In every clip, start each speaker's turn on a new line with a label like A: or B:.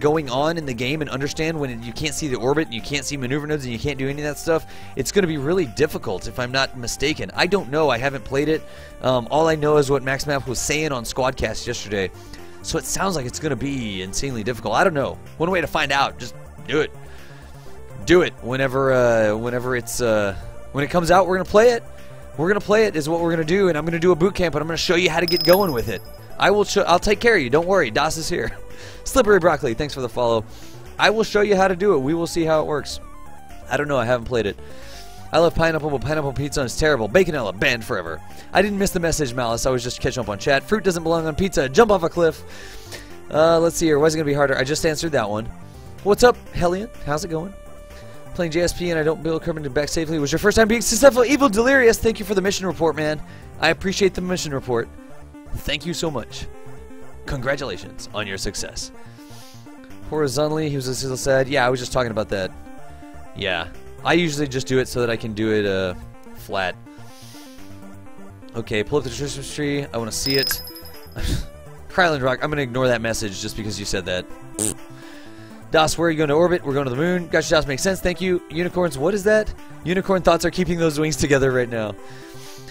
A: going on in the game and understand when you can't see the orbit and you can't see maneuver nodes and you can't do any of that stuff, it's going to be really difficult if I'm not mistaken. I don't know. I haven't played it. All I know is what MaxMap was saying on Squadcast yesterday. So it sounds like it's going to be insanely difficult. I don't know. One way to find out, just do it. Do it whenever it's when it comes out. We're going to play it. We're going to play it is what we're going to do, and I'm going to do a boot camp, and I'm going to show you how to get going with it. I'll take care of you. Don't worry. Das is here. Slippery Broccoli, thanks for the follow. I will show you how to do it. We will see how it works. I don't know. I haven't played it. I love pineapple, but pineapple pizza is terrible. Baconella, banned forever. I didn't miss the message, Malice. I was just catching up on chat. Fruit doesn't belong on pizza. Jump off a cliff. Let's see here. Why is it going to be harder? I just answered that one. What's up, Hellion? How's it going? Playing JSP and I don't build Kerbal back safely. Was your first time being successful? Evil Delirious, thank you for the mission report, man. I appreciate the mission report. Thank you so much. Congratulations on your success. Horizontally, he was a sizzle sad. Yeah, I was just talking about that. Yeah. I usually just do it so that I can do it flat. Okay, pull up the Christmas tree. I want to see it. Kryland Rock, I'm going to ignore that message just because you said that. Das, where are you going to orbit? We're going to the moon. Gotcha, Das, makes sense. Thank you. Unicorns, what is that? Unicorn thoughts are keeping those wings together right now.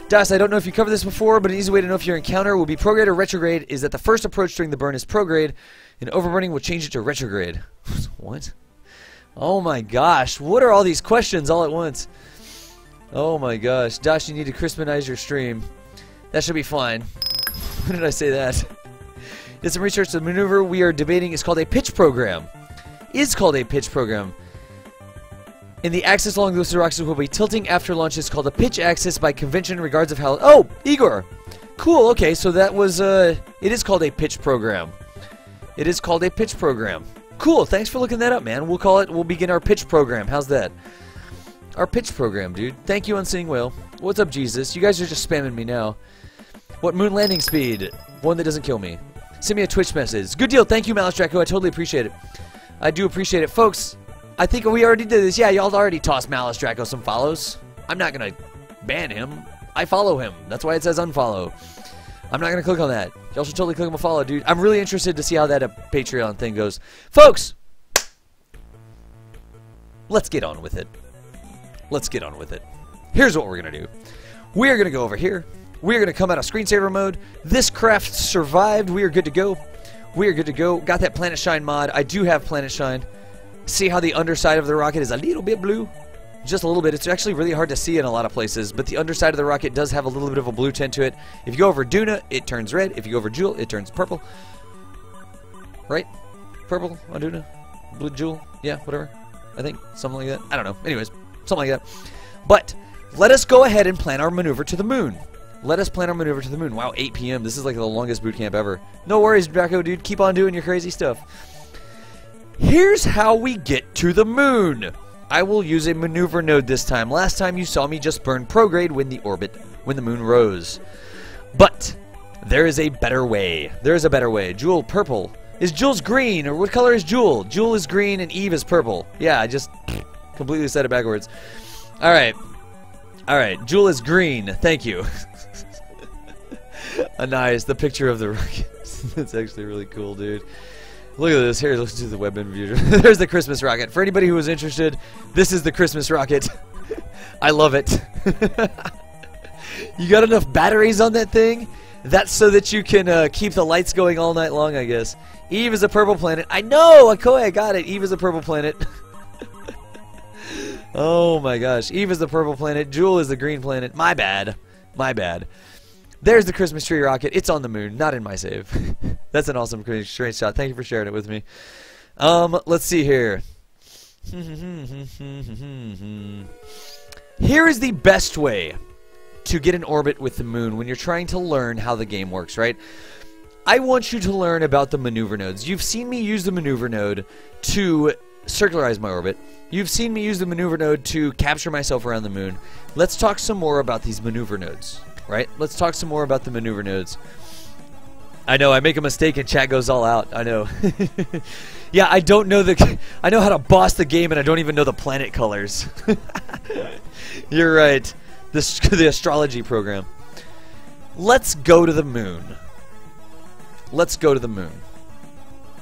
A: Das, I don't know if you covered this before, but an easy way to know if your encounter will be prograde or retrograde is that the first approach during the burn is prograde, and overburning will change it to retrograde. What? Oh my gosh. What are all these questions all at once? Oh my gosh. Das, you need to crispinize your stream. That should be fine. When did I say that? Did some research. The maneuver we are debating is called a pitch program. Is called a pitch program. In the axis along which the rockets will be tilting after launch is called a pitch axis by convention in regards of how... Oh! Igor! Cool, okay, so that was, it is called a pitch program. It is called a pitch program. Cool, thanks for looking that up, man. We'll begin our pitch program. How's that? Our pitch program, dude. Thank you, Unseeing Whale. What's up, Jesus? You guys are just spamming me now. What moon landing speed? One that doesn't kill me. Send me a Twitch message. Good deal, thank you, Malice Draco. I totally appreciate it. I do appreciate it. Folks, I think we already did this. Yeah, y'all already tossed Malice Draco some follows. I'm not going to ban him. I follow him. That's why it says unfollow. I'm not going to click on that. Y'all should totally click on a follow, dude. I'm really interested to see how that Patreon thing goes. Folks, let's get on with it. Let's get on with it. Here's what we're going to do. We're going to go over here. We're going to come out of screensaver mode. This craft survived. We are good to go. We are good to go. Got that Planet Shine mod. I do have Planet Shine. See how the underside of the rocket is a little bit blue? Just a little bit. It's actually really hard to see in a lot of places, but the underside of the rocket does have a little bit of a blue tint to it. If you go over Duna, it turns red. If you go over Jewel, it turns purple. Right? Purple on Duna? Blue Jewel? Yeah, whatever. I think. Something like that. I don't know. Anyways, something like that. But let us go ahead and plan our maneuver to the moon. Let us plan our maneuver to the moon. Wow, 8 p.m. This is like the longest boot camp ever. No worries, Draco, dude. Keep on doing your crazy stuff. Here's how we get to the moon. I will use a maneuver node this time. Last time you saw me just burn prograde when the moon rose. But there is a better way. There is a better way. Jewel, purple. Is Jewel's green? Or what color is Jewel? Jewel is green and Eve is purple. Yeah, I just completely said it backwards. Alright. Alright, Jewel is green. Thank you. Nice. The picture of the rocket. That's actually really cool, dude. Look at this. Here, let's do the web view. There's the Christmas rocket. For anybody who was interested, this is the Christmas rocket. I love it. You got enough batteries on that thing? That's so that you can keep the lights going all night long, I guess. Eve is a purple planet. I know! Akoi, I got it. Eve is a purple planet. Oh my gosh. Eve is the purple planet. Jewel is the green planet. My bad. My bad. There's the Christmas tree rocket. It's on the moon, not in my save. That's an awesome strange shot. Thank you for sharing it with me. Let's see here. Here is the best way to get in orbit with the moon when you're trying to learn how the game works, right? I want you to learn about the maneuver nodes. You've seen me use the maneuver node to circularize my orbit. You've seen me use the maneuver node to capture myself around the moon. Let's talk some more about these maneuver nodes. Right? Let's talk some more about the maneuver nodes. I know, I make a mistake and chat goes all out. I know. Yeah, I don't know I know how to boss the game and I don't even know the planet colors. You're right. The astrology program. Let's go to the moon. Let's go to the moon.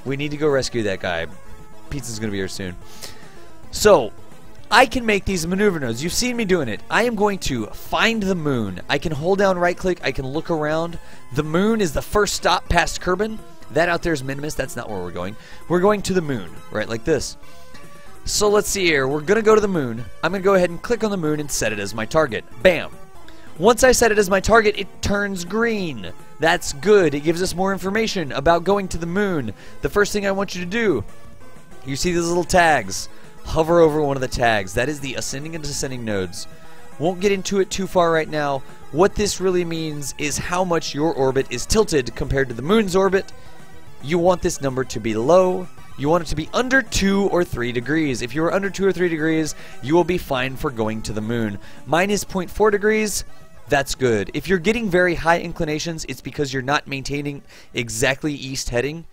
A: We need to go rescue that guy. Pizza's going to be here soon. So, I can make these maneuver nodes. You've seen me doing it. I am going to find the moon. I can hold down right click. I can look around. The moon is the first stop past Kerbal. That out there is Minimus. That's not where we're going. We're going to the moon, right, like this. So let's see here. We're going to go to the moon. I'm going to go ahead and click on the moon and set it as my target. Bam. Once I set it as my target, it turns green. That's good. It gives us more information about going to the moon. The first thing I want you to do, you see these little tags. Hover over one of the tags. That is the ascending and descending nodes. Won't get into it too far right now. What this really means is how much your orbit is tilted compared to the moon's orbit. You want this number to be low. You want it to be under 2 or 3 degrees. If you are under 2 or 3 degrees, you will be fine for going to the moon. Mine is 0.4 degrees. That's good. If you're getting very high inclinations, it's because you're not maintaining exactly east heading.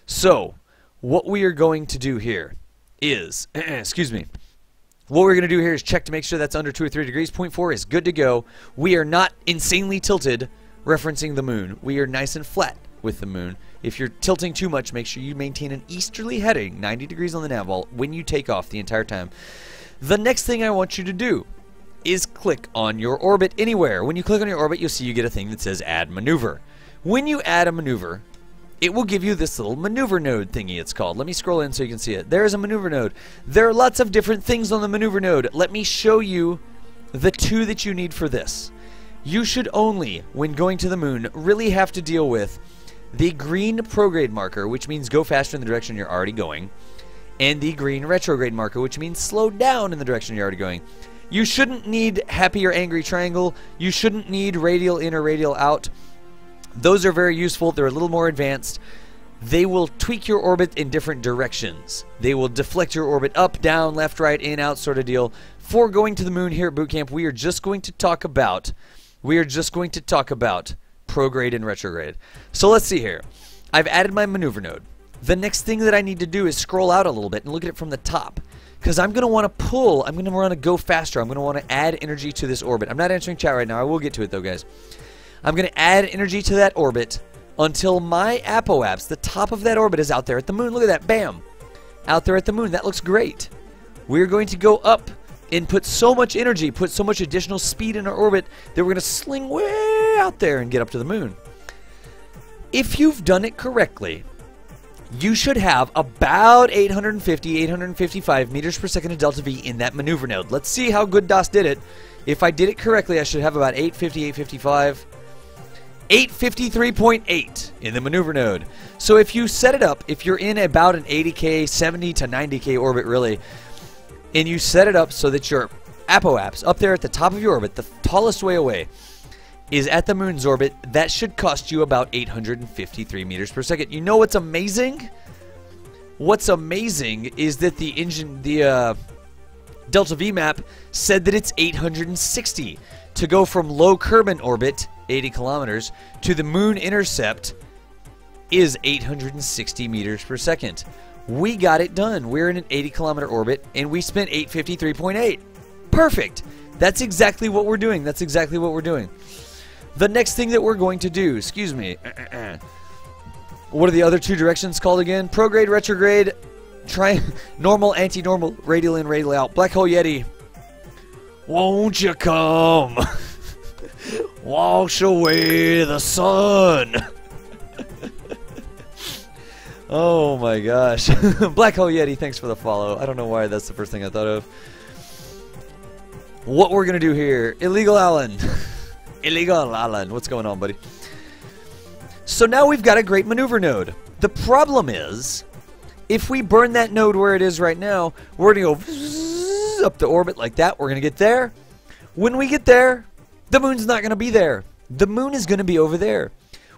A: So, what we are going to do here is, excuse me, what we're going to do here is check to make sure that's under 2 or 3 degrees. 0.4 is good to go. We are not insanely tilted, referencing the moon. We are nice and flat with the moon. If you're tilting too much, make sure you maintain an easterly heading, 90 degrees on the nav wall, when you take off the entire time. The next thing I want you to do is click on your orbit anywhere. When you click on your orbit, you'll see you get a thing that says Add Maneuver. When you add a maneuver, it will give you this little maneuver node thingy, it's called. Let me scroll in so you can see it. There's a maneuver node. There are lots of different things on the maneuver node. Let me show you the 2 that you need for this. You should only, when going to the moon, really have to deal with the green prograde marker, which means go faster in the direction you're already going, and the green retrograde marker, which means slow down in the direction you're already going. You shouldn't need happy or angry triangle. You shouldn't need radial in or radial out. Those are very useful. They're a little more advanced. They will tweak your orbit in different directions. They will deflect your orbit up, down, left, right, in, out sort of deal. For going to the moon here at boot camp, we are just going to talk about prograde and retrograde. So let's see here. I've added my maneuver node. The next thing that I need to do is scroll out a little bit and look at it from the top. Because I'm going to want to pull, I'm going to want to go faster. I'm going to want to add energy to this orbit. I'm not answering chat right now. I will get to it though, guys. I'm going to add energy to that orbit until my apoapse, the top of that orbit, is out there at the moon. Look at that. Bam. Out there at the moon. That looks great. We're going to go up and put so much energy, put so much additional speed in our orbit that we're going to sling way out there and get up to the moon. If you've done it correctly, you should have about 850, 855 meters per second of delta V in that maneuver node. Let's see how good DOS did it. If I did it correctly, I should have about 850, 855, 853.8 in the maneuver node. So if you set it up, if you're in about an 80K, 70 to 90K orbit really, and you set it up so that your apoapse up there at the top of your orbit, the tallest way away, is at the moon's orbit, that should cost you about 853 meters per second. You know what's amazing? What's amazing is that the Delta V map said that it's 860. To go from low Kerbal orbit, 80 kilometers, to the moon intercept is 860 meters per second. We got it done. We're in an 80 kilometer orbit and we spent 853.8. Perfect. That's exactly what we're doing. That's exactly what we're doing. The next thing that we're going to do, excuse me, what are the other 2 directions called again? Prograde, retrograde, normal, anti-normal, radial in, radial out. Black hole Yeti, won't you come? Wash away the sun. Oh my gosh. Black hole Yeti, thanks for the follow. I don't know why that's the first thing I thought of. What we're going to do here, Illegal Alan. Illegal Alan, what's going on, buddy? So now we've got a great maneuver node. The problem is, if we burn that node where it is right now, we're going to go up the orbit like that. We're going to get there. When we get there, the moon's not going to be there. The moon is going to be over there.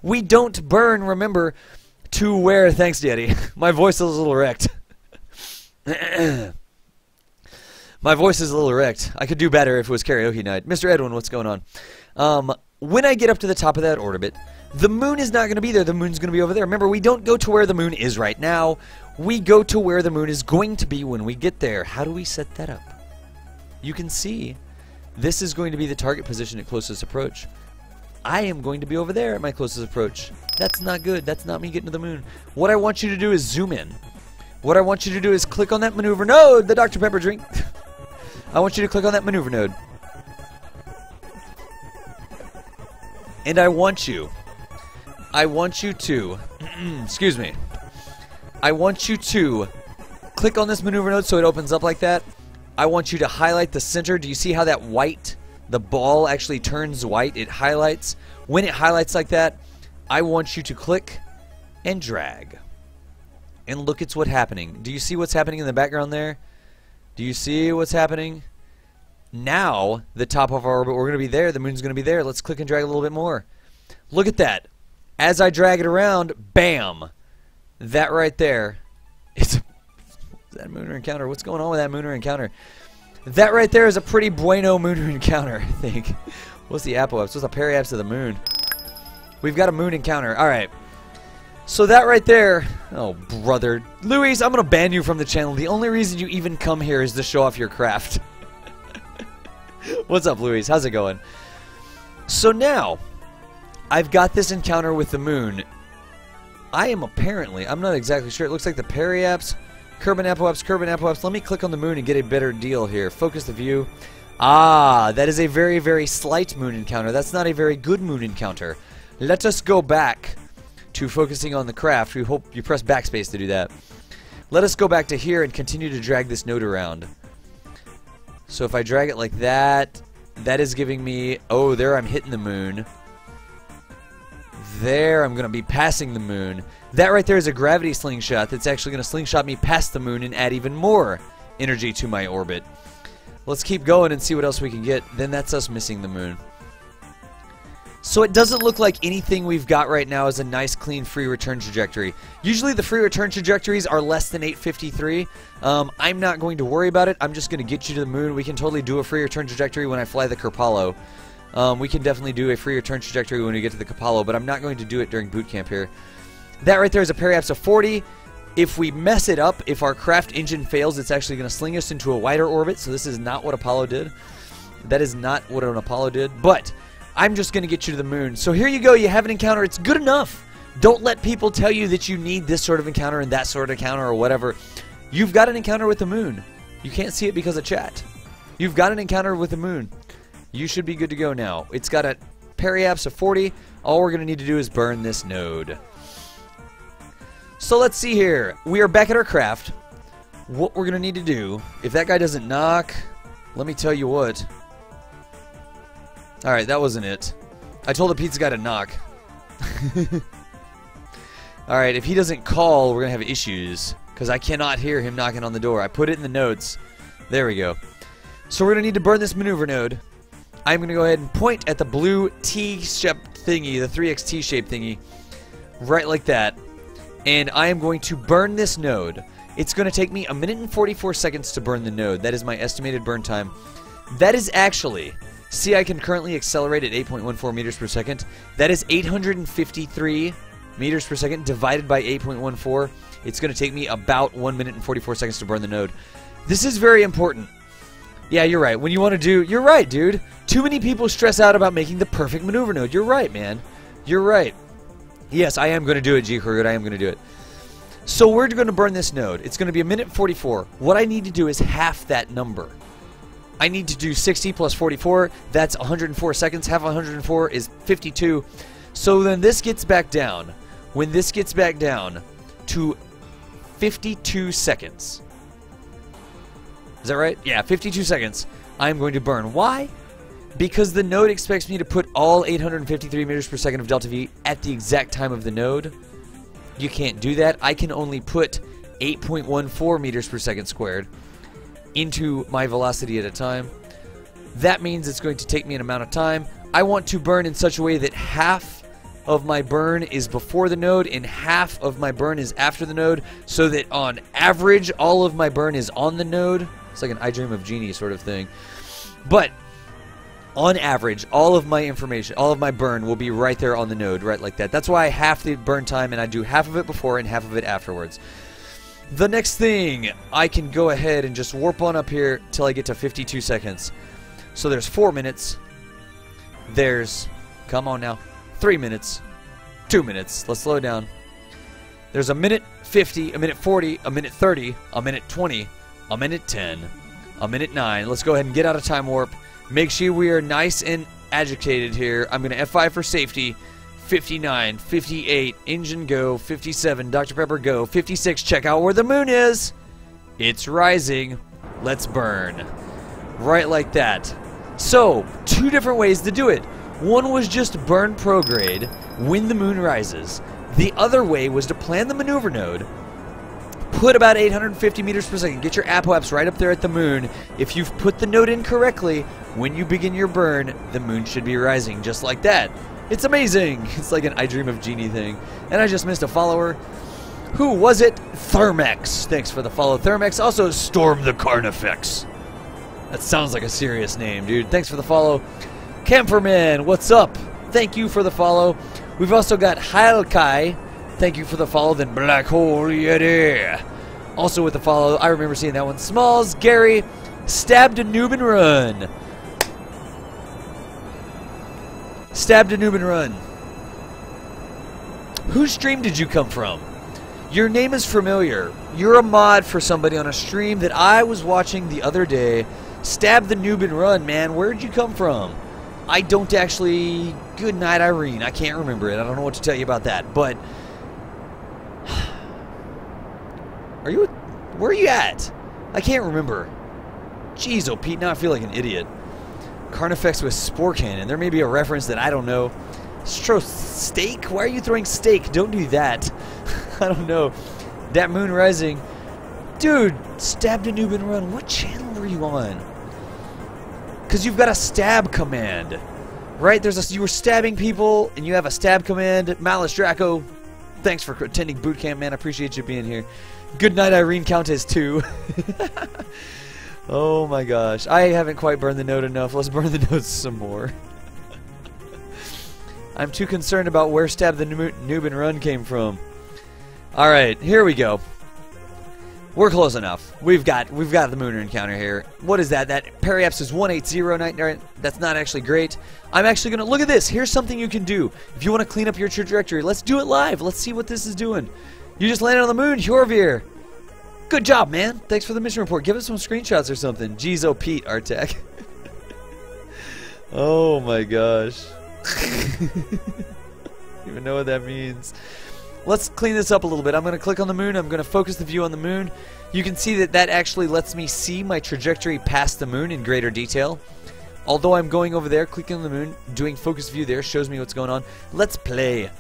A: We don't burn, remember, to where... Thanks, Daddy. My voice is a little wrecked. My voice is a little wrecked. I could do better if it was karaoke night. Mr. Edwin, what's going on? When I get up to the top of that orbit, the moon is not going to be there. The moon's going to be over there. Remember, we don't go to where the moon is right now. We go to where the moon is going to be when we get there. How do we set that up? You can see this is going to be the target position at closest approach. I am going to be over there at my closest approach. That's not good. That's not me getting to the moon. What I want you to do is zoom in. What I want you to do is click on that maneuver node, the Dr. Pepper drink. I want you to click on that maneuver node. And I want you to, excuse me. I want you to click on this maneuver node so it opens up like that. I want you to highlight the center. Do you see how that white, the ball actually turns white? It highlights. When it highlights like that, I want you to click and drag. And look at what's happening. Do you see what's happening in the background there? Do you see what's happening? Now, the top of our orbit, we're going to be there. The moon's going to be there. Let's click and drag a little bit more. Look at that. As I drag it around, bam. That right there. Is that a lunar encounter? What's going on with that lunar encounter? That right there is a pretty bueno lunar encounter, I think. What's the apoapse? What's the periapse of the moon? We've got a moon encounter. All right. So that right there, oh brother, Luis, I'm gonna ban you from the channel. The only reason you even come here is to show off your craft. What's up, Luis? How's it going? So now, I've got this encounter with the moon. I am apparently, I'm not exactly sure. It looks like the periapse, Kerbal apoapse, Kerbal apoapse. Let me click on the moon and get a better deal here. Focus the view. Ah, that is a very, very slight moon encounter. That's not a very good moon encounter. Let us go back to focusing on the craft. We hope you press backspace to do that. Let us go back to here and continue to drag this node around. So if I drag it like that, that is giving me, oh, there I'm hitting the moon. There I'm going to be passing the moon. That right there is a gravity slingshot that's actually going to slingshot me past the moon and add even more energy to my orbit. Let's keep going and see what else we can get. Then that's us missing the moon. So it doesn't look like anything we've got right now is a nice, clean, free return trajectory. Usually the free return trajectories are less than 853. I'm not going to worry about it. I'm just going to get you to the moon. We can totally do a free return trajectory when I fly the Kerbal. We can definitely do a free return trajectory when we get to the Kerbal, but I'm not going to do it during boot camp here. That right there is a periapse of 40. If we mess it up, if our craft engine fails, it's actually going to sling us into a wider orbit, so this is not what Apollo did. That is not what an Apollo did, but I'm just going to get you to the moon. So here you go. You have an encounter. It's good enough. Don't let people tell you that you need this sort of encounter and that sort of encounter or whatever. You've got an encounter with the moon. You can't see it because of chat. You've got an encounter with the moon. You should be good to go now. It's got a periapse of 40. All we're going to need to do is burn this node. So let's see here. We are back at our craft. What we're going to need to do, if that guy doesn't knock, let me tell you what. Alright, that wasn't it. I told the pizza guy to knock. Alright, if he doesn't call, we're going to have issues. Because I cannot hear him knocking on the door. I put it in the notes. There we go. So we're going to need to burn this maneuver node. I'm going to go ahead and point at the blue T-shaped thingy, the 3x T-shaped thingy. Right like that. And I am going to burn this node. It's going to take me 1 minute and 44 seconds to burn the node. That is my estimated burn time. That is actually... See, I can currently accelerate at 8.14 meters per second. That is 853 meters per second divided by 8.14. It's going to take me about 1 minute and 44 seconds to burn the node. This is very important. Yeah, you're right. When you want to do... You're right, dude. Too many people stress out about making the perfect maneuver node. You're right, man. You're right. Yes, I am going to do it, G-Kurud. I am going to do it. So we're going to burn this node. It's going to be 1 minute and 44. What I need to do is half that number. I need to do 60 plus 44. That's 104 seconds. Half 104 is 52. So then this gets back down. When this gets back down to 52 seconds. Is that right? Yeah, 52 seconds. I'm going to burn. Why? Because the node expects me to put all 853 meters per second of delta V at the exact time of the node. You can't do that. I can only put 8.14 meters per second squared into my velocity at a time. That means it's going to take me an amount of time. I want to burn in such a way that half of my burn is before the node and half of my burn is after the node, so that on average all of my burn is on the node. It's like an I Dream of Genie sort of thing. But on average, all of my information, all of my burn will be right there on the node, right like that. That's why I half the burn time, and I do half of it before and half of it afterwards. The next thing, I can go ahead and just warp on up here till I get to 52 seconds. So there's 4 minutes. There's Come on now. 3 minutes. 2 minutes. Let's slow down. There's a minute 50, a minute 40, a minute 30, a minute 20, a minute 10, a minute 9. Let's go ahead and get out of time warp. Make sure we are nice and agitated here. I'm going to F5 for safety. 59, 58, engine go. 57, Dr. Pepper go. 56, check out where the moon is. It's rising. Let's burn. Right like that. So, 2 different ways to do it. One was just burn prograde when the moon rises. The other way was to plan the maneuver node, put about 850 meters per second, get your apoaps right up there at the moon. If you've put the node in correctly, when you begin your burn, the moon should be rising just like that. It's amazing. It's like an I Dream of Genie thing. And I just missed a follower. Who was it? Thermex. Thanks for the follow, Thermex. Also, Storm the Carnifex. That sounds like a serious name, dude. Thanks for the follow. Camperman, what's up? Thank you for the follow. We've also got Heilkai. Thank you for the follow. Then Black Hole Yeti. Also with the follow. I remember seeing that one. Smalls, Gary, Stabbed a Noob and Run. Stabbed a Noob and Run. Whose stream did you come from? Your name is familiar. You're a mod for somebody on a stream that I was watching the other day. Stab the Noob and Run, man. Where'd you come from? I don't actually... Good night, Irene. I can't remember it. I don't know what to tell you about that. But... Are you... Where are you at? I can't remember. Jeez, oh Pete, now I feel like an idiot. Carnifex with Spore Cannon. There may be a reference that I don't know. Steak? Why are you throwing steak? Don't do that. I don't know. That moon rising. Dude, Stabbed a Noob and Run. What channel were you on? Because you've got a stab command. Right? You were stabbing people, and you have a stab command. Malice Draco, thanks for attending boot camp, man. I appreciate you being here. Good night, Irene Countess, too. Oh my gosh. I haven't quite burned the node enough. Let's burn the nodes some more. I'm too concerned about where Stab the Noob and Run came from. Alright, here we go. We're close enough. We've got the Mooner encounter here. What is that? That periaps is 18099. That's not actually great. I'm actually going to... Look at this. Here's something you can do. If you want to clean up your trajectory, let's do it live. Let's see what this is doing. You just landed on the moon, Hjorvir. Good job, man. Thanks for the mission report. Give us some screenshots or something. Jeez, oh Pete, Artec. Oh my gosh. Don't even know what that means. Let's clean this up a little bit. I'm going to click on the moon. I'm going to focus the view on the moon. You can see that that actually lets me see my trajectory past the moon in greater detail. Although I'm going over there, clicking on the moon, doing focus view there, shows me what's going on. Let's play.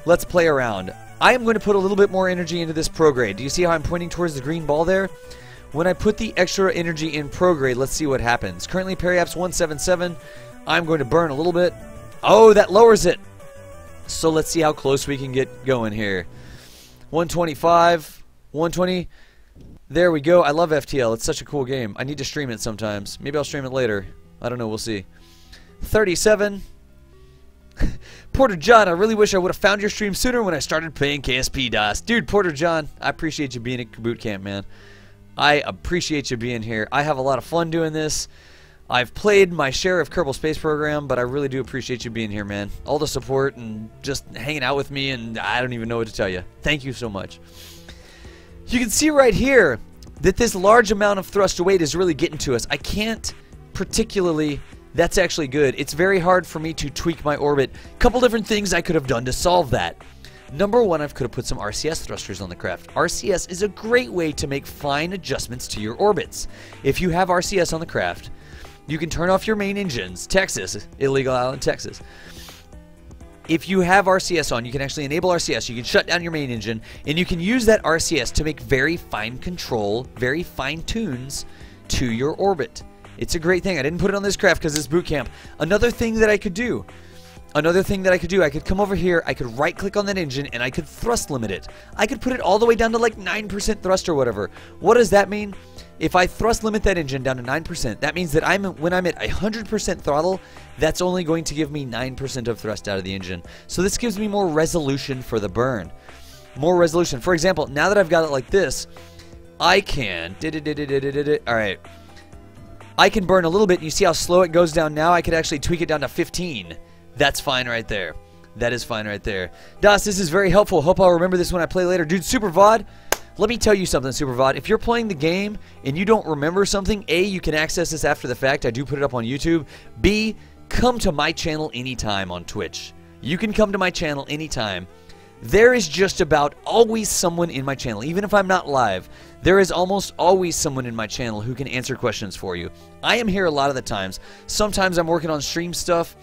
A: Let's play around. I am going to put a little bit more energy into this prograde. Do you see how I'm pointing towards the green ball there? When I put the extra energy in prograde, let's see what happens. Currently periaps 177. I'm going to burn a little bit. Oh, that lowers it. So let's see how close we can get going here. 125, 120. There we go. I love FTL. It's such a cool game. I need to stream it sometimes. Maybe I'll stream it later. I don't know. We'll see. 37. Porter John, I really wish I would have found your stream sooner when I started playing KSP DOS. Dude, Porter John, I appreciate you being at boot camp, man. I appreciate you being here. I have a lot of fun doing this. I've played my share of Kerbal Space Program, but I really do appreciate you being here, man. All the support and just hanging out with me, and I don't even know what to tell you. Thank you so much. You can see right here that this large amount of thrust to weight is really getting to us. I can't particularly... That's actually good. It's very hard for me to tweak my orbit. Couple different things I could have done to solve that. Number one, I could have put some RCS thrusters on the craft. RCS is a great way to make fine adjustments to your orbits. If you have RCS on the craft, you can turn off your main engines. Texas, illegal island, Texas. If you have RCS on, you can actually enable RCS. You can shut down your main engine, and you can use that RCS to make very fine control, very fine tunes to your orbit. It's a great thing. I didn't put it on this craft because it's boot camp. Another thing that I could do, I could come over here, I could right click on that engine, and I could thrust limit it. I could put it all the way down to like 9% thrust or whatever. What does that mean? If I thrust limit that engine down to 9%, that means that when I'm at 100% throttle, that's only going to give me 9% of thrust out of the engine. So this gives me more resolution for the burn. More resolution. For example, now that I've got it like this, I can... Alright. I can burn a little bit, and you see how slow it goes down now? I could actually tweak it down to 15. That's fine right there. That is fine right there. Das, this is very helpful. Hope I'll remember this when I play later. Dude, Super VOD, let me tell you something, Super VOD. If you're playing the game and you don't remember something, A, you can access this after the fact. I do put it up on YouTube. B, come to my channel anytime on Twitch. You can come to my channel anytime. There is just about always someone in my channel. Even if I'm not live, there is almost always someone in my channel who can answer questions for you. I am here a lot of the times. Sometimes I'm working on stream stuff.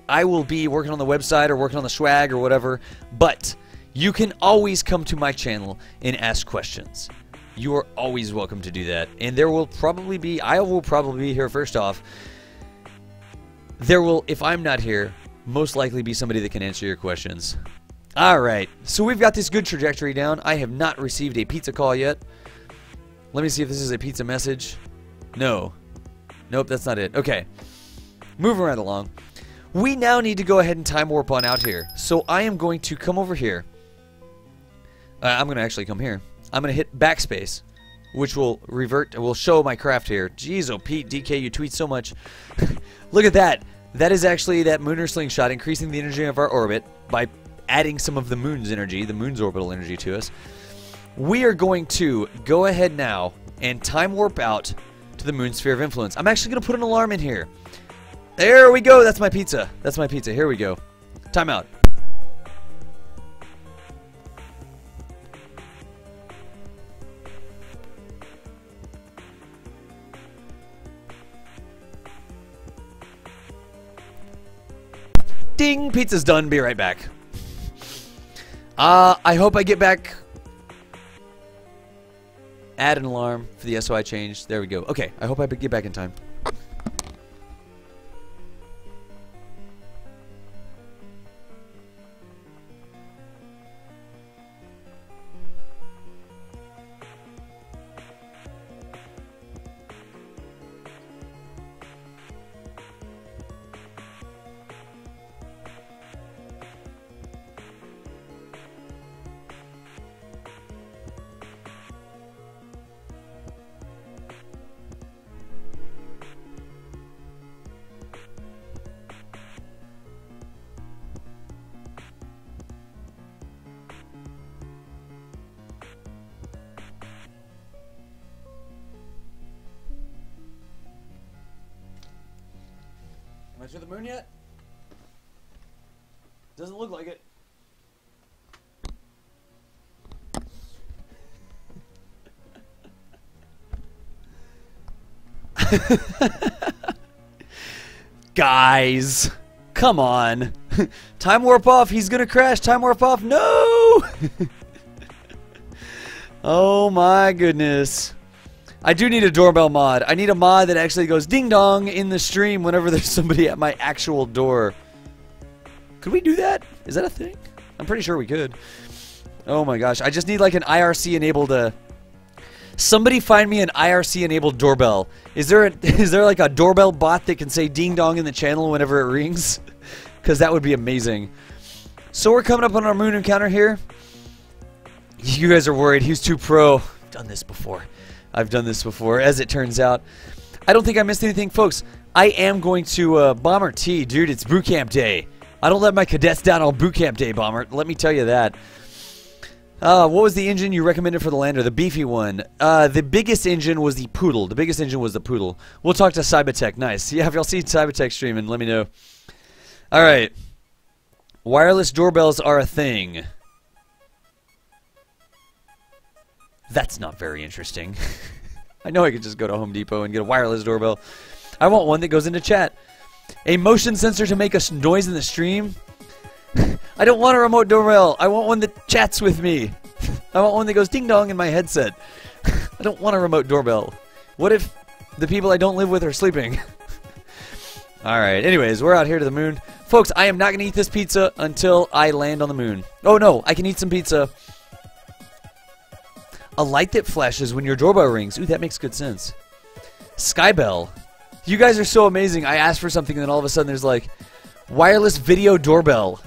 A: I will be working on the website or working on the swag or whatever. But you can always come to my channel and ask questions. You are always welcome to do that. And there will probably be, I will probably be here first off. There will, if I'm not here, most likely be somebody that can answer your questions. Alright, so we've got this good trajectory down. I have not received a pizza call yet. Let me see if this is a pizza message. No. Nope, that's not it. Okay. Moving right along. We now need to go ahead and time warp on out here. So I am going to come over here. I'm going to actually come here. I'm going to hit backspace, which will revert, will show my craft here. Jeez, oh Pete, DK, you tweet so much. Look at that. That is actually that Lunar slingshot increasing the energy of our orbit by adding some of the moon's energy, the moon's orbital energy to us. We are going to go ahead now and time warp out to the moon's sphere of influence. I'm actually going to put an alarm in here. There we go. That's my pizza. That's my pizza. Here we go. Time out. Ding! Pizza's done. Be right back. I hope I get back. Add an alarm for the SOI change. There we go. Okay, I hope I get back in time. Am I to the moon yet? Doesn't look like it. Guys, come on. Time warp off. He's gonna crash. Time warp off. No! Oh my goodness. I do need a doorbell mod. I need a mod that actually goes ding dong in the stream whenever there's somebody at my actual door. Could we do that? Is that a thing? I'm pretty sure we could. Oh my gosh. I just need like an IRC enabled somebody find me an IRC enabled doorbell. Is there like a doorbell bot that can say ding dong in the channel whenever it rings? Cuz that would be amazing. So we're coming up on our moon encounter here. You guys are worried he's too pro. I've done this before. I've done this before, as it turns out. I don't think I missed anything, folks. I am going to Bomber T, dude. It's boot camp day. I don't let my cadets down on boot camp day, Bomber. Let me tell you that. What was the engine you recommended for the lander? The beefy one. The biggest engine was the Poodle. The biggest engine was the Poodle. We'll talk to Cybertech. Nice. Yeah, if y'all see Cybertech streaming, let me know. All right. Wireless doorbells are a thing. That's not very interesting. I know I could just go to Home Depot and get a wireless doorbell. I want one that goes into chat. A motion sensor to make a noise in the stream? I don't want a remote doorbell. I want one that chats with me. I want one that goes ding dong in my headset. I don't want a remote doorbell. What if the people I don't live with are sleeping? Alright, anyways, we're out here to the moon. Folks, I am not going to eat this pizza until I land on the moon. Oh no, I can eat some pizza. A light that flashes when your doorbell rings. Ooh, that makes good sense. Skybell. You guys are so amazing. I asked for something and then all of a sudden there's like, wireless video doorbell.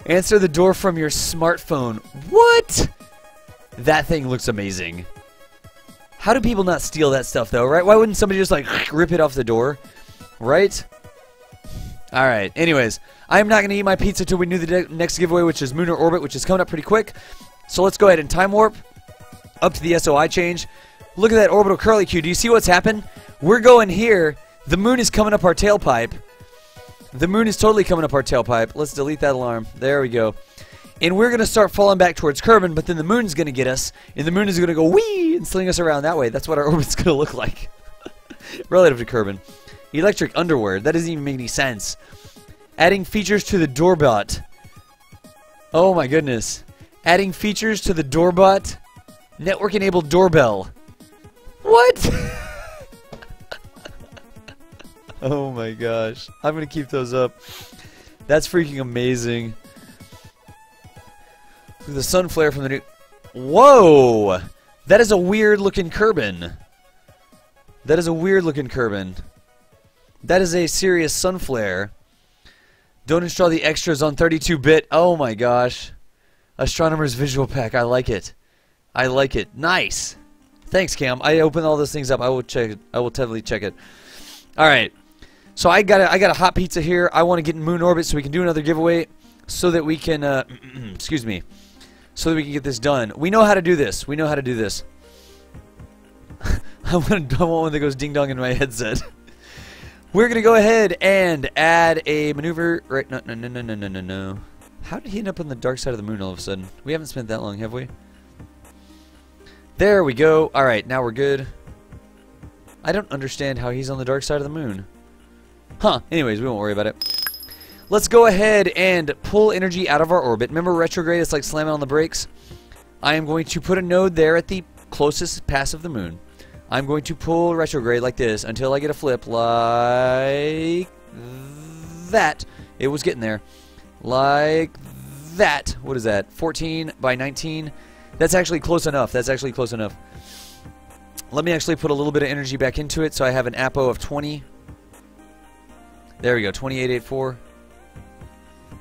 A: Answer the door from your smartphone. What? That thing looks amazing. How do people not steal that stuff though, right? Why wouldn't somebody just like rip it off the door? Right? Alright, anyways, I'm not going to eat my pizza till we do the next giveaway, which is Lunar Orbit, which is coming up pretty quick. So let's go ahead and time warp up to the SOI change. Look at that orbital curlicue. Do you see what's happened? We're going here. The moon is coming up our tailpipe. The moon is totally coming up our tailpipe. Let's delete that alarm. There we go. And we're going to start falling back towards Kerbal, but then the moon's going to get us, and the moon is going to go whee and sling us around that way. That's what our orbit's going to look like. Relative to Kerbal. Electric underwear. That doesn't even make any sense. Adding features to the doorbot. Oh my goodness. Adding features to the doorbot. Network-enabled doorbell. What? Oh my gosh. I'm going to keep those up. That's freaking amazing. The sun flare from the new... Whoa! That is a weird-looking Kerbal. That is a weird-looking Kerbal. That is a serious sun flare. Don't install the extras on 32-bit. Oh my gosh. Astronomer's Visual Pack. I like it. I like it. Nice. Thanks, Cam. I opened all those things up. I will check it. I will totally check it. Alright. So I got a hot pizza here. I want to get in moon orbit so we can do another giveaway so that we can excuse me. So that we can get this done. We know how to do this. We know how to do this. I want one that goes ding dong in my headset. We're gonna go ahead and add a maneuver. Right? No. How did he end up on the dark side of the moon all of a sudden? We haven't spent that long, have we? There we go. All right, now we're good. I don't understand how he's on the dark side of the moon. Huh. Anyways, we won't worry about it. Let's go ahead and pull energy out of our orbit. Remember retrograde? It's like slamming on the brakes. I am going to put a node there at the closest pass of the moon. I'm going to pull retrograde like this until I get a flip like that. It was getting there. Like that. What is that? 14 by 19. That's actually close enough. That's actually close enough. Let me actually put a little bit of energy back into it so I have an APO of 20. There we go. 2884.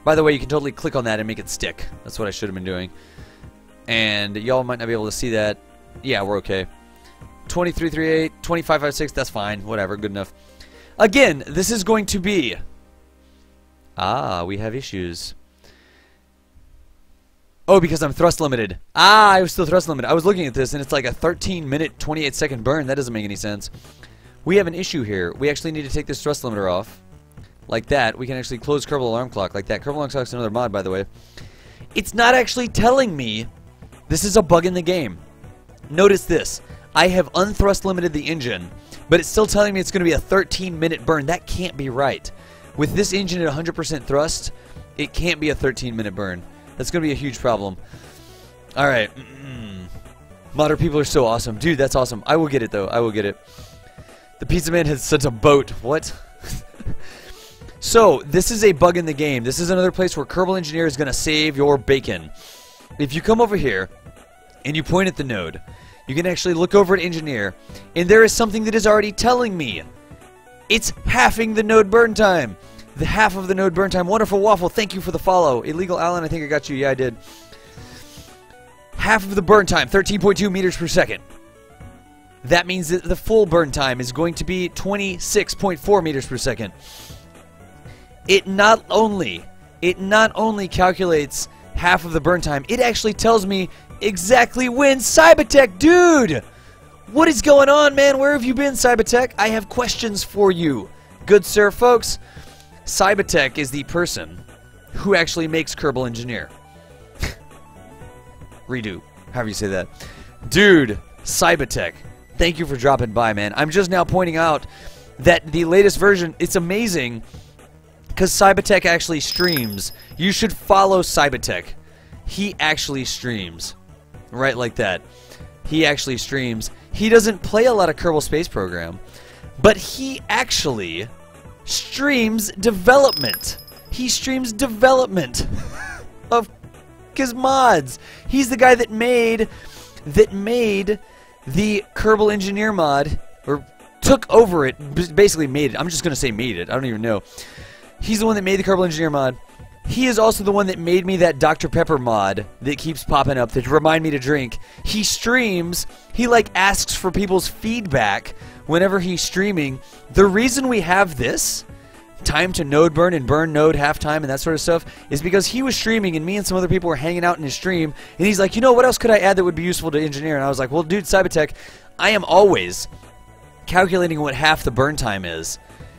A: By the way, you can totally click on that and make it stick. That's what I should have been doing. And y'all might not be able to see that. Yeah, we're okay. 2338, 2556, that's fine. Whatever, good enough. Again, this is going to be... Ah, we have issues. Oh, because I'm thrust limited. Ah, I was still thrust limited. I was looking at this and it's like a 13-minute, 28-second burn. That doesn't make any sense. We have an issue here. We actually need to take this thrust limiter off. Like that. We can actually close Kerbal Alarm Clock like that. Kerbal Alarm Clock is another mod, by the way. It's not actually telling me this is a bug in the game. Notice this. I have unthrust limited the engine, but it's still telling me it's going to be a 13-minute burn. That can't be right. With this engine at 100% thrust, it can't be a 13-minute burn. That's going to be a huge problem. Alright. Modern people are so awesome. Dude, that's awesome. I will get it, though. I will get it. The Pizza Man has sent a boat. What? So, this is a bug in the game. This is another place where Kerbal Engineer is going to save your bacon. If you come over here and you point at the node, you can actually look over at Engineer, and there is something that is already telling me. It's halving the node burn time. The half of the node burn time. Wonderful Waffle, thank you for the follow. Illegal Alan, I think I got you. Yeah, I did. Half of the burn time, 13.2 meters per second. That means that the full burn time is going to be 26.4 meters per second. It not only calculates half of the burn time, it actually tells me exactly when. Cybertech, dude! What is going on, man? Where have you been, Cybertech? I have questions for you. Good sir, folks. Cybertech is the person who actually makes Kerbal Engineer. Redo. However you say that. Dude, Cybertech, thank you for dropping by, man. I'm just now pointing out that the latest version, it's amazing because Cybertech actually streams. You should follow Cybertech. He actually streams. Right like that. He actually streams. He doesn't play a lot of Kerbal Space Program, but he actually streams development. He streams development of his mods. He's the guy that made the Kerbal Engineer mod, or took over it, basically made it. I'm just going to say made it. I don't even know. He's the one that made the Kerbal Engineer mod. He is also the one that made me that Dr. Pepper mod that keeps popping up that remind me to drink. He streams. He like asks for people's feedback whenever he's streaming. The reason we have this time to node burn and burn node halftime and that sort of stuff is because he was streaming and me and some other people were hanging out in his stream, and he's like, you know, what else could I add that would be useful to engineer? And I was like, well, dude, Cybertech, I am always calculating what half the burn time is.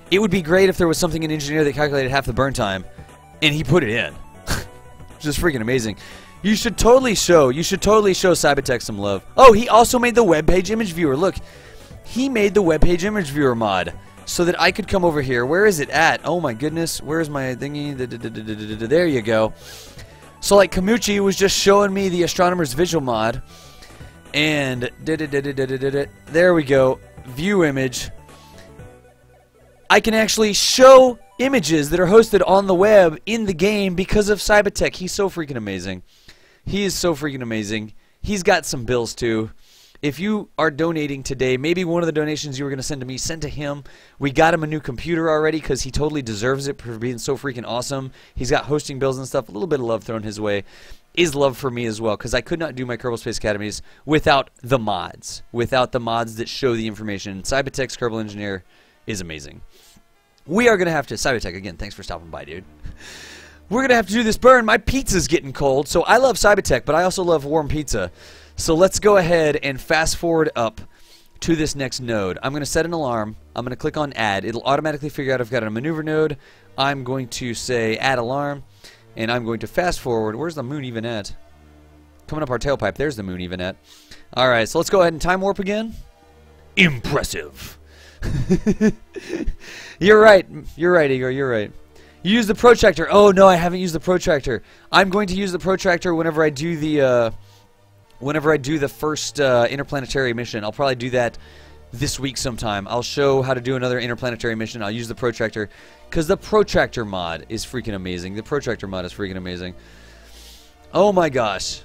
A: It would be great if there was something in engineer that calculated half the burn time, and he put it in. Just freaking amazing. You should totally show Cybertech some love. Oh, he also made the web page image viewer. Look, he made the web page image viewer mod so that I could come over here. Where is it at? Oh my goodness, where's my thingy? There you go. So like Kamuchi was just showing me the Astronomer's Visual mod, and there we go. View image. I can actually show images that are hosted on the web in the game because of Cybertech. He's so freaking amazing. He is so freaking amazing. He's got some bills too. If you are donating today, maybe one of the donations you were going to send to me, send to him. We got him a new computer already because he totally deserves it for being so freaking awesome. He's got hosting bills and stuff. A little bit of love thrown his way is love for me as well, because I could not do my Kerbal Space Academies without the mods. Without the mods that show the information. Cybertech's Kerbal Engineer is amazing. We are going to have to... Cybertech, again, thanks for stopping by, dude. We're going to have to do this burn. My pizza's getting cold, so I love Cybertech, but I also love warm pizza. So let's go ahead and fast forward up to this next node. I'm going to set an alarm. I'm going to click on add. It'll automatically figure out I've got a maneuver node. I'm going to say add alarm, and I'm going to fast forward. Where's the moon even at? Coming up our tailpipe. There's the moon even at. All right, so let's go ahead and time warp again. Impressive. You're right. You're right, Igor. You're right. You use the protractor. Oh, no, I haven't used the protractor. I'm going to use the protractor whenever I do the first interplanetary mission. I'll probably do that this week sometime. I'll show how to do another interplanetary mission. I'll use the protractor because the protractor mod is freaking amazing. The protractor mod is freaking amazing. Oh my gosh.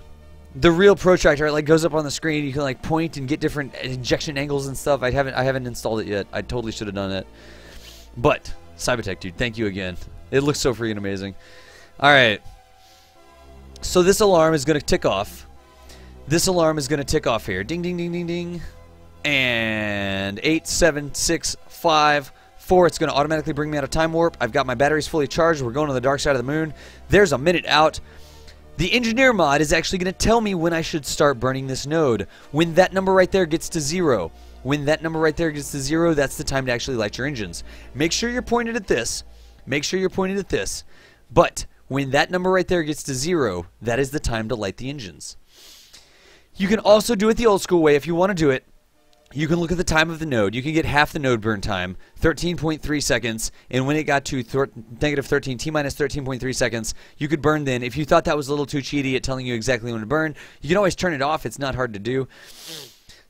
A: The real protractor, it like goes up on the screen. You can like point and get different injection angles and stuff. I haven't installed it yet. I totally should have done it. But Cybertech, dude, thank you again. It looks so freaking amazing. All right. So this alarm is going to tick off. This alarm is going to tick off here. Ding, ding, ding, ding, ding. And 8, 7, 6, 5, 4. It's going to automatically bring me out of time warp. I've got my batteries fully charged. We're going to the dark side of the moon. There's a minute out. The engineer mod is actually going to tell me when I should start burning this node. When that number right there gets to 0. When that number right there gets to 0, that's the time to actually light your engines. Make sure you're pointed at this. Make sure you're pointed at this. But when that number right there gets to 0, that is the time to light the engines. You can also do it the old school way if you want to do it. You can look at the time of the node. You can get half the node burn time, 13.3 seconds, and when it got to negative 13, T-minus 13.3 seconds, you could burn then. If you thought that was a little too cheaty at telling you exactly when to burn, you can always turn it off. It's not hard to do.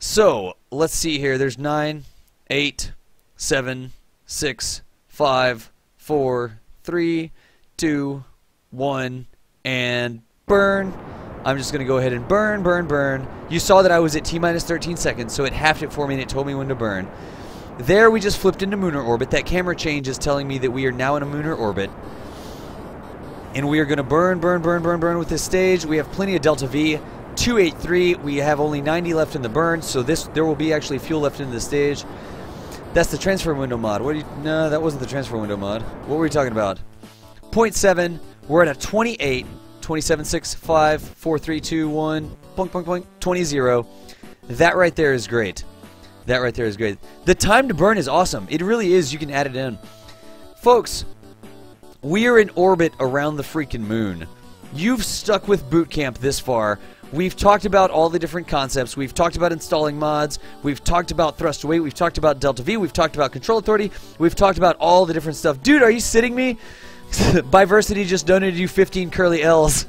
A: So, let's see here. There's 9, 8, 7, 6, 5, 4, 3, 2, 1, and burn. I'm just going to go ahead and burn, burn, burn. You saw that I was at T-minus 13 seconds, so it halved it for me and it told me when to burn. There we just flipped into lunar orbit. That camera change is telling me that we are now in a lunar orbit. And we are going to burn, burn, burn, burn, burn with this stage. We have plenty of Delta V. 283. We have only 90 left in the burn, so there will be actually fuel left in the stage. That's the transfer window mod. No, that wasn't the transfer window mod. What were we talking about? 0.7. We're at a 28. 27, 6, 5, 4, 3, 2, 1, boink, boink, boink, 20, 0. That right there is great. That right there is great. The time to burn is awesome. It really is. You can add it in. Folks, we are in orbit around the freaking moon. You've stuck with boot camp this far. We've talked about all the different concepts. We've talked about installing mods. We've talked about thrust weight. We've talked about Delta V. We've talked about control authority. We've talked about all the different stuff. Dude, are you sitting me? Biversity just donated you 15 curly L's.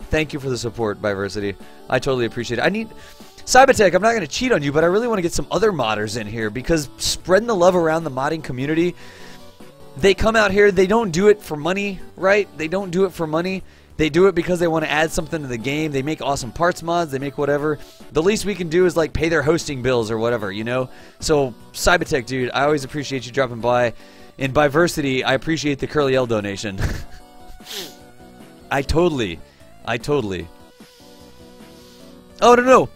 A: Thank you for the support, Biversity. I totally appreciate it. Cybertech, I'm not going to cheat on you, but I really want to get some other modders in here because spreading the love around the modding community, they come out here, they don't do it for money, right? They don't do it for money. They do it because they want to add something to the game. They make awesome parts mods. They make whatever. The least we can do is like pay their hosting bills or whatever, you know? So, Cybertech, dude, I always appreciate you dropping by. And Biversity, I appreciate the curly L donation. I totally. Oh, no.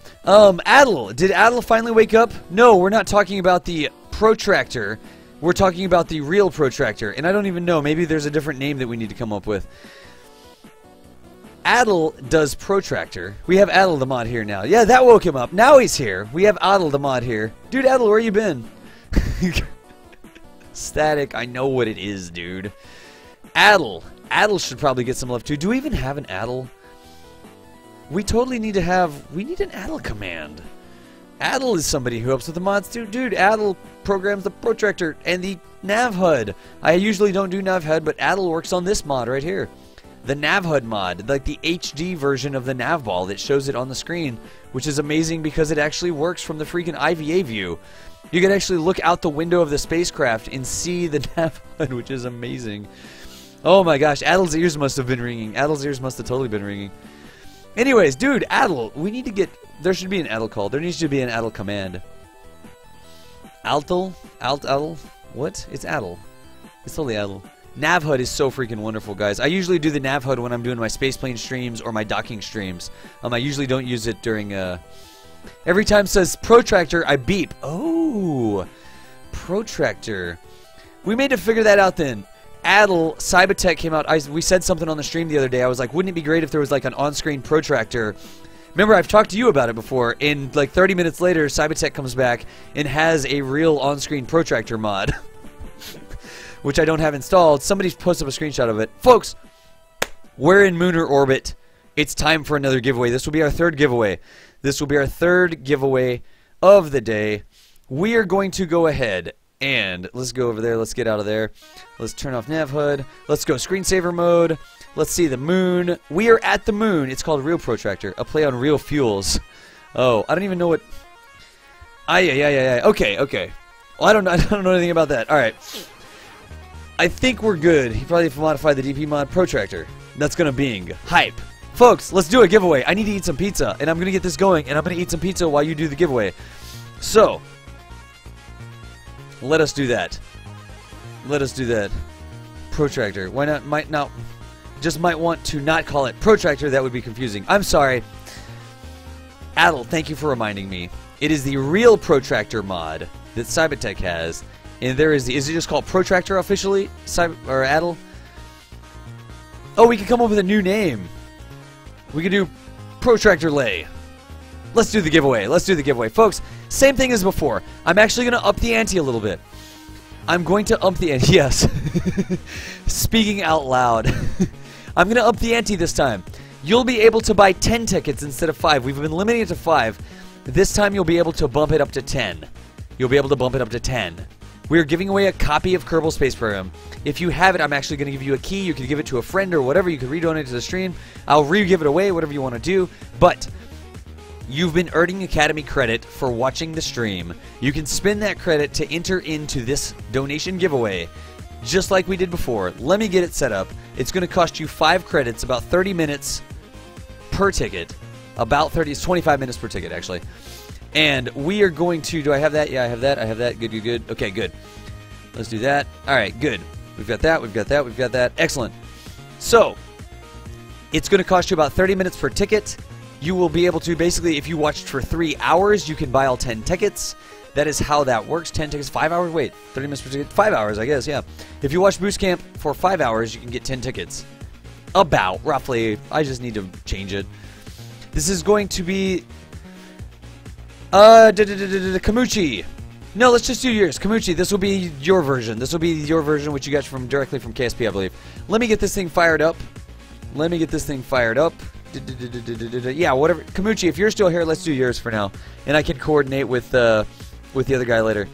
A: Adel. Did Adel finally wake up? No, we're not talking about the protractor. We're talking about the real protractor. And I don't even know. Maybe there's a different name that we need to come up with. Adel does protractor. We have Adel the mod here now. Yeah, that woke him up. Now he's here. We have Adel the mod here. Dude, Adel, where you been? Static. I know what it is, dude. Adel. Adel should probably get some love too. Do we even have an Adel? We totally need to have... We need an Adel command. Adel is somebody who helps with the mods too. Dude, Adel programs the protractor and the nav HUD. I usually don't do nav HUD, but Adel works on this mod right here. The nav HUD mod. Like the HD version of the nav ball that shows it on the screen. Which is amazing because it actually works from the freaking IVA view. You can actually look out the window of the spacecraft and see the nav HUD, which is amazing. Oh my gosh, Adel's ears must have been ringing. Adel's ears must have totally been ringing. Anyways, dude, Adel, we need to get... There should be an Adel call. There needs to be an Adel command. Adel? What? It's Adel. It's totally Adel. Nav HUD is so freaking wonderful, guys. I usually do the Nav HUD when I'm doing my spaceplane streams or my docking streams. I usually don't use it during... Every time it says protractor, I beep. Oh, protractor. We made to figure that out then. Adel, Cybertech came out. We said something on the stream the other day. I was like, wouldn't it be great if there was like an on-screen protractor? Remember, I've talked to you about it before, and like 30 minutes later, Cybertech comes back and has a real on-screen protractor mod, which I don't have installed. Somebody's posted up a screenshot of it. Folks, we're in lunar orbit. It's time for another giveaway. This will be our third giveaway. This will be our third giveaway of the day. We are going to go ahead and let's go over there. Let's get out of there. Let's turn off nav HUD. Let's go screensaver mode. Let's see the moon. We are at the moon. It's called Real Protractor. A play on real fuels. Oh, I don't even know what... Okay. Well, I don't know anything about that. Alright. I think we're good. He probably modified the DP mod Protractor. That's gonna Bing. Hype. Folks, let's do a giveaway. I need to eat some pizza, and I'm gonna get this going, and I'm gonna eat some pizza while you do the giveaway. So... let us do that. Let us do that. Protractor. Why not? Might not. Just might want to not call it protractor. That would be confusing. I'm sorry. Adel, thank you for reminding me. It is the real protractor mod that Cybertech has, and there is the. Is it just called protractor officially? Or Adel? Oh, we could come up with a new name. We could do protractor lay. Let's do the giveaway. Let's do the giveaway. Folks, same thing as before. I'm actually going to up the ante a little bit. I'm going to up the ante. Yes. Speaking out loud. I'm going to up the ante this time. You'll be able to buy 10 tickets instead of 5. We've been limiting it to 5. This time you'll be able to bump it up to 10. You'll be able to bump it up to 10. We're giving away a copy of Kerbal Space Program. If you have it, I'm actually going to give you a key. You can give it to a friend or whatever. You can redonate to the stream. I'll re-give it away, whatever you want to do. But... you've been earning Academy credit for watching the stream. You can spend that credit to enter into this donation giveaway, just like we did before. Let me get it set up. It's going to cost you 5 credits, about 30 minutes per ticket. About 30, it's 25 minutes per ticket, actually. And we are going to, do I have that? Yeah, I have that. I have that. Good. Okay, good. Let's do that. All right, good. We've got that. We've got that. We've got that. Excellent. So, it's going to cost you about 30 minutes per ticket. You will be able to, basically, if you watched for 3 hours, you can buy all 10 tickets. That is how that works. 10 tickets, 5 hours? Wait, 30 minutes per ticket? 5 hours, I guess, yeah. If you watch Boost Camp for 5 hours, you can get 10 tickets. About, roughly. I just need to change it. This is going to be... Kamuchi. No, let's just do yours. Kamuchi, this will be your version. This will be your version, which you got from directly from KSP, I believe. Let me get this thing fired up. Yeah, whatever. Kamuchi, if you're still here, let's do yours for now. And I can coordinate with the other guy later.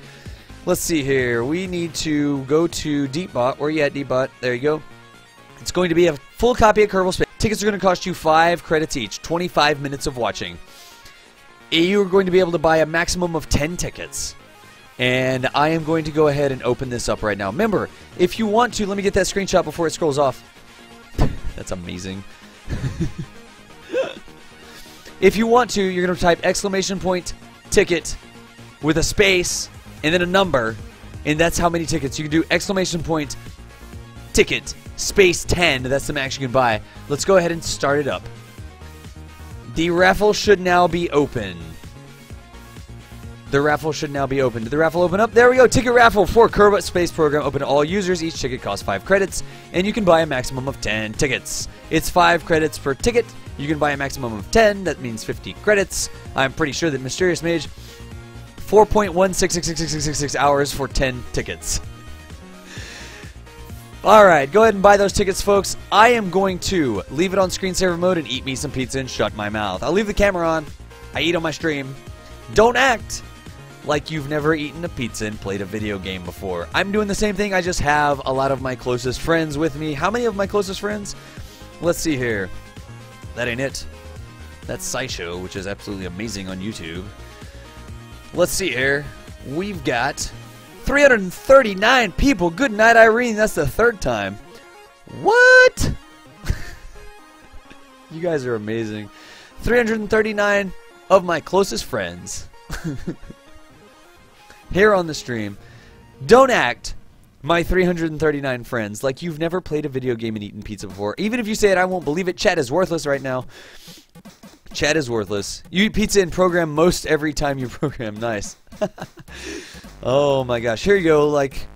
A: Let's see here. We need to go to Deepbot. Where are you at, Deepbot? There you go. It's going to be a full copy of Kerbal Space. Tickets are going to cost you 5 credits each. 25 minutes of watching. You are going to be able to buy a maximum of 10 tickets. And I am going to go ahead and open this up right now. Remember, if you want to, let me get that screenshot before it scrolls off. That's amazing. If you want to, you're going to type !ticket with a space and then a number, and that's how many tickets. You can do !ticket space 10. That's the max you can buy. Let's go ahead and start it up. The raffle should now be open. The raffle should now be open. Did the raffle open up? There we go. Ticket raffle for Kerbal Space Program. Open to all users. Each ticket costs 5 credits, and you can buy a maximum of 10 tickets. It's 5 credits per ticket. You can buy a maximum of 10. That means 50 credits. I'm pretty sure that Mysterious Mage 4.1666666 hours for 10 tickets. Alright, go ahead and buy those tickets, folks. I am going to leave it on screensaver mode and eat me some pizza and shut my mouth. I'll leave the camera on. I eat on my stream. Don't act like you've never eaten a pizza and played a video game before. I'm doing the same thing. I just have a lot of my closest friends with me. How many of my closest friends? Let's see here. That ain't it. That's SciShow, which is absolutely amazing on YouTube. Let's see here. We've got 339 people. Good night, Irene. That's the 3rd time. What? You guys are amazing. 339 of my closest friends here on the stream. Don't act, my 339 friends, like you've never played a video game and eaten pizza before. Even if you say it, I won't believe it. Chat is worthless right now. Chat is worthless. You eat pizza in program most every time you program. Nice. Oh my gosh. Here you go. Like,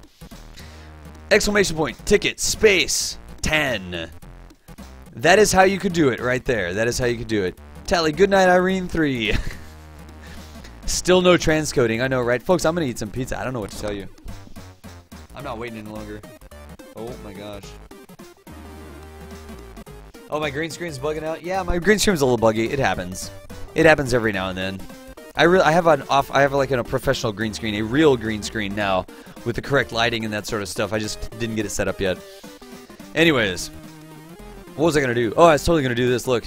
A: exclamation point, ticket, space, 10. That is how you could do it right there. That is how you could do it. Tally, good night, Irene 3. Still no transcoding. I know, right? Folks, I'm going to eat some pizza. I don't know what to tell you. I'm not waiting any longer. Oh my gosh. Oh, my green screen's bugging out. Yeah, my green screen's a little buggy. It happens. It happens every now and then. I have like a professional green screen, a real green screen now with the correct lighting and that sort of stuff. I just didn't get it set up yet. Anyways, what was I going to do? Oh, I was totally going to do this. Look.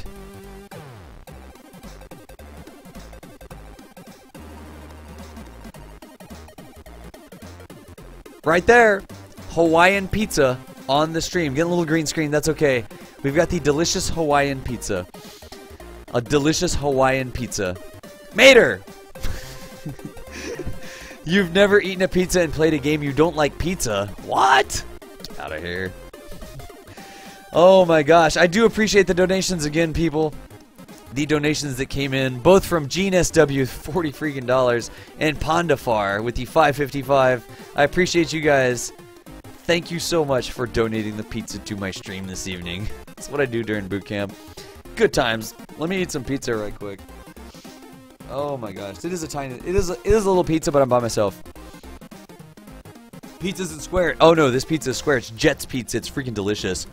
A: Right there, Hawaiian pizza on the stream. Getting a little green screen, that's okay. We've got the delicious Hawaiian pizza. A delicious Hawaiian pizza. Mater! You've never eaten a pizza and played a game you don't like pizza? What? Get out of here. Oh my gosh, I do appreciate the donations again, people. The donations that came in, both from Gene SW, $40 freaking, and Pondafar with the $5.55. I appreciate you guys. Thank you so much for donating the pizza to my stream this evening. That's what I do during boot camp. Good times. Let me eat some pizza right quick. Oh my gosh, it is a little pizza, but I'm by myself. Pizza's in square. Oh no, this pizza is square. It's Jet's pizza. It's freaking delicious.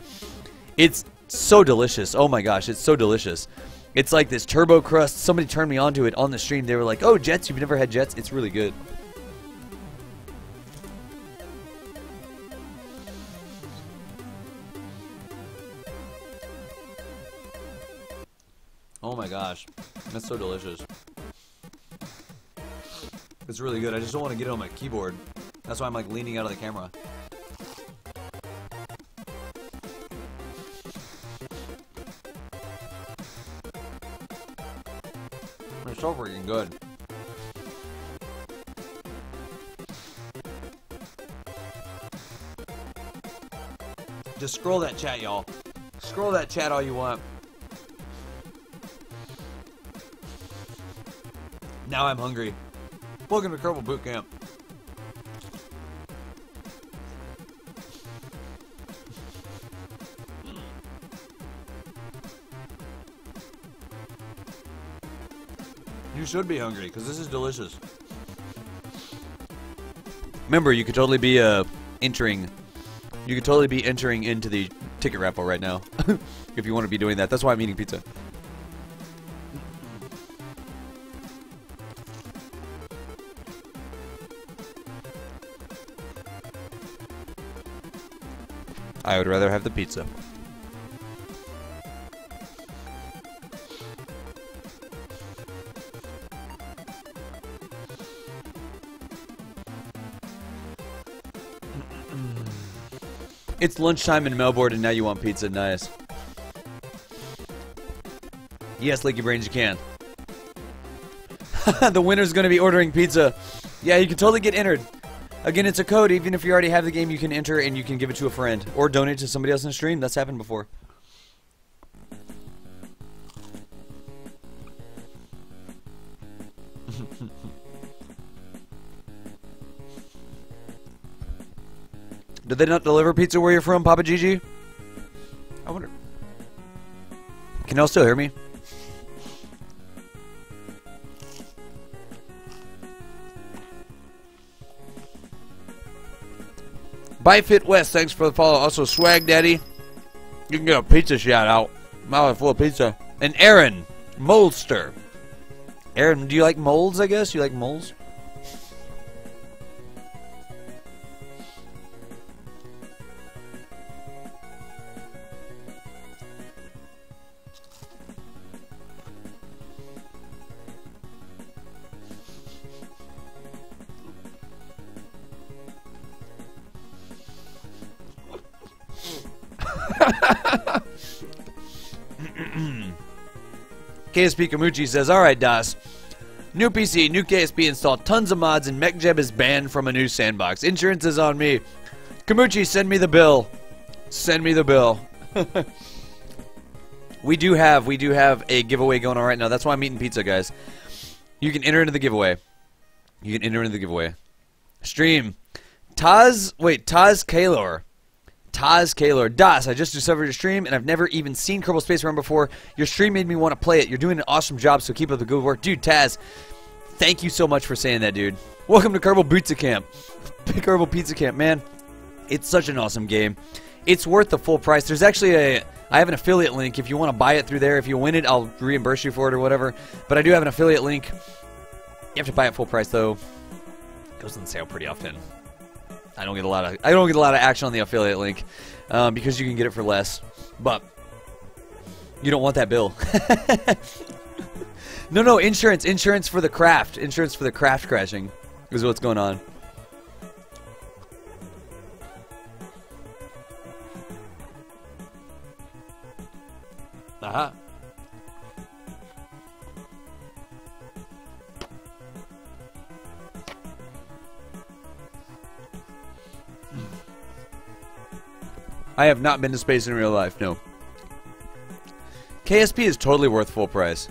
A: It's so delicious. Oh my gosh, it's so delicious. It's like this turbo crust. Somebody turned me onto it on the stream. They were like, "Oh, Jets, you've never had Jets? It's really good." Oh my gosh, that's so delicious. It's really good. I just don't want to get it on my keyboard. That's why I'm like leaning out of the camera. It's so freaking good. Just scroll that chat, y'all. Scroll that chat all you want. Now I'm hungry. Welcome to Kerbal Boot Camp. You should be hungry, because this is delicious. Remember, you could totally be entering into the ticket raffle right now. If you want to be doing that. That's why I'm eating pizza. I would rather have the pizza. It's lunchtime in Melbourne and now you want pizza. Nice. Yes, Leaky Brains, you can. The winner's going to be ordering pizza. Yeah, you can totally get entered. Again, it's a code. Even if you already have the game, you can enter and you can give it to a friend. Or donate to somebody else in the stream. That's happened before. Did they not deliver pizza where you're from, Papa Gigi? I wonder. Can y'all still hear me? Bite Fit West, thanks for the follow. Also, Swag Daddy, you can get a pizza shout out. Mouth full of pizza. And Aaron Moldster. Aaron, do you like molds? I guess you like molds. KSP Kamuchi says, alright, Das. New PC, new KSP installed tons of mods, and MechJeb is banned from a new sandbox. Insurance is on me. Kamuchi, send me the bill. Send me the bill. We do have a giveaway going on right now. That's why I'm eating pizza, guys. You can enter into the giveaway. You can enter into the giveaway. Stream. Taz Kalor. Taz Kalor. Das, I just discovered your stream, and I've never even seen Kerbal Space Run before. Your stream made me want to play it. You're doing an awesome job, so keep up the good work. Dude, Taz, thank you so much for saying that, dude. Welcome to Kerbal Pizza Camp. Kerbal Pizza Camp, man. It's such an awesome game. It's worth the full price. There's actually I have an affiliate link. If you want to buy it through there, if you win it, I'll reimburse you for it or whatever. But I do have an affiliate link. You have to buy it full price, though. It goes on sale pretty often. I don't get a lot of action on the affiliate link because you can get it for less, but you don't want that bill. No, insurance for the craft, insurance for the craft crashing is what's going on. Aha. I have not been to space in real life, no. KSP is totally worth full price.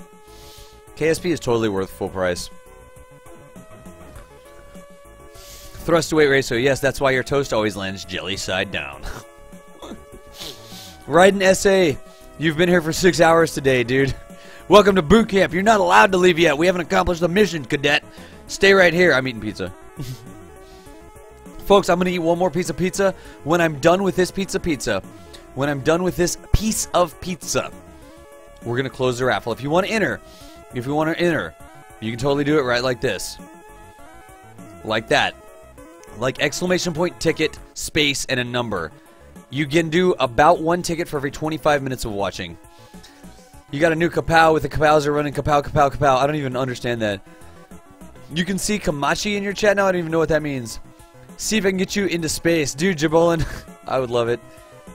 A: KSP is totally worth full price. Thrust to weight ratio, yes, that's why your toast always lands jelly side down. Raiden SA, you've been here for 6 hours today, dude. Welcome to boot camp. You're not allowed to leave yet. We haven't accomplished the mission, cadet. Stay right here. I'm eating pizza. Folks, I'm going to eat one more piece of pizza. When I'm done with this pizza, when I'm done with this piece of pizza, we're going to close the raffle. If you want to enter, you can totally do it right like this. Like that. Like exclamation point, ticket, space, and a number. You can do about one ticket for every 25 minutes of watching. You got a new kapow with the kapows are running kapow, kapow, kapow. I don't even understand that. You can see Kamachi in your chat now. I don't even know what that means. See if I can get you into space. Dude, Jabolin, I would love it.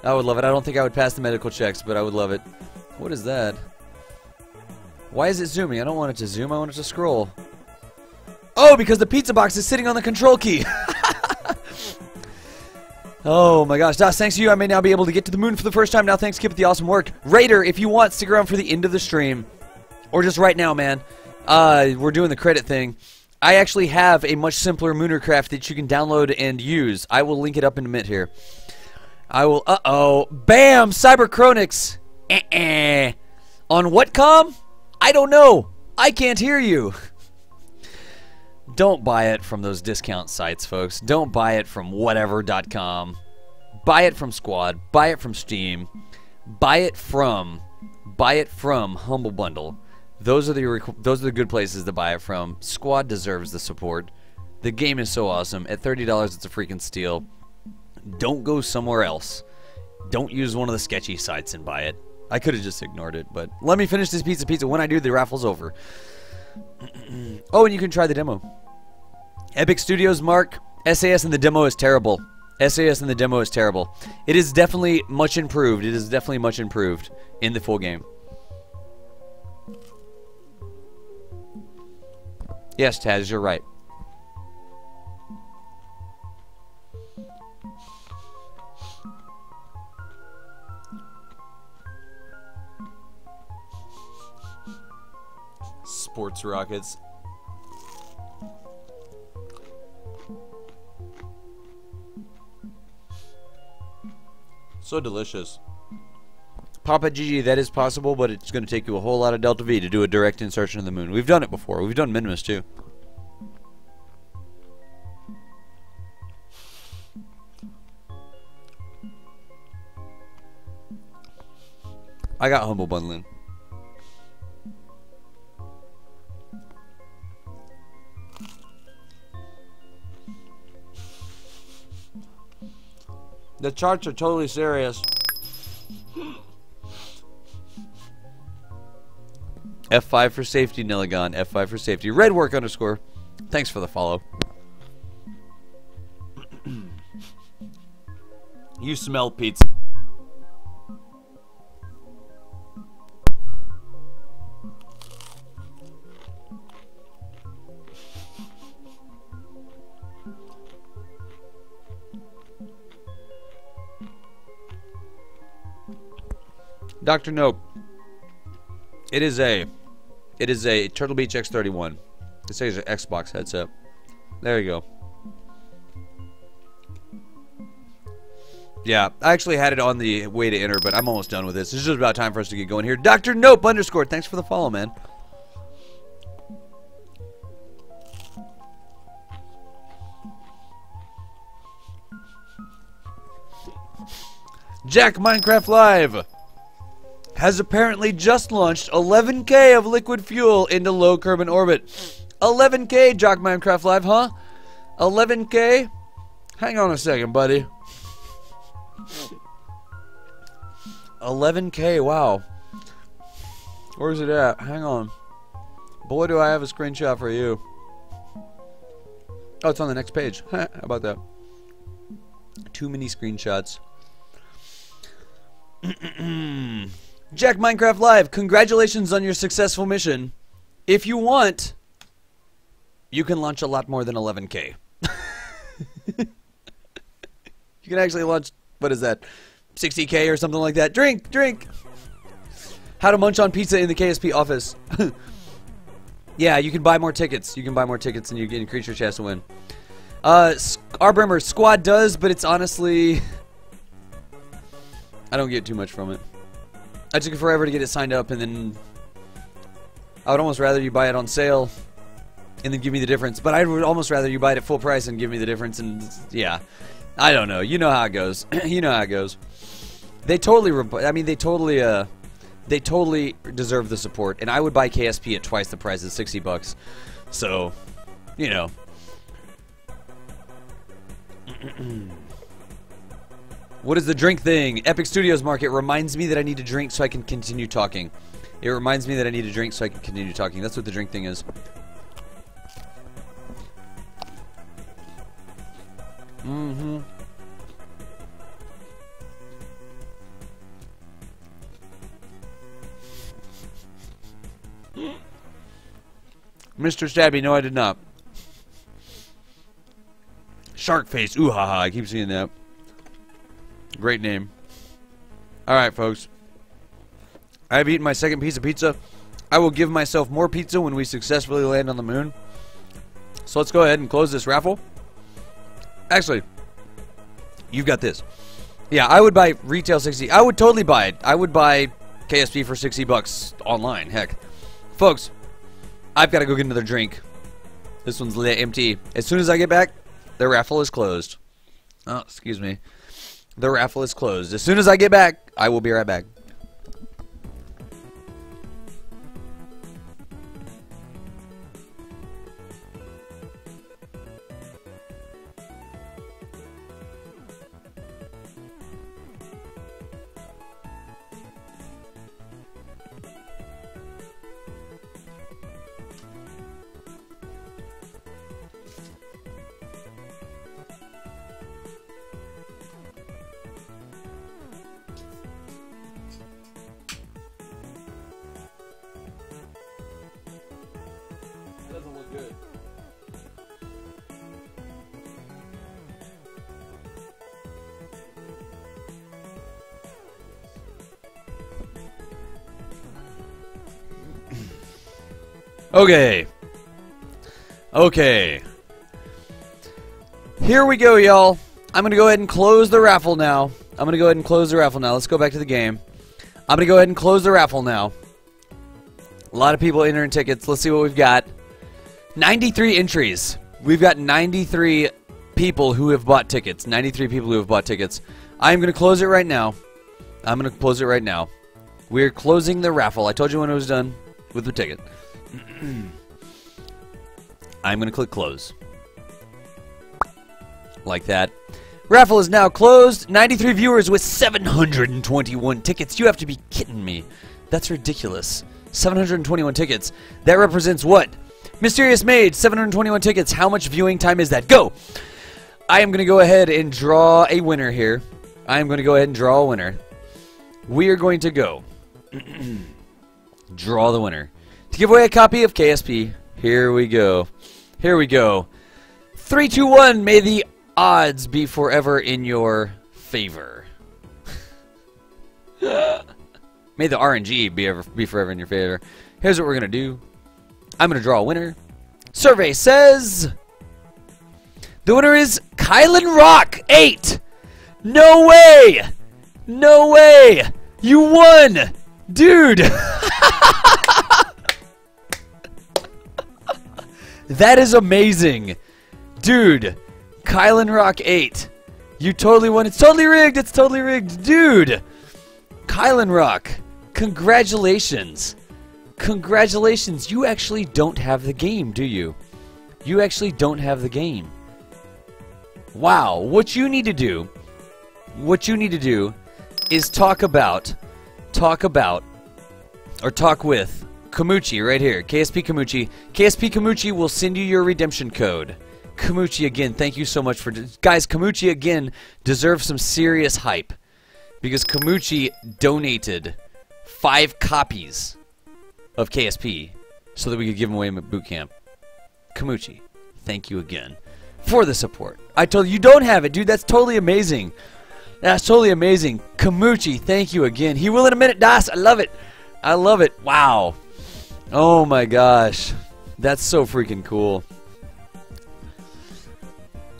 A: I would love it. I don't think I would pass the medical checks, but I would love it. What is that? Why is it zooming? I don't want it to zoom. I want it to scroll. Oh, because the pizza box is sitting on the control key. Oh my gosh. Das, thanks to you, I may now be able to get to the moon for the first time. Now, thanks, Kip, for the awesome work. Raider, if you want, stick around for the end of the stream. Or just right now, man. We're doing the credit thing. I actually have a much simpler Mooner craft that you can download and use. I will link it up in a minute here. I will... Uh-oh. Bam! Cyberchronics! On what comm? I don't know. I can't hear you. Don't buy it from those discount sites, folks. Don't buy it from whatever.com. Buy it from Squad. Buy it from Steam. Buy it from Humble Bundle. Those are the good places to buy it from. Squad deserves the support. The game is so awesome. At $30, it's a freaking steal. Don't go somewhere else. Don't use one of the sketchy sites and buy it. I could have just ignored it, but let me finish this pizza. When I do, the raffle's over. Oh, and you can try the demo. Epic Studios, Mark. SAS in the demo is terrible. SAS in the demo is terrible. It is definitely much improved. It is definitely much improved in the full game. Yes, Taz, you're right. Sports rockets. So delicious. Papa GG, that is possible, but it's going to take you a whole lot of Delta V to do a direct insertion of the moon. We've done it before. We've done Minimus, too. I got humble bundling. The charts are totally serious. F5 for safety, Nilligon. F5 for safety. Redwork _ Thanks for the follow. You smell pizza. Dr. Nope. It is a Turtle Beach X31. It says an Xbox headset. There you go. Yeah, I actually had it on the way to enter, but I'm almost done with this. It's just about time for us to get going here. Dr. Nope _ Thanks for the follow, man. Jack Minecraft Live has apparently just launched 11K of liquid fuel into low Kerbal orbit. 11K, Jock Minecraft Live, huh? 11K? Hang on a second, buddy. 11K, wow. Where's it at? Hang on. Boy, do I have a screenshot for you. Oh, it's on the next page. How about that? Too many screenshots. Jack Minecraft Live, congratulations on your successful mission. If you want, you can launch a lot more than 11K. You can actually launch, what is that, 60K or something like that. Drink, drink. How to munch on pizza in the KSP office. Yeah, you can buy more tickets. You can buy more tickets and you can increase your chance to win. Arbrimmer squad does, but it's honestly, I don't get too much from it. I took it forever to get it signed up, and then I would almost rather you buy it on sale and then give me the difference. But I would almost rather you buy it at full price and give me the difference. And yeah, I don't know. You know how it goes. You know how it goes. They totally, I mean, they totally deserve the support. And I would buy KSP at twice the price, at $60. So, you know. What is the drink thing? Epic Studios Market reminds me that I need to drink so I can continue talking. It reminds me that I need to drink so I can continue talking. That's what the drink thing is. Mm-hmm. Mr. Stabby, no I did not. Shark face, ooh ha ha, I keep seeing that. Great name. Alright, folks. I have eaten my second piece of pizza. I will give myself more pizza when we successfully land on the moon. So let's go ahead and close this raffle. Actually, you've got this. Yeah, I would buy retail 60. I would totally buy it. I would buy KSP for $60 online. Heck. Folks, I've got to go get another drink. This one's empty. As soon as I get back, the raffle is closed. Oh, excuse me. The raffle is closed. As soon as I get back, I will be right back. Doesn't look good. Okay. Okay. Here we go, y'all. I'm going to go ahead and close the raffle now. I'm going to go ahead and close the raffle now. Let's go back to the game. I'm going to go ahead and close the raffle now. A lot of people entering tickets. Let's see what we've got. 93 entries. We've got 93 people who have bought tickets. 93 people who have bought tickets. I'm going to close it right now. I'm going to close it right now. We're closing the raffle. I told you when it was done with the ticket. I'm going to click close. Like that. Raffle is now closed. 93 viewers with 721 tickets. You have to be kidding me. That's ridiculous. 721 tickets. That represents what? Mysterious Mage, 721 tickets. How much viewing time is that? Go! I am going to go ahead and draw a winner here. I am going to go ahead and draw a winner. We are going to go draw the winner. To give away a copy of KSP, here we go. Here we go. 3, 2, 1. May the odds be forever in your favor. May the RNG be forever in your favor. Here's what we're going to do. I'm going to draw a winner. Survey says the winner is Kylan Rock 8. No way! No way! You won! Dude! That is amazing. Dude, Kylan Rock 8. You totally won. It's totally rigged. It's totally rigged. Dude! Kylan Rock, congratulations. Congratulations. You actually don't have the game, do you? You actually don't have the game. Wow. What you need to do is talk with Kamuchi right here. KSP Kamuchi. KSP Kamuchi will send you your redemption code. Kamuchi, again, thank you so much for... Guys, Kamuchi, again, deserves some serious hype. Because Kamuchi donated 5 copies of KSP so that we could give them away at boot camp. Kamuchi, thank you again for the support. I told you, you don't have it, dude. That's totally amazing. That's totally amazing. Kamuchi, thank you again. He will in a minute, Das. I love it. I love it. Wow. Oh my gosh. That's so freaking cool.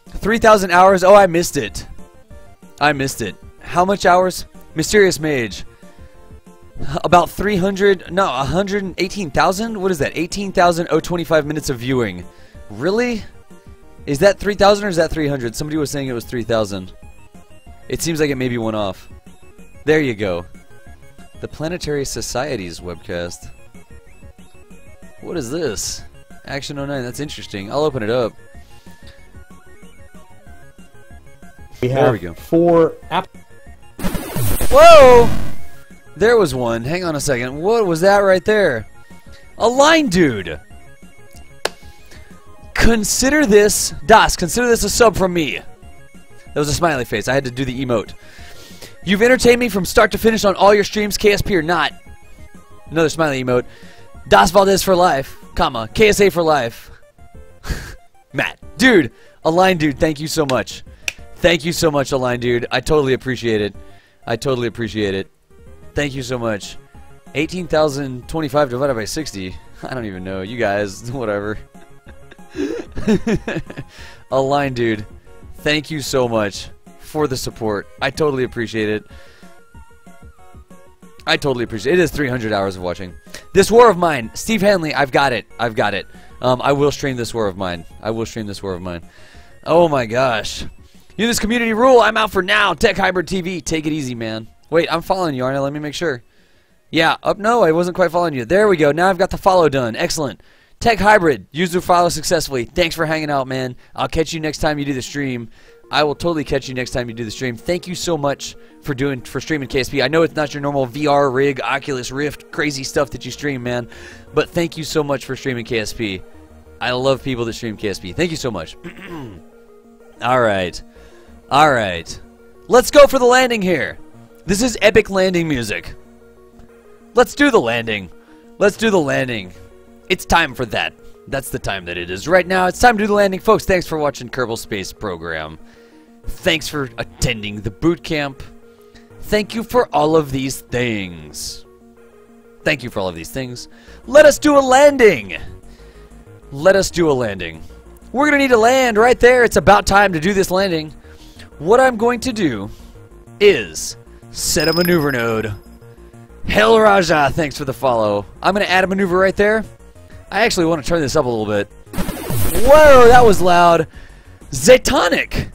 A: 3,000 hours. Oh, I missed it. I missed it. How much hours? Mysterious Mage. About 300, no, 118,000? What is that? 18,025 minutes of viewing. Really? Is that 3,000 or is that 300? Somebody was saying it was 3,000. It seems like it maybe went off. There you go. The Planetary Society's webcast. What is this? Action 09, that's interesting. I'll open it up.
B: There we go. 4 app.
A: Whoa! There was one. Hang on a second. What was that right there? A line dude. Consider this, Das, consider this a sub from me. That was a smiley face. I had to do the emote. You've entertained me from start to finish on all your streams, KSP or not. Another smiley emote. Das Valdez for life, comma, KSA for life. Matt. Dude, a line dude, thank you so much. Thank you so much, Align Dude. I totally appreciate it. I totally appreciate it. Thank you so much. 18,025 divided by 60. I don't even know. You guys, whatever. Align Dude, thank you so much for the support. I totally appreciate it. I totally appreciate it. It is 300 hours of watching. This War of Mine. Steve Hanley, I've got it. I've got it. I will stream this War of Mine. I will stream this War of Mine. Oh my gosh. You this community rule. I'm out for now. Tech Hybrid TV. Take it easy, man. Wait, I'm following you, aren't I? Let me make sure. Yeah. Up. No, I wasn't quite following you. There we go. Now I've got the follow done. Excellent. Tech Hybrid. Used to follow successfully. Thanks for hanging out, man. I'll catch you next time you do the stream. I will totally catch you next time you do the stream. Thank you so much for streaming KSP. I know it's not your normal VR rig, Oculus Rift, crazy stuff that you stream, man. But thank you so much for streaming KSP. I love people that stream KSP. Thank you so much. All right. All right. Let's go for the landing here. This is epic landing music. Let's do the landing. Let's do the landing. It's time for that. That's the time that it is. Right now, it's time to do the landing. Folks, thanks for watching Kerbal Space Program. Thanks for attending the boot camp. Thank you for all of these things. Thank you for all of these things. Let us do a landing. Let us do a landing. We're going to need to land right there. It's about time to do this landing. What I'm going to do is set a maneuver node. Hell Raja, thanks for the follow. I'm going to add a maneuver right there. I actually want to turn this up a little bit. Whoa, that was loud. Zetonic.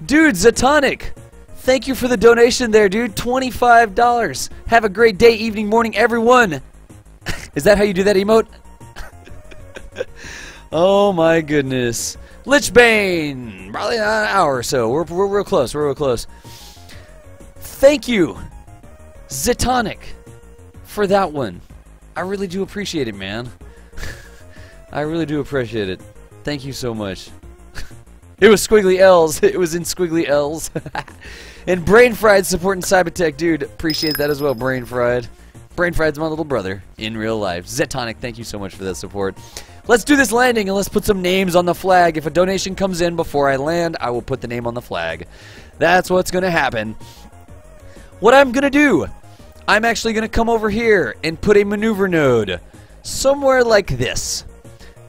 A: Dude, Zetonic. Thank you for the donation there, dude. $25. Have a great day, evening, morning, everyone. Is that how you do that emote? Oh my goodness. Lichbane. Probably an hour or so. We're real close. We're real close. Thank you, Zetonic, for that one. I really do appreciate it, man. I really do appreciate it. Thank you so much. It was squiggly L's. It was in squiggly L's. And Brain Fried supporting Cybertech, dude. Appreciate that as well, Brain Fried. Brain Fried's my little brother in real life. Zetonic, thank you so much for that support. Let's do this landing and let's put some names on the flag. If a donation comes in before I land, I will put the name on the flag. That's what's going to happen. What I'm going to do, I'm actually going to come over here and put a maneuver node somewhere like this.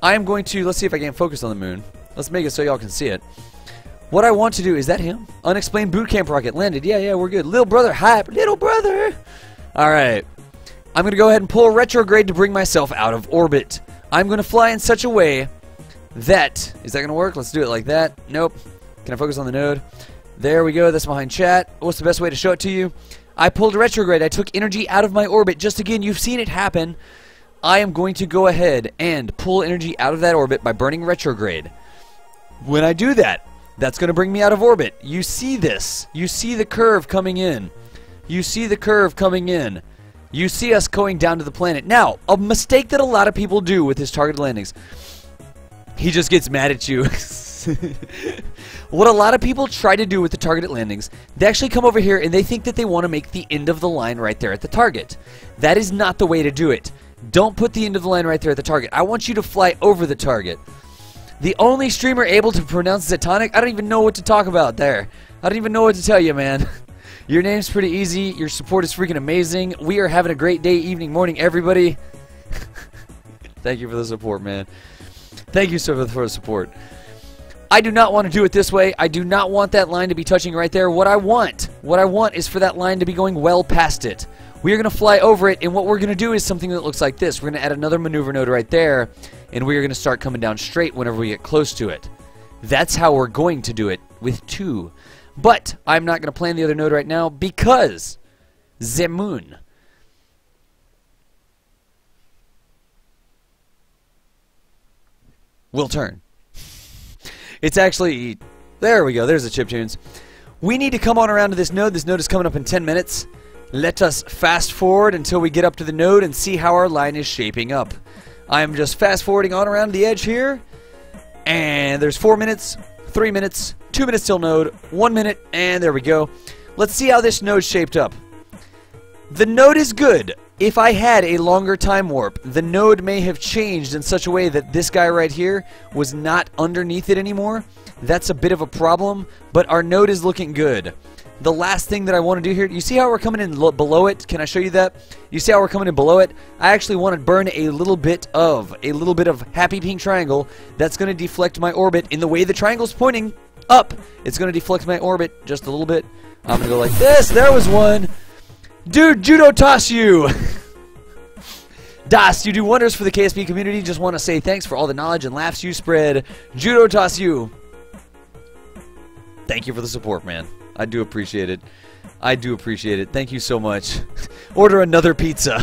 A: I'm going to, let's see if I can focus on the moon. Let's make it so y'all can see it. What I want to do, is that him? Unexplained boot camp rocket landed. Yeah, we're good. Little brother, hype. Little brother. All right. I'm going to go ahead and pull a retrograde to bring myself out of orbit. I'm going to fly in such a way that, is that going to work? Let's do it like that. Nope. Can I focus on the node? There we go. That's behind chat. What's the best way to show it to you? I pulled a retrograde. I took energy out of my orbit. Just again, you've seen it happen. I am going to go ahead and pull energy out of that orbit by burning retrograde. When I do that, that's going to bring me out of orbit. You see this. You see the curve coming in. You see the curve coming in. You see us going down to the planet. Now, a mistake that a lot of people do with his targeted landings. He just gets mad at you. What a lot of people try to do with the targeted landings, they actually come over here and they think that they want to make the end of the line right there at the target. That is not the way to do it. Don't put the end of the line right there at the target. I want you to fly over the target. The only streamer able to pronounce Zetonic, I don't even know what to talk about there. I don't even know what to tell you, man. Your name's pretty easy. Your support is freaking amazing. We are having a great day, evening, morning, everybody. Thank you for the support, man. Thank you so much for the support. I do not want to do it this way. I do not want that line to be touching right there. What I want is for that line to be going well past it. We are going to fly over it, and what we're going to do is something that looks like this. We're going to add another maneuver node right there, and we are going to start coming down straight whenever we get close to it. That's how we're going to do it with two. But I'm not going to plan the other node right now because the moon will turn. It's actually, there we go, there's the chiptunes. We need to come on around to this node. This node is coming up in 10 minutes. Let us fast forward until we get up to the node and see how our line is shaping up. I'm just fast forwarding on around the edge here. And there's 4 minutes, 3 minutes, 2 minutes till node, 1 minute, and there we go. Let's see how this node's shaped up. The node is good. If I had a longer time warp, the node may have changed in such a way that this guy right here was not underneath it anymore. That's a bit of a problem, but our node is looking good. The last thing that I want to do here, you see how we're coming in below it? Can I show you that? You see how we're coming in below it? I actually want to burn a little bit of happy pink triangle that's going to deflect my orbit in the way the triangle's pointing up. It's going to deflect my orbit just a little bit. I'm going to go like this. There was one. Dude, Judo toss you! Das, you do wonders for the KSP community. Just want to say thanks for all the knowledge and laughs you spread. Judo toss you! Thank you for the support, man. I do appreciate it. I do appreciate it. Thank you so much. Order another pizza.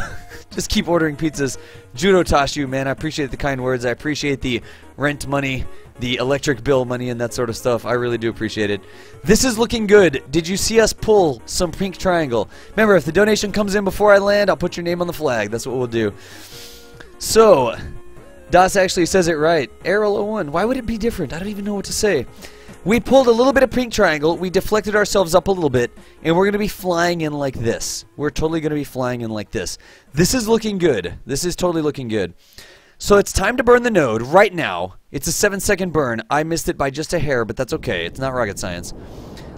A: Just keep ordering pizzas. Judo toss you, man. I appreciate the kind words. I appreciate the rent money, the electric bill money, and that sort of stuff. I really do appreciate it. This is looking good. Did you see us pull some pink triangle? Remember, if the donation comes in before I land, I'll put your name on the flag. That's what we'll do. So, Das actually says it right. Arrow 01. Why would it be different? I don't even know what to say. We pulled a little bit of pink triangle, we deflected ourselves up a little bit, and we're going to be flying in like this. We're totally going to be flying in like this. This is looking good. This is totally looking good. So it's time to burn the node right now. It's a 7-second burn. I missed it by just a hair, but that's okay. It's not rocket science.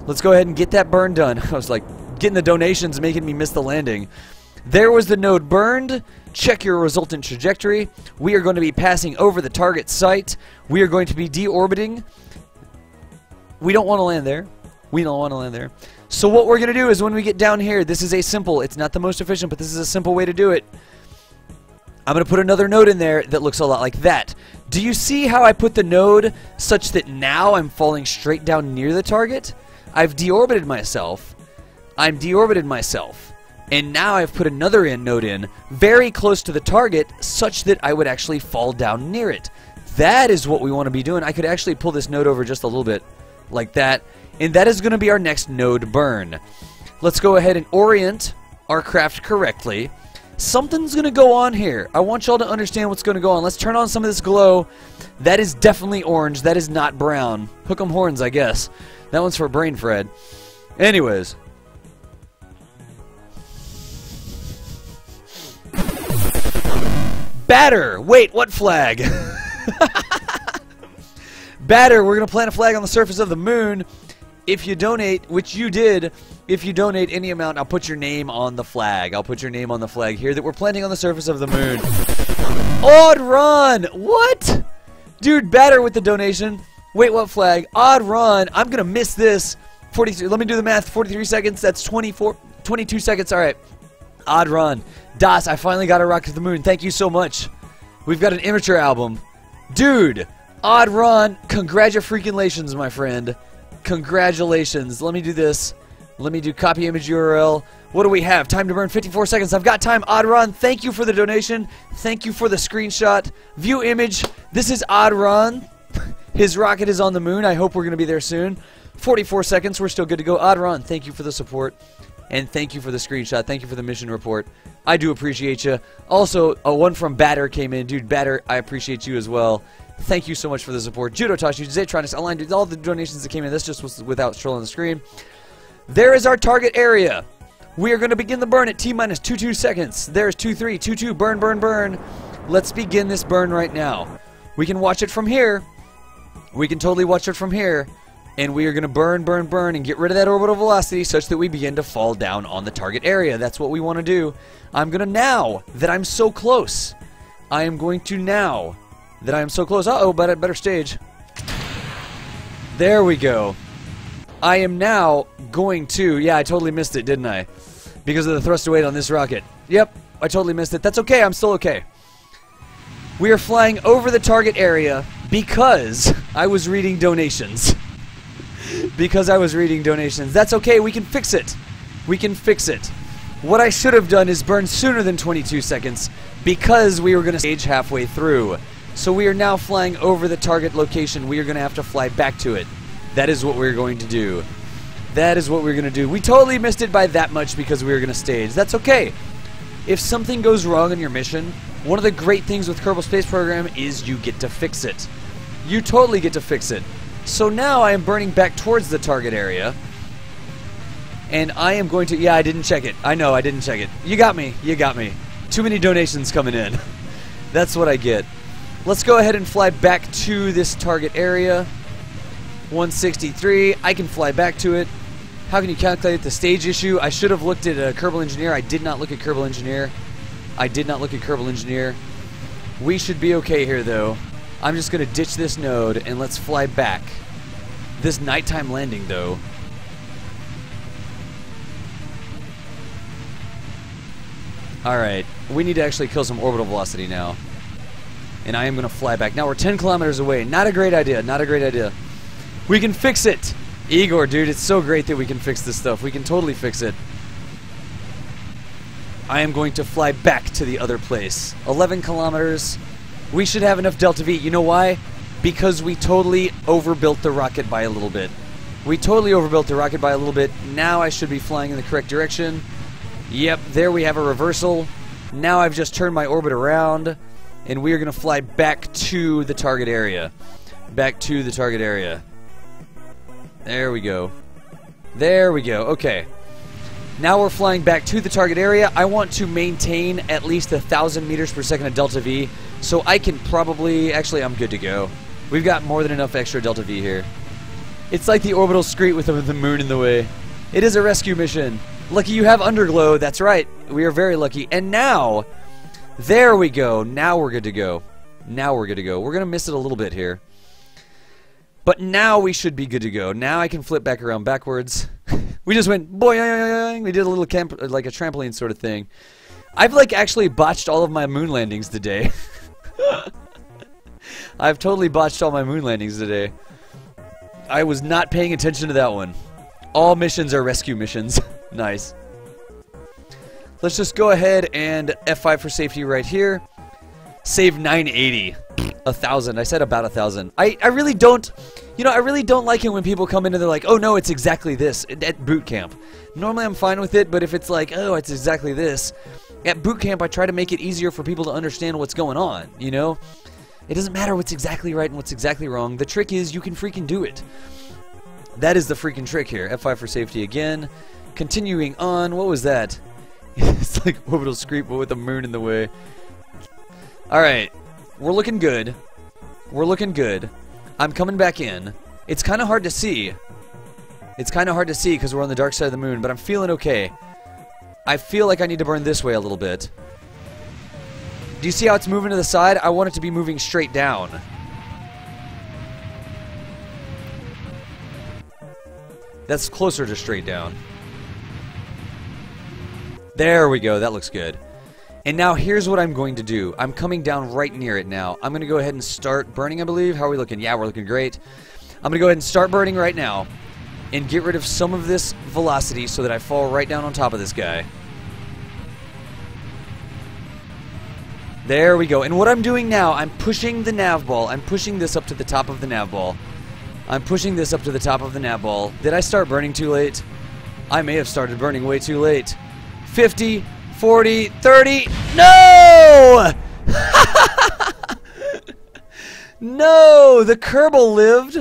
A: Let's go ahead and get that burn done. I was like, getting the donations making me miss the landing. There was the node burned. Check your resultant trajectory. We are going to be passing over the target site. We are going to be deorbiting. We don't want to land there. We don't want to land there. So what we're going to do is when we get down here, this is a simple, it's not the most efficient, but this is a simple way to do it. I'm going to put another node in there that looks a lot like that. Do you see how I put the node such that now I'm falling straight down near the target? I've deorbited myself. I'm deorbited myself. And now I've put another node in very close to the target such that I would actually fall down near it. That is what we want to be doing. I could actually pull this node over just a little bit like that. And that is going to be our next node burn. Let's go ahead and orient our craft correctly. Something's going to go on here. I want y'all to understand what's going to go on. Let's turn on some of this glow. That is definitely orange. That is not brown. Hook 'em horns, I guess. That one's for Brain Fred. Anyways. Batter! Wait, what flag? Batter, we're going to plant a flag on the surface of the moon. If you donate, which you did, if you donate any amount, I'll put your name on the flag. I'll put your name on the flag here that we're planting on the surface of the moon. Odd run! What? Dude, Batter with the donation. Wait, what flag? Odd run. I'm going to miss this. 43. Let me do the math. 43 seconds. That's 22 seconds. All right. Odd run. Das, I finally got a rocket to the moon. Thank you so much. We've got an immature album. Dude, odd run. Congratulations, my friend. Congratulations. Let me do this. Let me do copy image URL. What do we have? Time to burn 54 seconds. I've got time. Odd Ron, thank you for the donation. Thank you for the screenshot. View image. This is Odd Ron. His rocket is on the moon. I hope we're going to be there soon. 44 seconds. We're still good to go. Odd Ron, thank you for the support. And thank you for the screenshot. Thank you for the mission report. I do appreciate you. Also, one from Batter came in. Dude, Batter, I appreciate you as well. Thank you so much for the support. Judo Tashi, Zaytronics, aligned all the donations that came in. This just was without scrolling the screen. There is our target area. We are going to begin the burn at T-minus 22 seconds. There's 23, 22, burn, burn, burn. Let's begin this burn right now. We can watch it from here. We can totally watch it from here. And we are going to burn, burn, burn, and get rid of that orbital velocity such that we begin to fall down on the target area. That's what we want to do. I'm going to, now that I'm so close, I am going to now that I am so close. Uh-oh, but at better stage. There we go. I am now going to, yeah, I totally missed it, didn't I? Because of the thrust weight on this rocket. Yep, I totally missed it. That's okay, I'm still okay. We are flying over the target area because I was reading donations. Because I was reading donations. That's okay, we can fix it. We can fix it. What I should have done is burn sooner than 22 seconds because we were going to stage halfway through. So we are now flying over the target location. We are going to have to fly back to it. That is what we're going to do. That is what we're going to do. We totally missed it by that much because we were going to stage. That's okay. If something goes wrong in your mission, one of the great things with Kerbal Space Program is you get to fix it. You totally get to fix it. So now I am burning back towards the target area. And I am going to... Yeah, I didn't check it. I know, I didn't check it. You got me. You got me. Too many donations coming in. That's what I get. Let's go ahead and fly back to this target area. 163. I can fly back to it. How can you calculate the stage issue? I should have looked at Kerbal Engineer. I did not look at Kerbal Engineer. I did not look at Kerbal Engineer. We should be okay here, though. I'm just going to ditch this node, and let's fly back. This nighttime landing, though. Alright, we need to actually kill some orbital velocity now. And I am going to fly back. Now we're 10 kilometers away. Not a great idea, not a great idea. We can fix it! Igor, dude, it's so great that we can fix this stuff. We can totally fix it. I am going to fly back to the other place. 11 kilometers. We should have enough Delta V. You know why? Because we totally overbuilt the rocket by a little bit. We totally overbuilt the rocket by a little bit. Now I should be flying in the correct direction. Yep, there we have a reversal. Now I've just turned my orbit around, and we are going to fly back to the target area. Back to the target area. There we go. There we go. Okay. Now we're flying back to the target area. I want to maintain at least 1,000 meters per second of Delta V, so I can probably... Actually, I'm good to go. We've got more than enough extra Delta V here. It's like the orbital screet with the moon in the way. It is a rescue mission. Lucky you have underglow. That's right. We are very lucky. And now, there we go. Now we're good to go. Now we're good to go. We're going to miss it a little bit here. But now we should be good to go. Now I can flip back around backwards. We just went boing. We did a little camp, like a trampoline sort of thing. I've like actually botched all of my moon landings today. I've totally botched all my moon landings today. I was not paying attention to that one. All missions are rescue missions. Nice. Let's just go ahead and F5 for safety right here. Save 980. 1,000. I said about 1,000. I really don't, you know, I really don't like it when people come in and they're like, oh no, it's exactly this at boot camp. Normally I'm fine with it, but if it's like, oh, it's exactly this, at boot camp I try to make it easier for people to understand what's going on, you know? It doesn't matter what's exactly right and what's exactly wrong. The trick is you can freaking do it. That is the freaking trick here. F5 for safety again. Continuing on, what was that? It's like orbital creep, but with the moon in the way. Alright. We're looking good. We're looking good. I'm coming back in. It's kind of hard to see. It's kind of hard to see because we're on the dark side of the moon, but I'm feeling okay. I feel like I need to burn this way a little bit. Do you see how it's moving to the side? I want it to be moving straight down. That's closer to straight down. There we go. That looks good. And now here's what I'm going to do. I'm coming down right near it now. I'm going to go ahead and start burning, I believe. How are we looking? Yeah, we're looking great. I'm going to go ahead and start burning right now and get rid of some of this velocity so that I fall right down on top of this guy. There we go. And what I'm doing now, I'm pushing the nav ball. I'm pushing this up to the top of the nav ball. I'm pushing this up to the top of the nav ball. Did I start burning too late? I may have started burning way too late. 50... 40, 30, no! No, the Kerbal lived.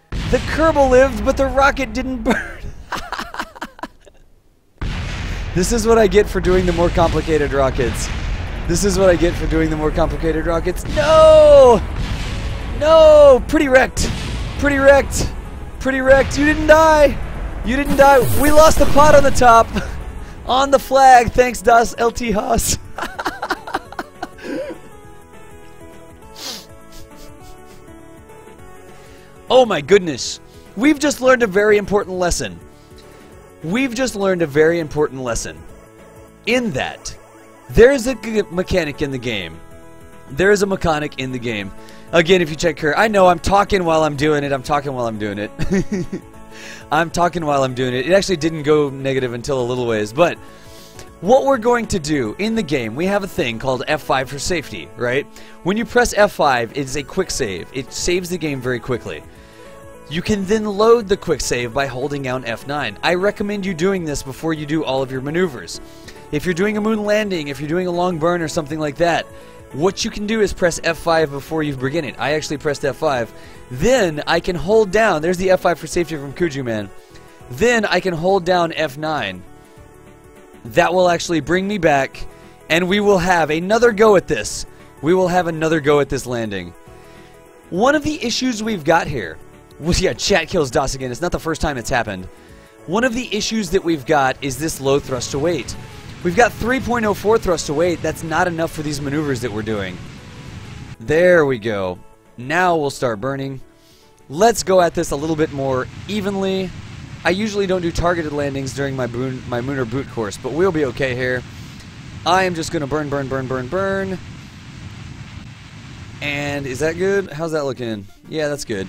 A: The Kerbal lived, but the rocket didn't burn. This is what I get for doing the more complicated rockets. This is what I get for doing the more complicated rockets. No! No! Pretty wrecked. Pretty wrecked. Pretty wrecked. You didn't die. You didn't die. We lost the pot on the top. On the flag, thanks Das LT Haas. Oh my goodness. We've just learned a very important lesson. We've just learned a very important lesson. In that, there is a mechanic in the game. There is a mechanic in the game. Again, if you check here, I know I'm talking while I'm doing it. I'm talking while I'm doing it. I'm talking while I'm doing it. It actually didn't go negative until a little ways, but what we're going to do in the game, we have a thing called F5 for safety, right? When you press F5, it's a quick save. It saves the game very quickly. You can then load the quick save by holding down F9. I recommend you doing this before you do all of your maneuvers. If you're doing a moon landing, if you're doing a long burn or something like that, what you can do is press F5 before you begin it. I actually pressed F5. Then I can hold down, there's the F5 for safety from Kuju Man. Then I can hold down F9. That will actually bring me back, and we will have another go at this. We will have another go at this landing. One of the issues we've got here, yeah, chat kills DOS again. It's not the first time it's happened. One of the issues that we've got is this low thrust to weight. We've got 3.04 thrust to weight. That's not enough for these maneuvers that we're doing. There we go. Now we'll start burning. Let's go at this a little bit more evenly. I usually don't do targeted landings during my Lunar boot course, but we'll be okay here. I am just going to burn, burn, burn, burn, burn. And is that good? How's that looking? Yeah, that's good.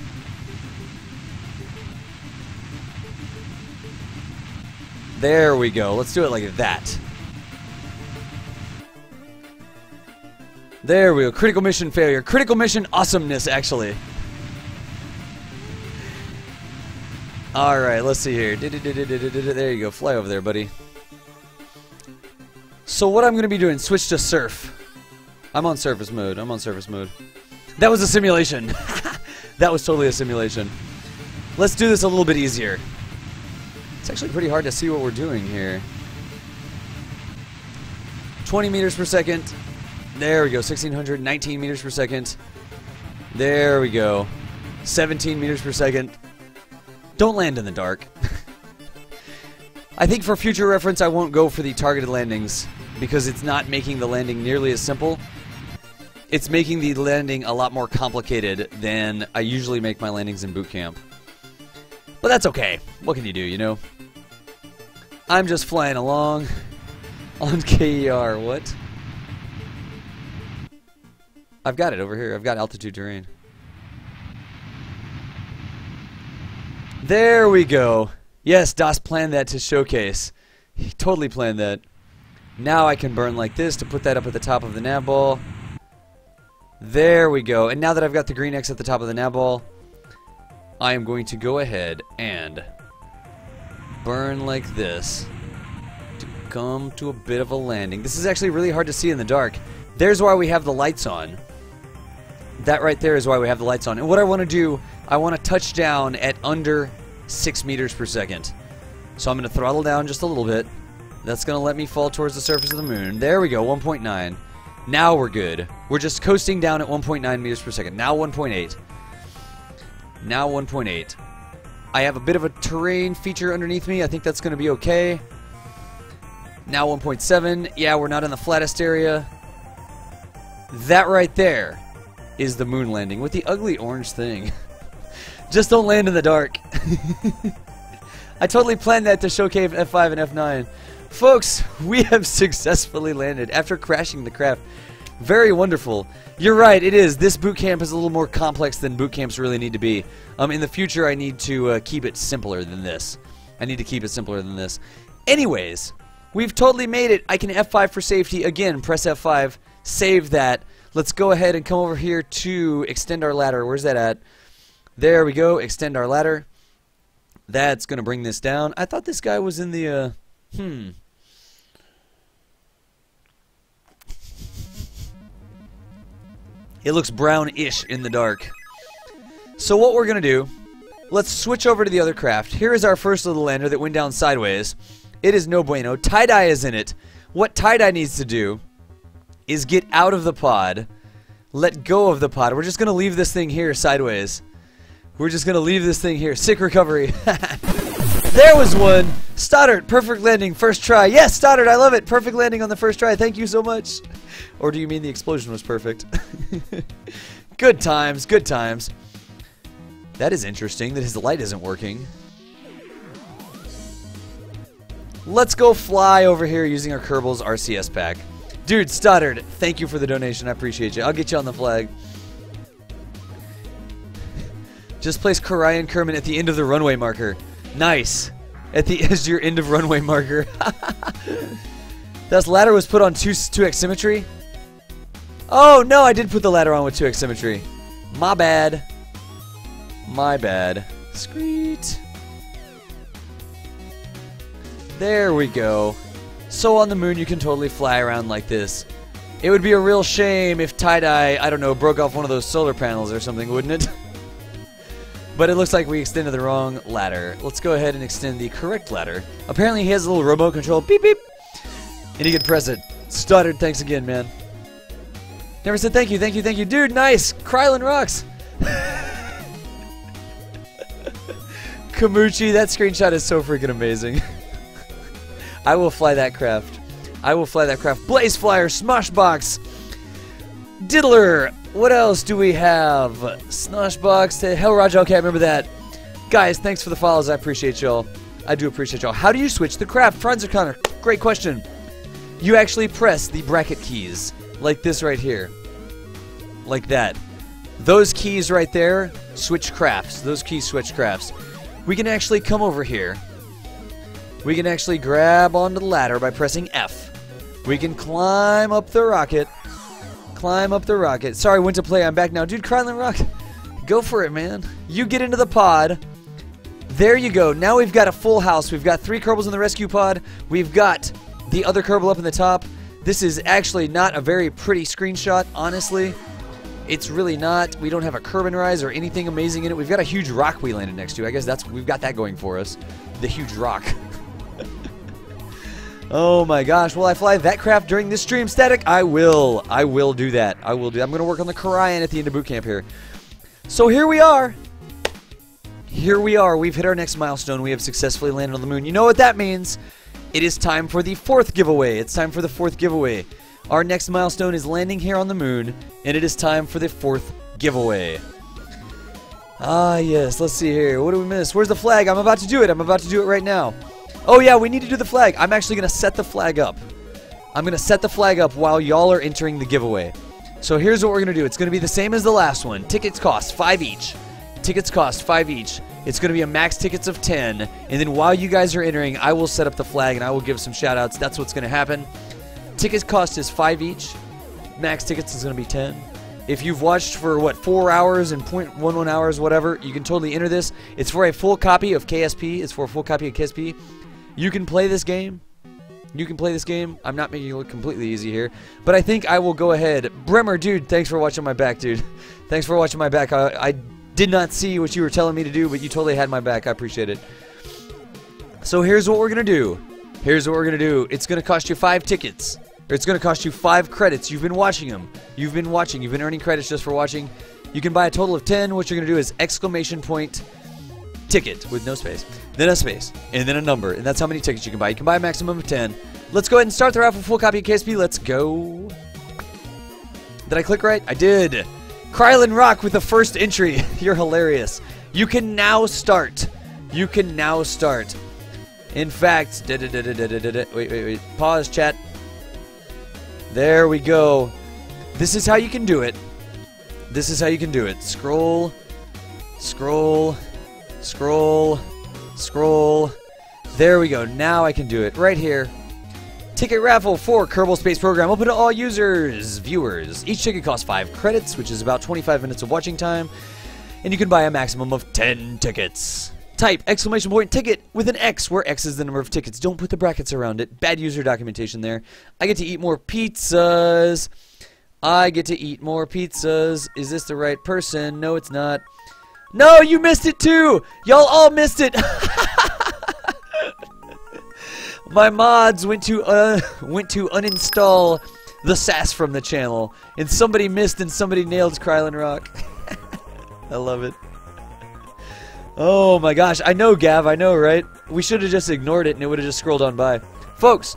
A: There we go. Let's do it like that. There we go. Critical mission failure. Critical mission awesomeness, actually. Alright, let's see here. There you go. Fly over there, buddy. So what I'm going to be doing, switch to surf. I'm on surface mode. I'm on surface mode. That was a simulation. That was totally a simulation. Let's do this a little bit easier. It's actually pretty hard to see what we're doing here. 20 meters per second. There we go. 1600, 19 meters per second. There we go. 17 meters per second. Don't land in the dark. I think for future reference, I won't go for the targeted landings because it's not making the landing nearly as simple. It's making the landing a lot more complicated than I usually make my landings in boot camp. But that's okay. What can you do, you know? I'm just flying along on KER. What? I've got it over here. I've got altitude terrain. There we go. Yes, Das planned that to showcase. He totally planned that. Now I can burn like this to put that up at the top of the nav ball. There we go. And now that I've got the green X at the top of the nav ball, I am going to go ahead and burn like this to come to a bit of a landing. This is actually really hard to see in the dark. There's why we have the lights on. That right there is why we have the lights on. And what I want to do, I want to touch down at under 6 meters per second. So I'm going to throttle down just a little bit. That's going to let me fall towards the surface of the moon. There we go, 1.9. Now we're good. We're just coasting down at 1.9 meters per second. Now 1.8. Now 1.8. I have a bit of a terrain feature underneath me. I think that's going to be okay. Now 1.7. Yeah, we're not in the flattest area. That right there is the moon landing with the ugly orange thing. Just don't land in the dark. I totally planned that to showcase F5 and F9. Folks, we have successfully landed after crashing the craft. Very wonderful. You're right, it is. This boot camp is a little more complex than boot camps really need to be. In the future, I need to keep it simpler than this. I need to keep it simpler than this. Anyways, we've totally made it. I can F5 for safety. Again, press F5. Save that. Let's go ahead and come over here to extend our ladder. Where's that at? There we go. Extend our ladder. That's going to bring this down. I thought this guy was in the, It looks brownish in the dark. So what we're going to do, let's switch over to the other craft. Here is our first little lander that went down sideways. It is no bueno. Tie-dye is in it. What tie-dye needs to do is get out of the pod, let go of the pod. We're just going to leave this thing here sideways. We're just going to leave this thing here. Sick recovery. There was one. Stoddard, perfect landing, first try. Yes, Stoddard, I love it. Perfect landing on the first try. Thank you so much. Or do you mean the explosion was perfect? Good times, good times. That is interesting that his light isn't working. Let's go fly over here using our Kerbal's RCS pack. Dude, Stoddard, thank you for the donation. I appreciate you. I'll get you on the flag. Just place Karayan Kerman at the end of the runway marker. Nice. As your end of runway marker. That ladder was put on 2x symmetry. Oh, no, I did put the ladder on with 2x symmetry. My bad. My bad. Sweet. There we go. So on the moon, you can totally fly around like this. It would be a real shame if tie-dye, I don't know, broke off one of those solar panels or something, wouldn't it? But it looks like we extended the wrong ladder. Let's go ahead and extend the correct ladder. Apparently he has a little remote control. Beep, beep. And he can press it. Stoddard, thanks again, man. Never said thank you, thank you, thank you. Dude, nice. Krylin rocks. Kamuchi, that screenshot is so freaking amazing. I will fly that craft. I will fly that craft. Blaze Flyer, Smoshbox, Diddler. What else do we have? Snoshbox, Hellraj, okay, I remember that. Guys, thanks for the follows. I appreciate y'all. I do appreciate y'all. How do you switch the craft? Franz O'Connor, great question. You actually press the bracket keys, like this right here. Like that. Those keys right there switch crafts. Those keys switch crafts. We can actually come over here. We can actually grab onto the ladder by pressing F. We can climb up the rocket. Climb up the rocket. Sorry, went to play. I'm back now. Dude, Krylin Rock, go for it, man. You get into the pod. There you go. Now we've got a full house. We've got 3 Kerbals in the rescue pod. We've got the other Kerbal up in the top. This is actually not a very pretty screenshot, honestly. It's really not. We don't have a Kerbin Rise or anything amazing in it. We've got a huge rock we landed next to. I guess we've got that going for us. The huge rock. Oh my gosh, will I fly that craft during this stream, Static? I will. I will do that. I will do that. I'm going to work on the Karayan at the end of boot camp here. So here we are. Here we are. We've hit our next milestone. We have successfully landed on the moon. You know what that means? It is time for the 4th giveaway. It's time for the 4th giveaway. Our next milestone is landing here on the moon, and it is time for the 4th giveaway. Ah, yes. Let's see here. What do we miss? Where's the flag? I'm about to do it. I'm about to do it right now. Oh yeah, we need to do the flag. I'm actually going to set the flag up. I'm going to set the flag up while y'all are entering the giveaway. So here's what we're going to do. It's going to be the same as the last one. Tickets cost 5 each. Tickets cost 5 each. It's going to be a max tickets of 10. And then while you guys are entering, I will set up the flag and I will give some shout outs. That's what's going to happen. Tickets cost is 5 each. Max tickets is going to be 10. If you've watched for, what, 4 hours and 0.11 hours, whatever, you can totally enter this. It's for a full copy of KSP. It's for a full copy of KSP. You can play this game. You can play this game. I'm not making it look completely easy here. But I think I will go ahead. Bremer, dude, thanks for watching my back, dude. Thanks for watching my back. I did not see what you were telling me to do, but you totally had my back. I appreciate it. So here's what we're going to do. Here's what we're going to do. It's going to cost you 5 tickets. Or it's going to cost you 5 credits. You've been watching them. You've been watching. You've been earning credits just for watching. You can buy a total of 10. What you're going to do is exclamation point ticket with no space, then a space, and then a number, and that's how many tickets you can buy. You can buy a maximum of 10. Let's go ahead and start the raffle. Full copy of KSP. Let's go. Did I click right? I did. Krylin Rock with the first entry. You're hilarious. You can now start. You can now start. In fact, wait. Pause, chat. There we go. This is how you can do it. This is how you can do it. Scroll. Scroll. Scroll. Scroll. There we go. Now I can do it. Right here. Ticket raffle for Kerbal Space Program. Open to all users, viewers. Each ticket costs 5 credits, which is about 25 minutes of watching time. And you can buy a maximum of 10 tickets. Type exclamation point ticket with an X, where X is the number of tickets. Don't put the brackets around it. Bad user documentation there. I get to eat more pizzas. I get to eat more pizzas. Is this the right person? No, it's not. No, you missed it too! Y'all all missed it! My mods went to uninstall the sass from the channel, and somebody missed and somebody nailed Krylin Rock. I love it. Oh my gosh, I know, Gav, I know, right? We should have just ignored it and it would have just scrolled on by. Folks,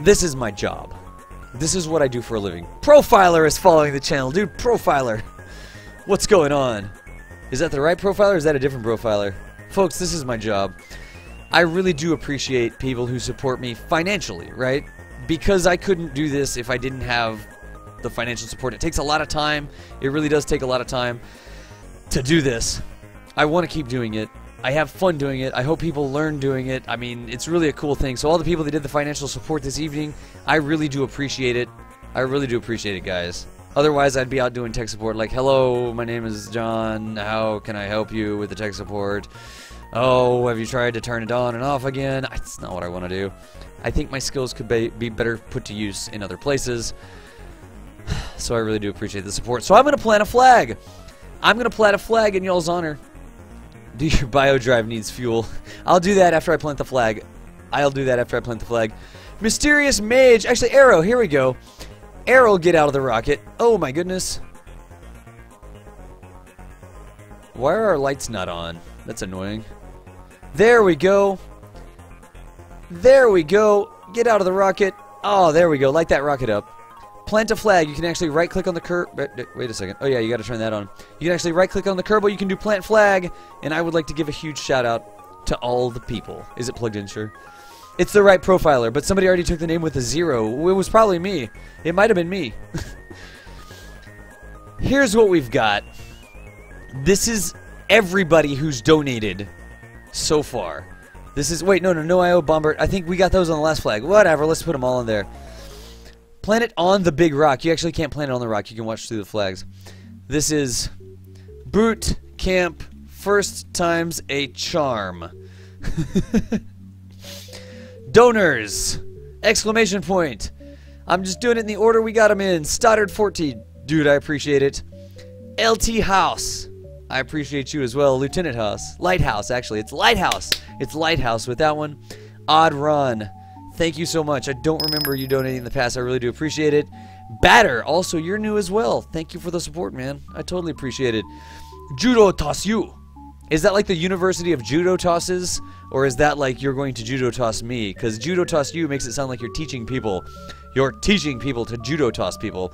A: this is my job. This is what I do for a living. Profiler is following the channel, dude. Profiler. What's going on? Is that the right profiler or is that a different profiler? Folks, this is my job. I really do appreciate people who support me financially, right? Because I couldn't do this if I didn't have the financial support. It takes a lot of time. It really does take a lot of time to do this. I want to keep doing it. I have fun doing it. I hope people learn doing it. I mean, it's really a cool thing. So all the people that did the financial support this evening, I really do appreciate it. I really do appreciate it, guys. Otherwise, I'd be out doing tech support like, hello, my name is John. How can I help you with the tech support? Oh, have you tried to turn it on and off again? That's not what I want to do. I think my skills could be better put to use in other places. So I really do appreciate the support. So I'm going to plant a flag. I'm going to plant a flag in y'all's honor. Do your bio drive needs fuel? I'll do that after I plant the flag. I'll do that after I plant the flag. Mysterious Mage. Actually, Arrow. Here we go. Arrow, get out of the rocket. Oh my goodness. Why are our lights not on? That's annoying. There we go. There we go. Get out of the rocket. Oh, there we go. Light that rocket up. Plant a flag. You can actually right-click on the wait a second. Oh yeah, you got to turn that on. You can actually right-click on the Kerbal. You can do plant flag. And I would like to give a huge shout-out to all the people. Is it plugged in? Sure. It's the right profiler, but somebody already took the name with a 0. It was probably me. It might have been me. Here's what we've got. This is everybody who's donated so far. This is... Wait, no IO Bomber. I think we got those on the last flag. Whatever, let's put them all in there. Plant it on the big rock. You actually can't plant it on the rock. You can watch through the flags. This is Boot Camp First Time's a Charm. Donors! Exclamation point. I'm just doing it in the order we got them in. Stoddard 14. Dude, I appreciate it. LT House. I appreciate you as well. Lieutenant House. Lighthouse, actually. It's Lighthouse. It's Lighthouse with that one. Odd Ron. Thank you so much. I don't remember you donating in the past. I really do appreciate it. Batter. Also, you're new as well. Thank you for the support, man. I totally appreciate it. Judo Toss You. Is that like the University of Judo Tosses? Or is that like you're going to Judo Toss me? Because Judo Toss You makes it sound like you're teaching people. You're teaching people to Judo Toss people.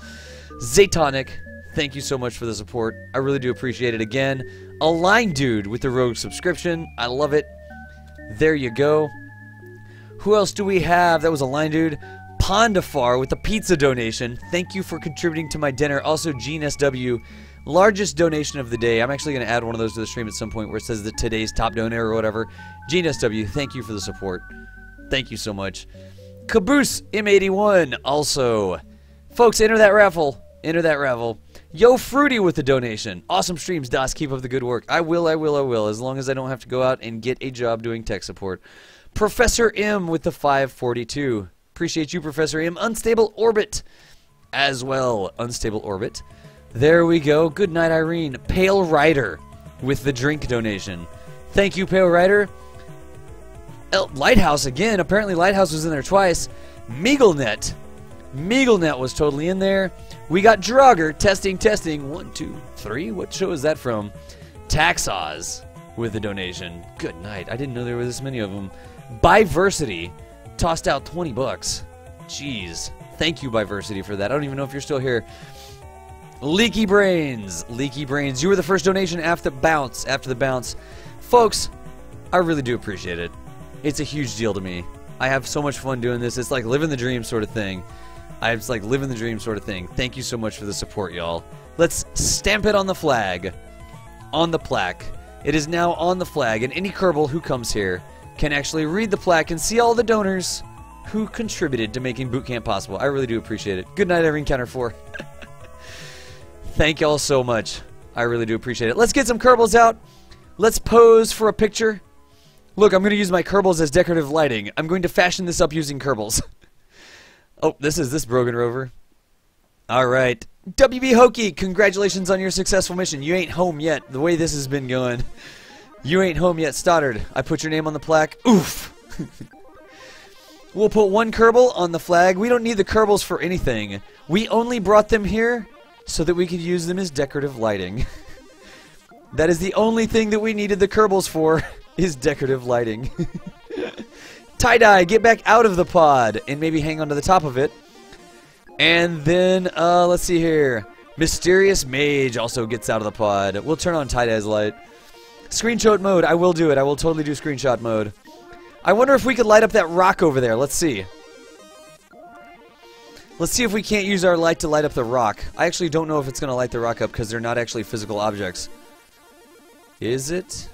A: Zaytonic, thank you so much for the support. I really do appreciate it again. Align Dude with the Rogue subscription. I love it. There you go. Who else do we have? That was a line dude. Pondafar with the pizza donation. Thank you for contributing to my dinner. Also, Gene SW, largest donation of the day. I'm actually going to add one of those to the stream at some point where it says the today's top donor or whatever. Gene SW, thank you for the support. Thank you so much. Caboose M81 also. Folks, enter that raffle. Enter that raffle. Yo Fruity with the donation. Awesome streams, Das. Keep up the good work. I will. As long as I don't have to go out and get a job doing tech support. Professor M with the 542. Appreciate you, Professor M. Unstable Orbit as well. Unstable Orbit. There we go. Good night, Irene. Pale Rider with the drink donation. Thank you, Pale Rider. Lighthouse again. Apparently Lighthouse was in there twice. MeagleNet. MeagleNet was totally in there. We got Drogger. Testing. 1, 2, 3. What show is that from? Taxos with the donation. Good night. I didn't know there were this many of them. Biversity tossed out 20 bucks. Jeez. Thank you, Biversity, for that. I don't even know if you're still here. Leaky Brains. Leaky Brains. You were the first donation after the bounce. Folks, I really do appreciate it. It's a huge deal to me. I have so much fun doing this. It's like living the dream sort of thing. It's like living the dream sort of thing. Thank you so much for the support, y'all. Let's stamp it on the flag. On the plaque. It is now on the flag, and any Kerbal who comes here can actually read the plaque and see all the donors who contributed to making boot camp possible. I really do appreciate it. Good night, Irene Counter 4. Thank y'all so much. I really do appreciate it. Let's get some Kerbals out. Let's pose for a picture. Look, I'm going to use my Kerbals as decorative lighting. I'm going to fashion this up using Kerbals. Oh, this is this Brogan Rover. All right. WB Hokey, congratulations on your successful mission. You ain't home yet. The way this has been going. You ain't home yet, Stoddard. I put your name on the plaque. Oof. We'll put one Kerbal on the flag. We don't need the Kerbals for anything. We only brought them here so that we could use them as decorative lighting. That is the only thing that we needed the Kerbals for, is decorative lighting. Tie-dye, get back out of the pod and maybe hang on to the top of it. And then, let's see here. Mysterious Mage also gets out of the pod. We'll turn on tie-dye's light. Screenshot mode, I will do it. I will totally do screenshot mode. I wonder if we could light up that rock over there. Let's see. Let's see if we can't use our light to light up the rock. I actually don't know if it's going to light the rock up because they're not actually physical objects. Is it?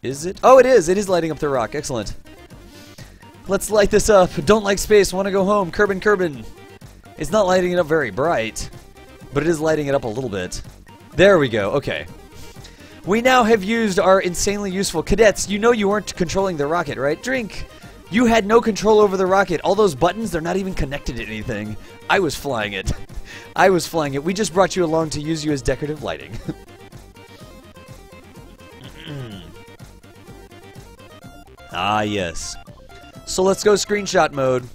A: Is it? Oh, it is. It is lighting up the rock. Excellent. Let's light this up. Don't like space. Want to go home. Kerbin. It's not lighting it up very bright, but it is lighting it up a little bit. There we go. Okay. We now have used our insanely useful cadets. You know you weren't controlling the rocket, right? Drink. You had no control over the rocket. All those buttons, they're not even connected to anything. I was flying it. I was flying it. We just brought you along to use you as decorative lighting. Ah, yes. So let's go screenshot mode.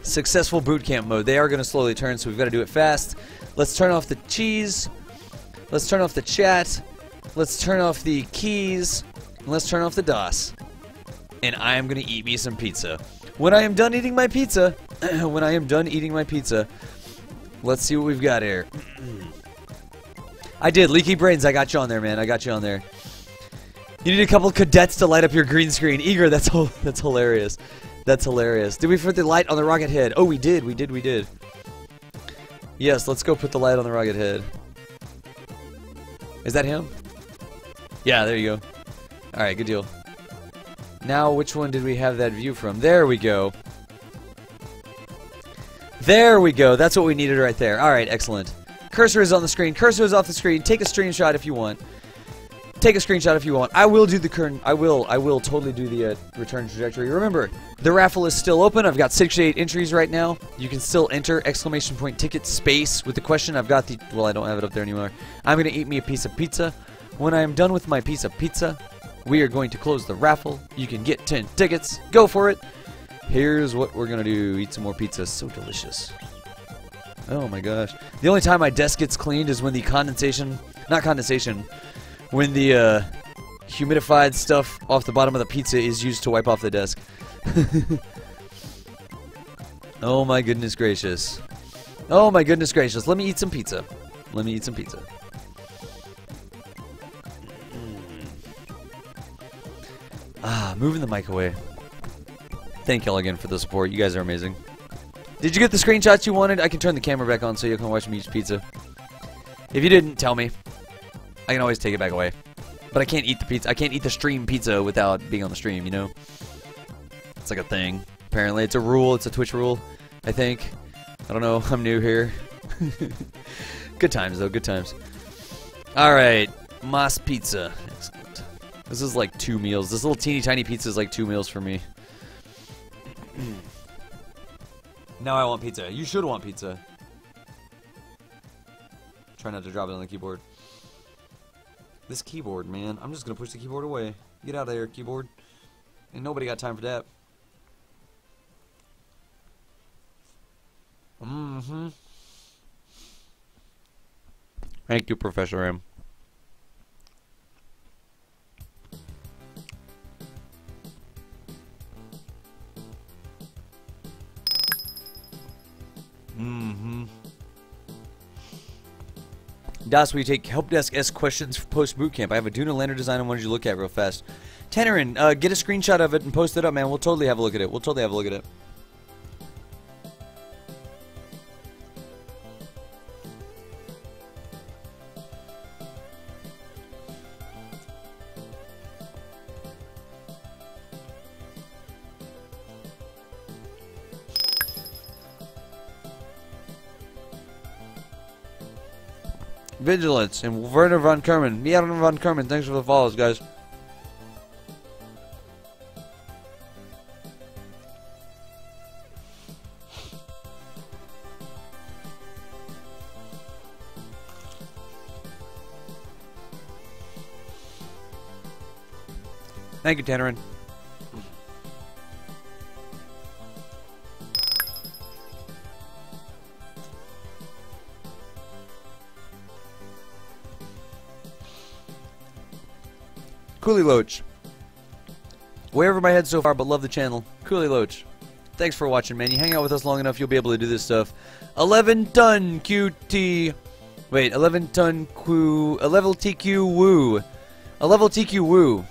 A: Successful boot camp mode. They are going to slowly turn, so we've got to do it fast. Let's turn off the cheese. Let's turn off the chat. Let's turn off the keys. And let's turn off the DOS. And I am going to eat me some pizza. When I am done eating my pizza, let's see what we've got here. I did. Leaky Brains, I got you on there, man. I got you on there. You need a couple cadets to light up your green screen. Eager, that's hilarious. That's hilarious. Did we put the light on the rocket head? Oh, we did. We did. Yes, let's go put the light on the rocket head. Is that him? Yeah, there you go. Alright, good deal. Now, which one did we have that view from? There we go. There we go. That's what we needed right there. Alright, excellent. Cursor is on the screen. Cursor is off the screen. Take a screenshot if you want. Take a screenshot if you want. I will do the current. I will totally do the return trajectory. Remember, the raffle is still open. I've got 68 entries right now. You can still enter exclamation point ticket space with the question. I've got the. Well, I don't have it up there anymore. I'm gonna eat me a piece of pizza. When I am done with my piece of pizza, we are going to close the raffle. You can get 10 tickets. Go for it. Here's what we're gonna do. Eat some more pizza. So delicious. Oh my gosh. The only time my desk gets cleaned is when the when the humidified stuff off the bottom of the pizza is used to wipe off the desk. Oh my goodness gracious. Oh my goodness gracious. Let me eat some pizza. Let me eat some pizza. Moving the mic away. Thank y'all again for the support. You guys are amazing. Did you get the screenshots you wanted? I can turn the camera back on so you can watch me eat pizza. If you didn't, tell me. I can always take it back away. But I can't eat the pizza. I can't eat the stream pizza without being on the stream, you know? It's like a thing. Apparently, it's a rule. It's a Twitch rule, I think. I don't know. I'm new here. Good times, though. Good times. Alright. Mas pizza. Excellent. This is like 2 meals. This little teeny tiny pizza is like 2 meals for me. Now I want pizza. You should want pizza. Try not to drop it on the keyboard. This keyboard, man. I'm just gonna push the keyboard away. Get out of there, keyboard. Ain't nobody got time for that. Thank you, Professor M. Das, we take help desk questions for post boot camp. I have a Duna lander design I wanted you to look at real fast. Tannerin, get a screenshot of it and post it up, man. We'll totally have a look at it. We'll totally have a look at it. Vigilance and Werner von Kerman. Werner von Kerman, thanks for the follows, guys. Thank you, Tannerin. Cooley Loach. Way over my head so far, but love the channel. Cooley Loach. Thanks for watching, man. You hang out with us long enough, you'll be able to do this stuff. 11 ton QT. Wait, 11 ton Q. A level TQ woo. A level TQ woo.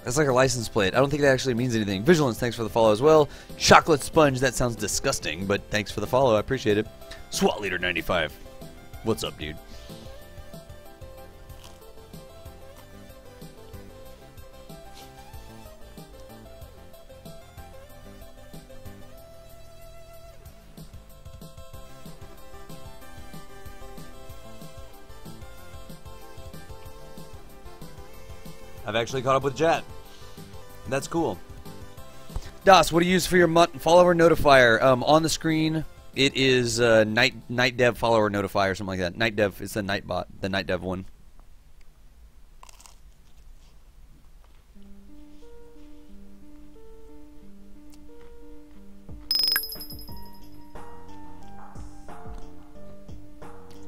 A: That's like a license plate. I don't think that actually means anything. Vigilance, thanks for the follow as well. Chocolate Sponge, that sounds disgusting, but thanks for the follow. I appreciate it. SWAT Leader 95. What's up, dude? I've actually caught up with Jet. That's cool. Das, what do you use for your follower notifier? On the screen, it is night dev follower notifier or something like that. Night dev, it's the night bot, the night dev one.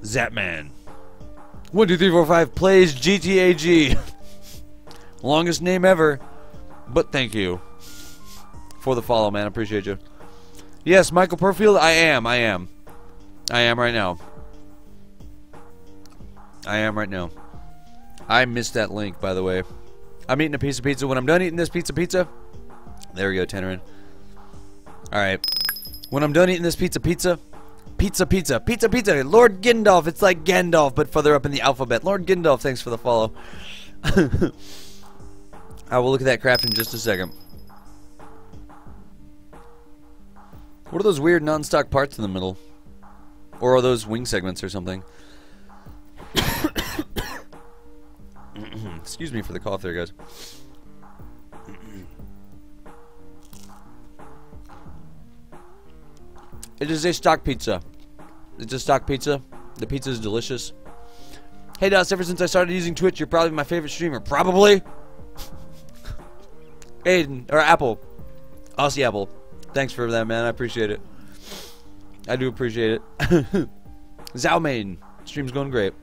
A: Zapman. 1, 2, 3, 4, 5 plays GTAG. Longest name ever, but thank you for the follow, man. I appreciate you. Yes, Michael Perfield, I am right now. I missed that link, by the way. I'm eating a piece of pizza. When I'm done eating this pizza, there we go, Tannerin. Alright. When I'm done eating this pizza, Lord Gandalf, it's like Gandalf, but further up in the alphabet. Lord Gandalf, thanks for the follow. I will look at that craft in just a second. What are those weird non-stock parts in the middle? Or are those wing segments or something? Excuse me for the cough there, guys. It is a stock pizza. It's a stock pizza. The pizza is delicious. Hey, Das, ever since I started using Twitch, you're probably my favorite streamer. Probably. Aiden, or Apple. Aussie Apple. Thanks for that, man. I appreciate it. I do appreciate it. Zalmain. Stream's going great.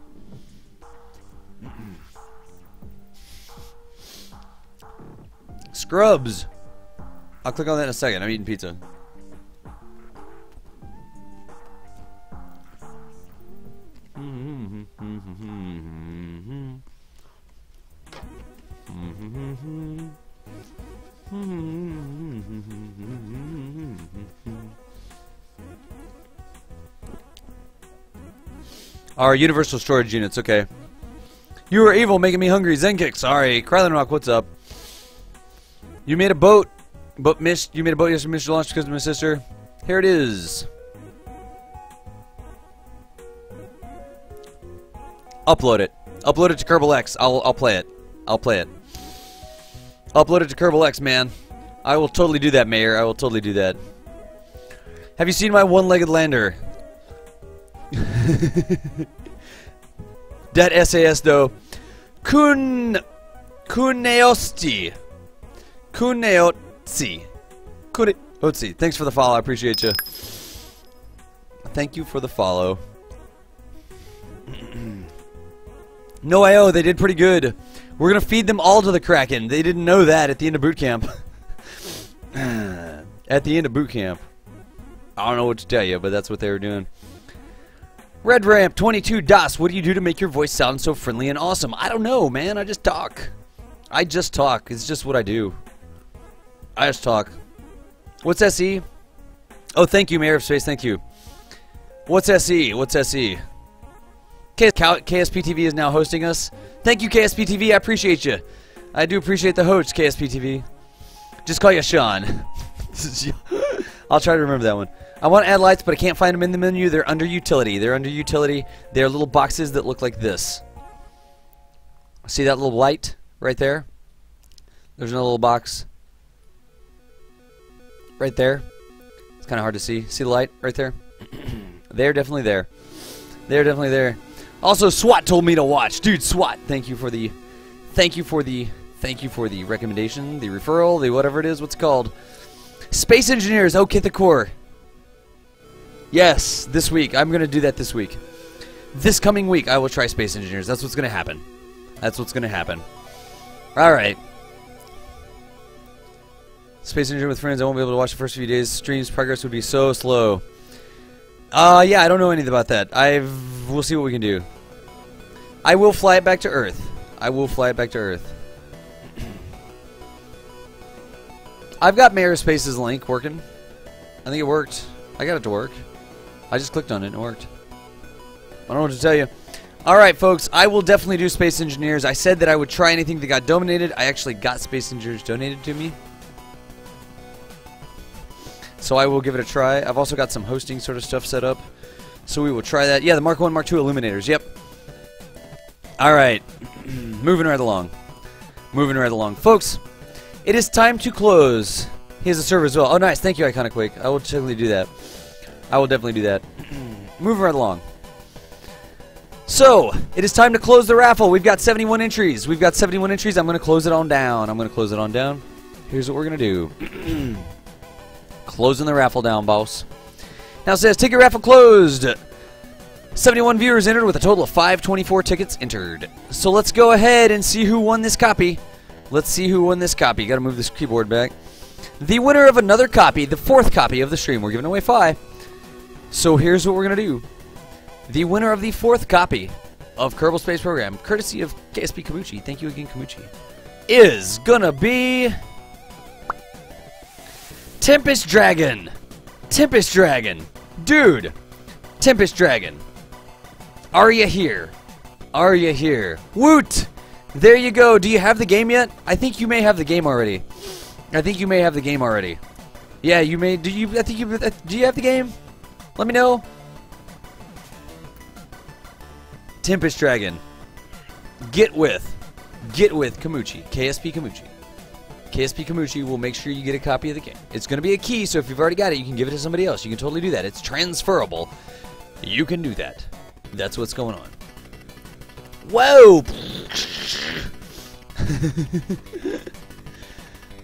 A: Scrubs. I'll click on that in a second. I'm eating pizza. Our universal storage units, okay. You are evil, making me hungry. Zenkick, sorry. Krylon Rock, what's up? You made a boat, but missed. You made a boat yesterday, missed your launch because of my sister. Here it is. Upload it. Upload it to Kerbal X. I'll play it. I'll play it. Upload it to Kerbal X, man. I will totally do that, Mayor. I will totally do that. Have you seen my one-legged lander? That SAS though. Kuneosti. Kuneotsi. Kuneotsi. Thanks for the follow. I appreciate you. Thank you for the follow. No IO, they did pretty good. We're gonna feed them all to the Kraken. They didn't know that at the end of boot camp. At the end of boot camp. I don't know what to tell you, but that's what they were doing. Red Ramp 22 DOS. What do you do to make your voice sound so friendly and awesome? I don't know, man. I just talk. I just talk. It's just what I do. I just talk. What's SE? Oh, thank you, Mayor of Space. Thank you. What's SE? What's SE? KSP TV is now hosting us. Thank you, KSP TV. I appreciate you. I do appreciate the host, KSP TV. Just call you Sean. I'll try to remember that one. I want to add lights, but I can't find them in the menu. They're under utility. They're under utility. They're little boxes that look like this. See that little light right there? There's another little box right there. It's kind of hard to see. See the light right there? They're definitely there. They're definitely there. Also, SWAT told me to watch. Dude, SWAT, thank you for the recommendation, the referral, the whatever it is, what's it called? Space Engineers, oh, Kit the Core. Yes, this week. I'm going to do that this week. This coming week, I will try Space Engineers. That's what's going to happen. That's what's going to happen. Alright. Space Engineer with friends. I won't be able to watch the first few days. Streams progress would be so slow. Yeah, I don't know anything about that. We'll see what we can do. I will fly it back to Earth. I will fly it back to Earth. I've got Mayor of Space's link working. I think it worked. I got it to work. I just clicked on it and it worked. I don't know what to tell you. Alright, folks. I will definitely do Space Engineers. I said that I would try anything that got donated. I actually got Space Engineers donated to me. So I will give it a try. I've also got some hosting sort of stuff set up. So we will try that. Yeah, the Mark 1, Mark 2 Illuminators. Yep. Alright. Moving right along. Moving right along. Folks, it is time to close. He has a server as well. Oh, nice. Thank you, Iconoquake. I will definitely do that. I will definitely do that. Moving right along. So, it is time to close the raffle. We've got 71 entries. We've got 71 entries. I'm going to close it on down. I'm going to close it on down. Here's what we're going to do. Closing the raffle down, boss. Now it says, ticket raffle closed. 71 viewers entered with a total of 524 tickets entered. So let's go ahead and see who won this copy. Let's see who won this copy. Got to move this keyboard back. The winner of another copy, the 4th copy of the stream. We're giving away 5. So here's what we're going to do. The winner of the 4th copy of Kerbal Space Program, courtesy of KSP Kamuchi, thank you again, Kamuchi, is going to be Tempest Dragon. Tempest Dragon. Dude. Tempest Dragon. Are you here? Are you here? Woot! There you go. Do you have the game yet? I think you may have the game already. I think you may have the game already. Yeah, you may. Do you? I think you. Do you have the game? Let me know. Tempest Dragon. Get with Kamuchi. KSP Kamuchi. KSP Kamuchi will make sure you get a copy of the game. It's going to be a key, so if you've already got it, you can give it to somebody else. You can totally do that. It's transferable. You can do that. That's what's going on. Whoa!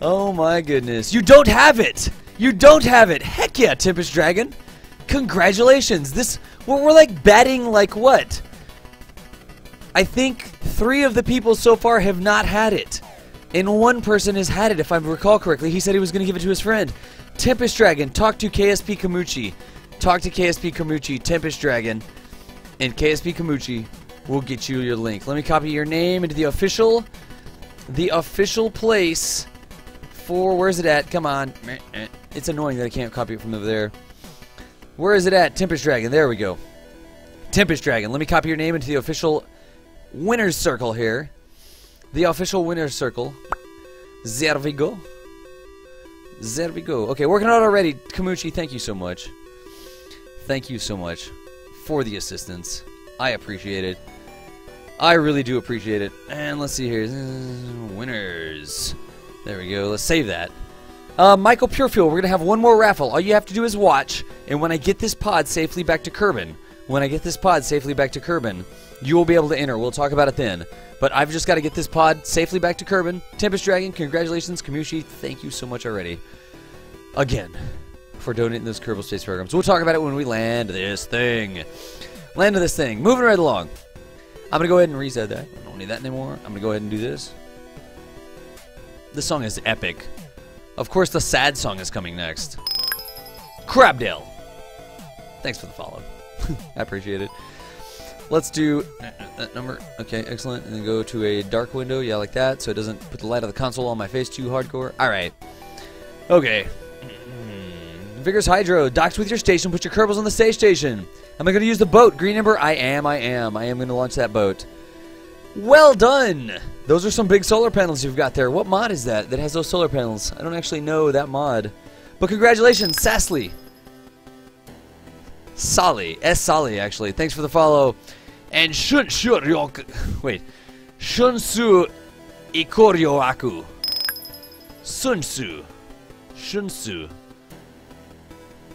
A: Oh my goodness. You don't have it! You don't have it! Heck yeah, Tempest Dragon! Congratulations! We're like batting like what? I think 3 of the people so far have not had it. And 1 person has had it, if I recall correctly. He said he was going to give it to his friend. Tempest Dragon, talk to KSP Kamuchi. Talk to KSP Kamuchi, Tempest Dragon. And KSP Kamuchi will get you your link. Let me copy your name into the official place for, where's it at? Come on. It's annoying that I can't copy it from over there. Where is it at? Tempest Dragon. There we go. Tempest Dragon. Let me copy your name into the official winner's circle here. The official winner's circle. There we go. There we go. Okay, working on it already. Kamuchi, thank you so much. Thank you so much for the assistance. I appreciate it. I really do appreciate it. And let's see here. Winners. There we go. Let's save that. Michael Purefuel, we're going to have one more raffle. All you have to do is watch. And when I get this pod safely back to Kerbin, you will be able to enter. We'll talk about it then. But I've just got to get this pod safely back to Kerbin. Tempest Dragon, congratulations. Kamushi, thank you so much already. Again, for donating those Kerbal Space programs. We'll talk about it when we land this thing. Moving right along. I'm going to go ahead and reset that. I don't need that anymore. I'm going to go ahead and do this. This song is epic. Of course, the sad song is coming next. Crabdale. Thanks for the follow. I appreciate it. Let's do that number. Okay, excellent. And then go to a dark window. Yeah, like that. So it doesn't put the light of the console on my face too hardcore. All right. Okay. Vigorous Hydro. Docks with your station. Put your Kerbals on the station. Am I going to use the boat? Green Ember? I am. I am going to launch that boat. Well done. Those are some big solar panels you've got there. What mod is that has those solar panels? I don't actually know that mod. But congratulations, Sassly. Sally. S. Sally, actually. Thanks for the follow. And Shunsu Ikoryoaku. Shunsu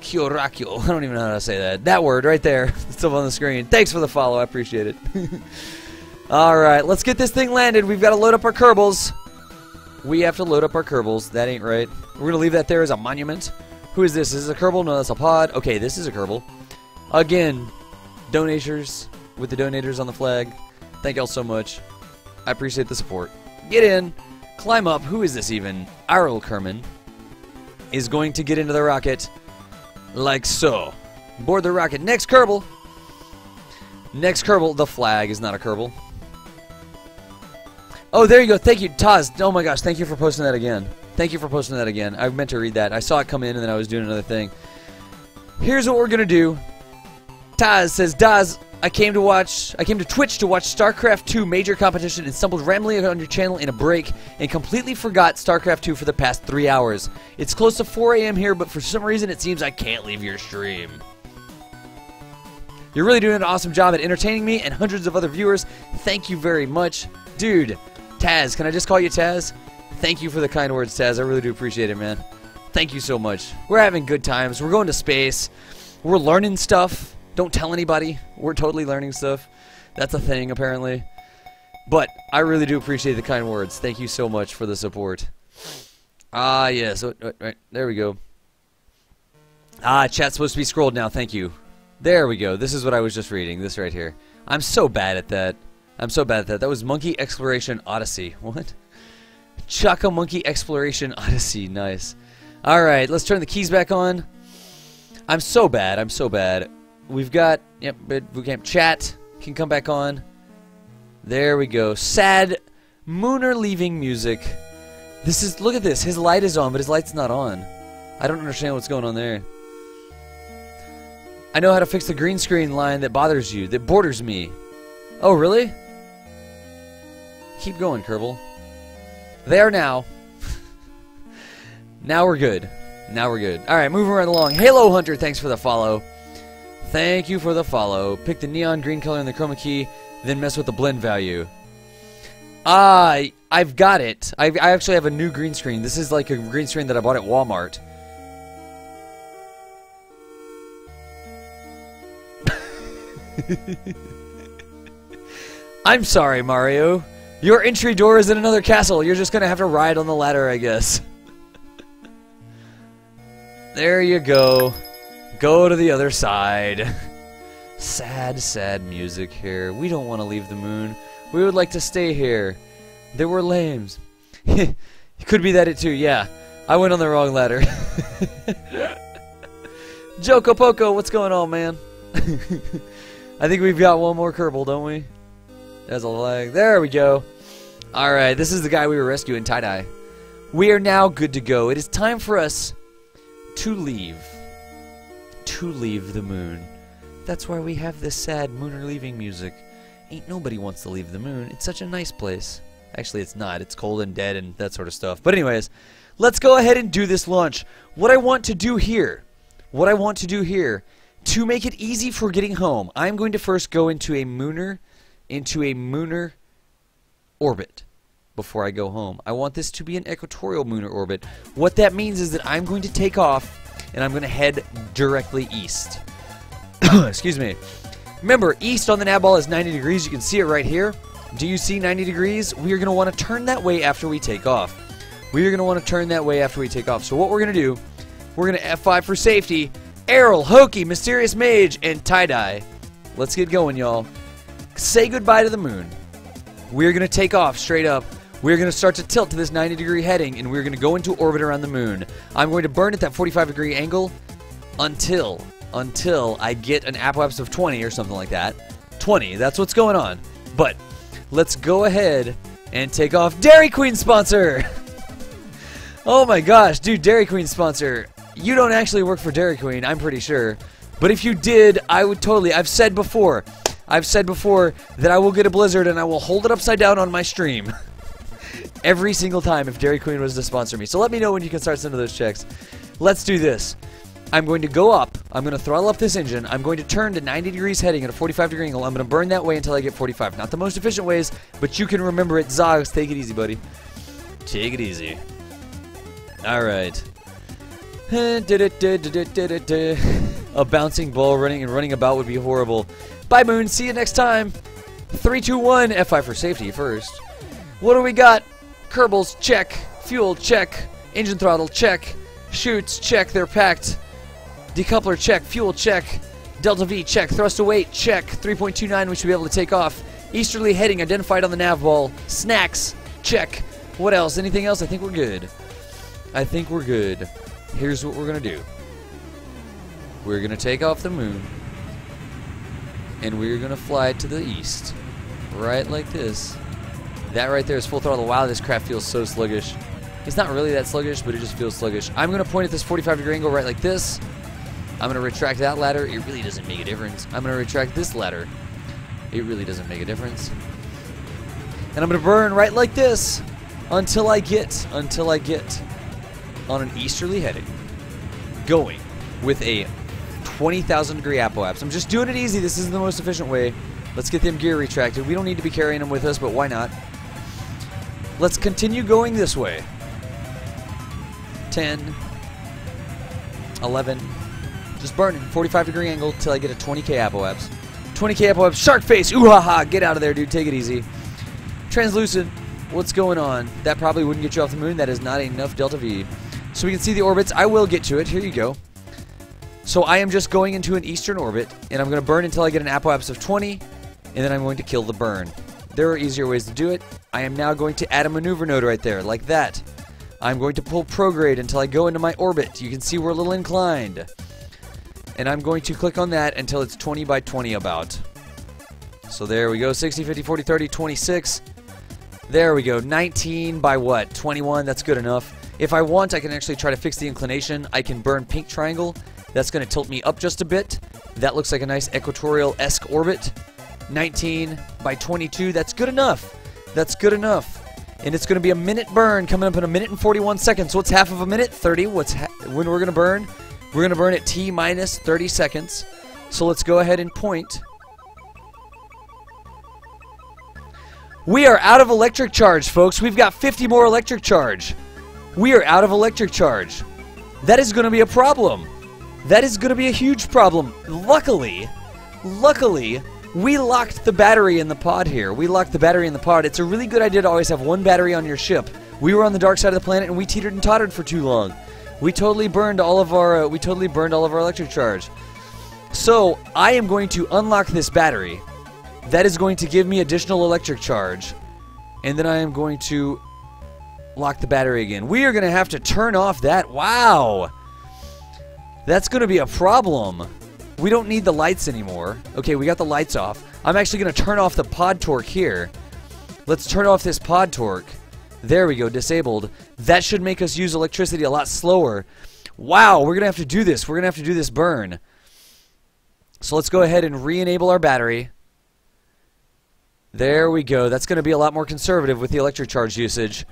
A: Kyorakyo. I don't even know how to say that. That word right there. It's up on the screen. Thanks for the follow. I appreciate it. Alright, let's get this thing landed. We've got to load up our Kerbals. We have to load up our Kerbals. That ain't right. We're going to leave that there as a monument. Who is this? Is this a Kerbal? No, that's a pod. Okay, this is a Kerbal. Again, donators with the donators on the flag. Thank y'all so much. I appreciate the support. Get in. Climb up. Who is this even? Arl Kerman is going to get into the rocket like so. Board the rocket. Next Kerbal. Next Kerbal. The flag is not a Kerbal. Oh, there you go. Thank you, Taz. Oh my gosh, thank you for posting that again. Thank you for posting that again. I meant to read that. I saw it come in and then I was doing another thing. Here's what we're going to do. Taz says, Daz, I came to Twitch to watch StarCraft 2 major competition and stumbled randomly on your channel in a break and completely forgot StarCraft 2 for the past 3 hours. It's close to 4 a.m. here, but for some reason it seems I can't leave your stream. You're really doing an awesome job at entertaining me and hundreds of other viewers. Thank you very much. Dude, Taz, can I just call you Taz? Thank you for the kind words, Taz. I really do appreciate it, man. Thank you so much. We're having good times. We're going to space. We're learning stuff. Don't tell anybody. We're totally learning stuff. That's a thing, apparently. But I really do appreciate the kind words. Thank you so much for the support. Ah, yes. Right. There we go. Ah, chat's supposed to be scrolled now. Thank you. There we go. This is what I was just reading. This right here. I'm so bad at that. I'm so bad at that. That was Monkey Exploration Odyssey. What? Chaka Monkey Exploration Odyssey. Nice. Alright, let's turn the keys back on. I'm so bad. I'm so bad. We've got... Yep, boot camp chat can come back on. There we go. Sad Lunar leaving music. This is... Look at this. His light is on, but his light's not on. I don't understand what's going on there. I know how to fix the green screen line that bothers you, that borders me. Oh, really? Keep going, Kerbal. There now. Now we're good. Now we're good. Alright, moving right along. Halo Hunter, thanks for the follow. Thank you for the follow. Pick the neon green color in the chroma key, then mess with the blend value. I've got it. I actually have a new green screen. This is like a green screen that I bought at Walmart. I'm sorry, Mario. Your entry door is in another castle. You're just gonna have to ride on the ladder, I guess. There you go. Go to the other side. Sad, sad music here. We don't want to leave the moon. We would like to stay here. There were lames. It could be that it too, yeah. I went on the wrong ladder. Joko Poco, what's going on, man? I think we've got one more Kerbal, don't we? There's a lag. There we go. Alright, this is the guy we were rescuing, Tie-Dye. We are now good to go. It is time for us to leave. To leave the moon. That's why we have this sad Mooner leaving music. Ain't nobody wants to leave the moon. It's such a nice place. Actually, it's not. It's cold and dead and that sort of stuff. But anyways, let's go ahead and do this launch. What I want to do here, to make it easy for getting home, I'm going to first go into a Mooner orbit before I go home. I want this to be an equatorial Mooner orbit. What that means is that I'm going to take off and I'm going to head directly east. Excuse me. Remember, east on the nav ball is 90 degrees. You can see it right here. Do you see 90 degrees? We are going to want to turn that way after we take off. So what we're going to do, we're going to F5 for safety. Errol, Hokey, Mysterious Mage, and Tie-Dye. Let's get going, y'all. Say goodbye to the moon. We're going to take off straight up. We're going to start to tilt to this 90-degree heading, and we're going to go into orbit around the moon. I'm going to burn at that 45-degree angle until I get an apoapsis of 20 or something like that. 20, that's what's going on. But let's go ahead and take off. Dairy Queen sponsor! Oh my gosh, dude, Dairy Queen sponsor. You don't actually work for Dairy Queen, I'm pretty sure. But if you did, I would totally. I've said before that I will get a blizzard and I will hold it upside down on my stream. Every single time if Dairy Queen was to sponsor me. So let me know when you can start sending those checks. Let's do this. I'm going to go up. I'm going to throttle up this engine. I'm going to turn to 90 degrees heading at a 45-degree angle. I'm going to burn that way until I get 45. Not the most efficient ways, but you can remember it. Zogs, take it easy, buddy. Take it easy. All right. A bouncing ball running about would be horrible. Bye, Moon. See you next time. 3, 2, 1. F5 for safety first. What do we got? Kerbals, check. Fuel, check. Engine throttle, check. Chutes, check. They're packed. Decoupler, check. Fuel, check. Delta V, check. Thrust to weight, check. 3.29, we should be able to take off. Easterly heading identified on the nav ball. Snacks, check. What else? Anything else? I think we're good. Here's what we're going to do. We're going to take off the moon. And we're going to fly to the east. Right like this. That right there is full throttle. Wow, this craft feels so sluggish. It's not really that sluggish, but it just feels sluggish. I'm going to point at this 45-degree angle right like this. I'm going to retract that ladder. It really doesn't make a difference. I'm going to retract this ladder. It really doesn't make a difference. And I'm going to burn right like this until I get on an easterly heading, going with a 20,000-degree apoapsis. I'm just doing it easy. This isn't the most efficient way. Let's get them gear retracted. We don't need to be carrying them with us, but why not? Let's continue going this way. 10, 11, just burning. 45-degree angle till I get a 20k apoapsis. 20k apoapsis. Shark face. Ooh ha ha. Get out of there, dude. Take it easy. Translucent. What's going on? That probably wouldn't get you off the moon. That is not enough delta V. So we can see the orbits. I will get to it. Here you go. So I am just going into an eastern orbit, and I'm going to burn until I get an apoapsis of 20, and then I'm going to kill the burn. There are easier ways to do it. I am now going to add a maneuver node right there, like that. I'm going to pull prograde until I go into my orbit. You can see we're a little inclined. And I'm going to click on that until it's 20 by 20 about. So there we go. 60, 50, 40, 30, 26. There we go. 19 by what? 21. That's good enough. If I want, I can actually try to fix the inclination. I can burn pink triangle. That's going to tilt me up just a bit. That looks like a nice equatorial-esque orbit. 19 by 22. That's good enough. That's good enough. And it's going to be a minute burn coming up in a minute and 41 seconds. What's half of a minute? 30. When we're going to burn? We're going to burn at T minus 30 seconds. So let's go ahead and point. We are out of electric charge, folks. We've got 50 more electric charge. We are out of electric charge. That is going to be a problem. That is going to be a huge problem. Luckily, we locked the battery in the pod here. It's a really good idea to always have one battery on your ship. We were on the dark side of the planet and we teetered and tottered for too long. We totally burned all of our electric charge. So I am going to unlock this battery. That is going to give me additional electric charge. And then I am going to lock the battery again. We are going to have to turn off that. Wow. That's going to be a problem. We don't need the lights anymore. Okay, we got the lights off. I'm actually going to turn off the pod torque here. Let's turn off this pod torque. There we go, disabled. That should make us use electricity a lot slower. Wow, we're going to have to do this. We're going to have to do this burn. So let's go ahead and re-enable our battery. There we go. That's going to be a lot more conservative with the electric charge usage.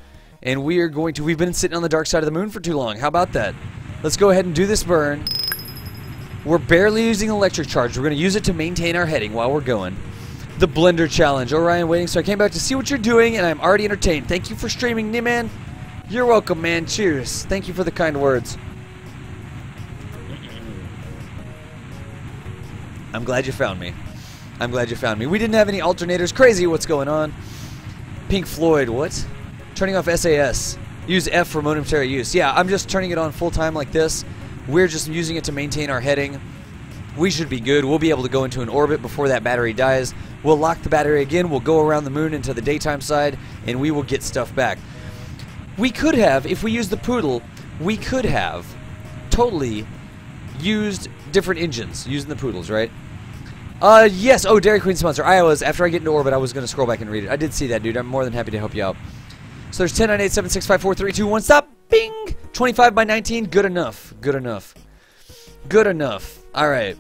A: And we are going to... We've been sitting on the dark side of the moon for too long. How about that? Let's go ahead and do this burn. We're barely using electric charge. We're going to use it to maintain our heading while we're going. The Blender Challenge. Orion waiting. So I came back to see what you're doing, and I'm already entertained. Thank you for streaming, man. You're welcome, man. Cheers. Thank you for the kind words. I'm glad you found me. I'm glad you found me. We didn't have any alternators. Crazy what's going on. Pink Floyd, what? Turning off SAS. Use F for momentary use. Yeah, I'm just turning it on full time like this. We're just using it to maintain our heading. We should be good. We'll be able to go into an orbit before that battery dies. We'll lock the battery again. We'll go around the moon into the daytime side, and we will get stuff back. We could have, if we use the Poodle, we could have totally used different engines using the Poodles, right? Yes. Oh, Dairy Queen sponsor. After I get into orbit, I was going to scroll back and read it. I did see that, dude. I'm more than happy to help you out. So there's 10, 9, 8, 7, 6, 5, 4, 3, 2, 1. Stop. Bing. 25 by 19. Good enough. Good enough. Good enough. All right.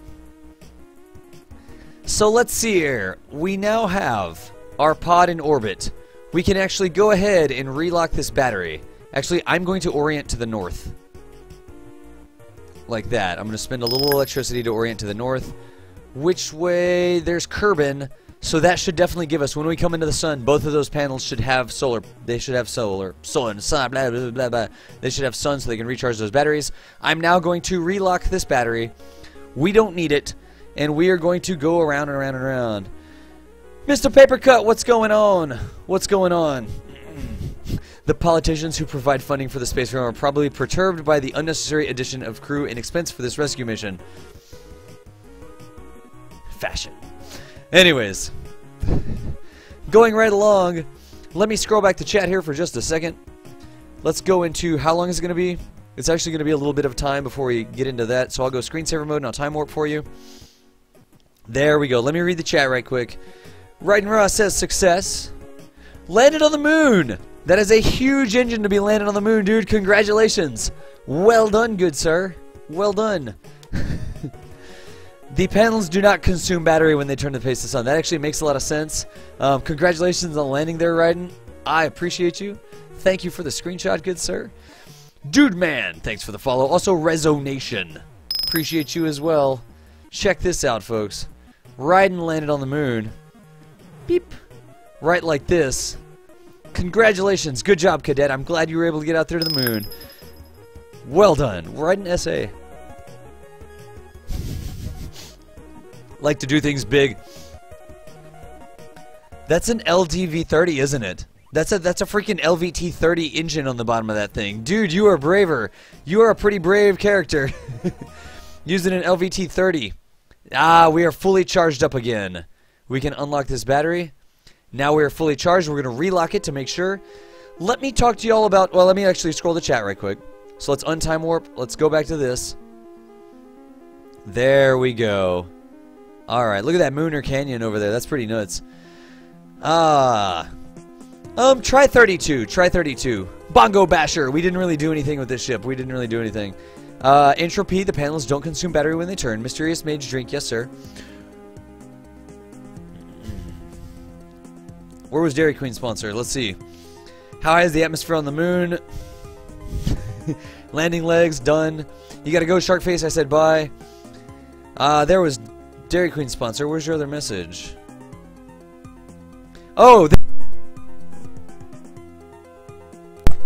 A: So let's see here. We now have our pod in orbit. We can actually go ahead and relock this battery. Actually, I'm going to orient to the north. Like that. I'm going to spend a little electricity to orient to the north. Which way? There's Kerbal. So that should definitely give us, when we come into the sun, both of those panels should have solar. They should have solar. Sun, blah, blah, blah, blah. They should have sun so they can recharge those batteries. I'm now going to relock this battery. We don't need it. And we are going to go around and around and around. Mr. Papercut, what's going on? What's going on? The politicians who provide funding for the space program are probably perturbed by the unnecessary addition of crew and expense for this rescue mission. Fashion. Anyways, going right along, let me scroll back to chat here for just a second. Let's go into how long is it going to be? It's actually going to be a little bit of time before we get into that, so I'll go screensaver mode and I'll time warp for you. There we go. Let me read the chat right quick. Ryden Ross says success. Landed on the moon. That is a huge engine to be landed on the moon, dude. Congratulations. Well done, good sir. Well done. The panels do not consume battery when they turn to face the sun. That actually makes a lot of sense. Congratulations on landing there, Ryden. I appreciate you. Thank you for the screenshot, good sir. Dude man, thanks for the follow. Also, Resonation. Appreciate you as well. Check this out, folks. Ryden landed on the moon. Beep. Right like this. Congratulations. Good job, cadet. I'm glad you were able to get out there to the moon. Well done. Ryden SA. Like to do things big. That's an LDV-30, isn't it? That's a freaking LVT-30 engine on the bottom of that thing. Dude, you are braver. You are a pretty brave character. Using an LVT-30. Ah, we are fully charged up again. We can unlock this battery. Now we are fully charged. We're going to relock it to make sure. Let me talk to you all about... Well, let me actually scroll the chat right quick. So let's untime warp. Let's go back to this. There we go. Alright, look at that Lunar Canyon over there. That's pretty nuts. Try 32. Try 32. Bongo Basher. We didn't really do anything with this ship. We didn't really do anything. Entropy. The panels don't consume battery when they turn. Mysterious Mage Drink. Yes, sir. Where was Dairy Queen sponsor? Let's see. How high is the atmosphere on the moon? Landing legs. Done. You gotta go, Shark Face. I said bye. There was Dairy Queen sponsor. Where's your other message? Oh,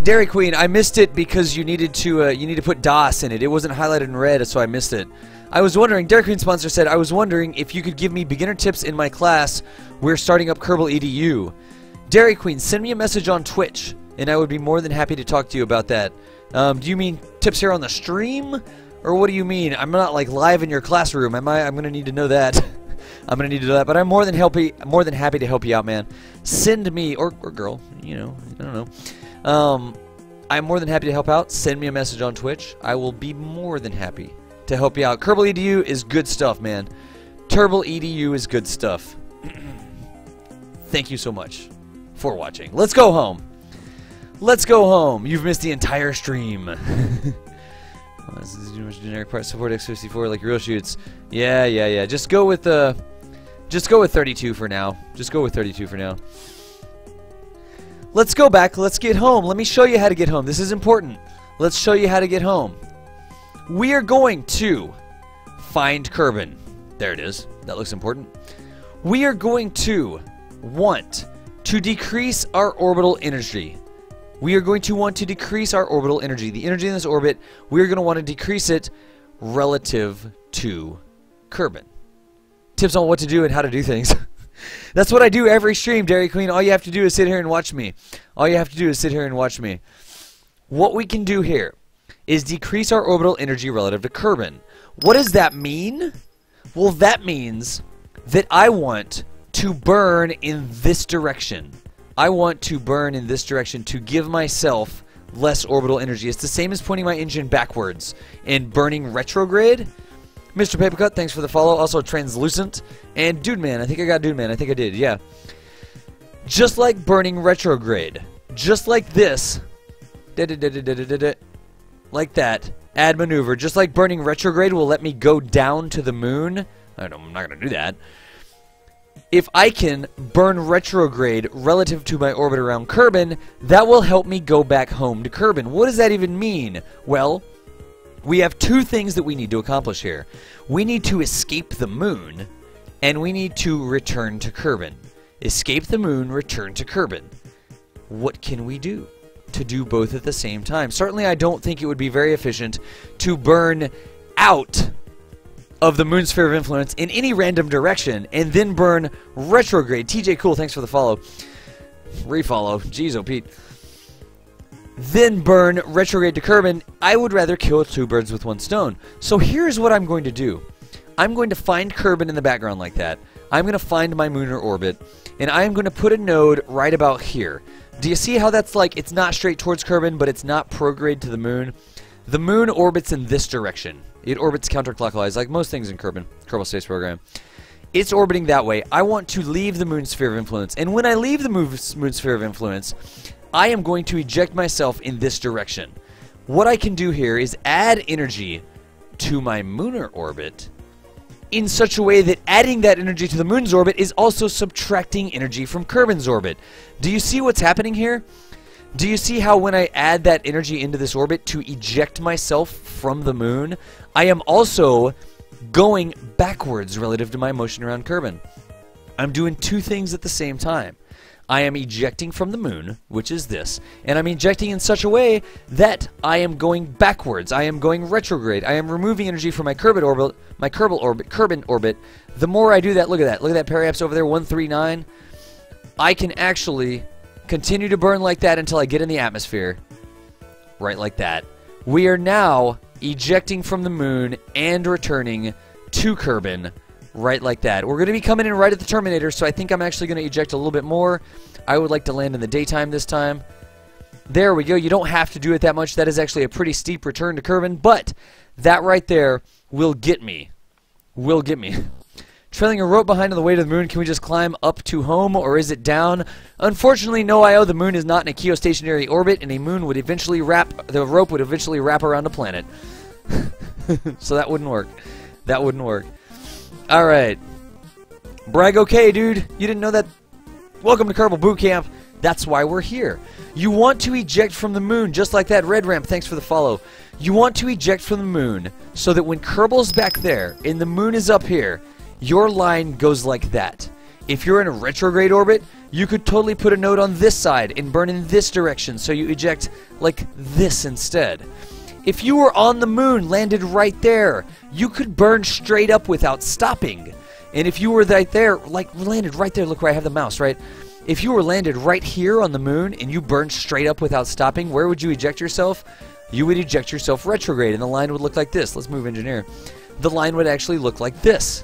A: Dairy Queen. I missed it because you need to put DOS in it. It wasn't highlighted in red, so I missed it. I was wondering. Dairy Queen sponsor said I was wondering if you could give me beginner tips in my class. We're starting up Kerbal EDU. Dairy Queen, send me a message on Twitch, and I would be more than happy to talk to you about that. Do you mean tips here on the stream? Or what do you mean? I'm not like live in your classroom, am I? I'm gonna need to know that. I'm gonna need to know that. But I'm more than happy to help you out, man. Send me or girl, you know, I don't know. I'm more than happy to help out. Send me a message on Twitch. I will be more than happy to help you out. Kerbal EDU is good stuff, man. Kerbal EDU is good stuff. Thank you so much for watching. Let's go home. Let's go home. You've missed the entire stream. This is too much generic part. Support X54 like real shoots. Yeah. Just go with 32 for now. Just go with 32 for now. Let's go back. Let's get home. Let me show you how to get home. This is important. Let's show you how to get home. We are going to find Kerbal. There it is. That looks important. We are going to want to decrease our orbital energy. We are going to want to decrease our orbital energy. The energy in this orbit, we are going to want to decrease it relative to Kerbal. Tips on what to do and how to do things. That's what I do every stream, Dairy Queen. All you have to do is sit here and watch me. All you have to do is sit here and watch me. What we can do here is decrease our orbital energy relative to Kerbal. What does that mean? Well, that means that I want to burn in this direction. I want to burn in this direction to give myself less orbital energy. It's the same as pointing my engine backwards and burning retrograde. Mr. Papercut, thanks for the follow. Also translucent. And Dude Man, I think I got Dude Man. I think I did, yeah. Just like burning retrograde. Just like this. Like that. Add maneuver. Just like burning retrograde will let me go down to the moon. I'm not going to do that. If I can burn retrograde relative to my orbit around Kerbal, that will help me go back home to Kerbal. What does that even mean? Well, we have two things that we need to accomplish here. We need to escape the moon, and we need to return to Kerbal. Escape the moon, return to Kerbal. What can we do to do both at the same time? Certainly I don't think it would be very efficient to burn out of the moon sphere of influence in any random direction and then burn retrograde. TJ Cool, thanks for the follow. Refollow. Jeez, oh Pete. Then burn retrograde to Kerbal. I would rather kill two birds with one stone. So here's what I'm going to do. I'm going to find Kerbal in the background like that. I'm going to find my lunar orbit, and I'm going to put a node right about here. Do you see how that's like, it's not straight towards Kerbal, but it's not prograde to the moon? The moon orbits in this direction. It orbits counterclockwise, like most things in Kerbal Space Program. It's orbiting that way. I want to leave the moon sphere of influence. And when I leave the moon sphere of influence, I am going to eject myself in this direction. What I can do here is add energy to my lunar orbit in such a way that adding that energy to the moon's orbit is also subtracting energy from Kerbal's orbit. Do you see what's happening here? Do you see how when I add that energy into this orbit to eject myself from the moon, I am also going backwards relative to my motion around Kerbal? I'm doing two things at the same time. I am ejecting from the moon, which is this, and I'm ejecting in such a way that I am going backwards. I am going retrograde. I am removing energy from my Kerbal orbit. The more I do that, look at that periapse over there, 139. I can actually continue to burn like that until I get in the atmosphere. Right like that. We are now ejecting from the moon and returning to Kerbal. Right like that. We're going to be coming in right at the Terminator, so I think I'm actually going to eject a little bit more. I would like to land in the daytime this time. There we go. You don't have to do it that much. That is actually a pretty steep return to Kerbal, but that right there will get me. Will get me. Trailing a rope behind on the way to the moon, can we just climb up to home, or is it down? Unfortunately, no, IO, the moon is not in a geostationary orbit, and a moon would eventually the rope would eventually wrap around a planet. So that wouldn't work. That wouldn't work. Alright. Brag okay, dude. You didn't know that? Welcome to Kerbal Boot Camp. That's why we're here. You want to eject from the moon, just like that red ramp. Thanks for the follow. You want to eject from the moon so that when Kerbal's back there and the moon is up here, your line goes like that. If you're in a retrograde orbit, you could totally put a node on this side and burn in this direction, so you eject like this instead. If you were on the moon, landed right there, you could burn straight up without stopping. And if you were right there, like landed right there, look where I have the mouse, right? If you were landed right here on the moon and you burned straight up without stopping, where would you eject yourself? You would eject yourself retrograde, and the line would look like this. Let's move engineer. The line would actually look like this,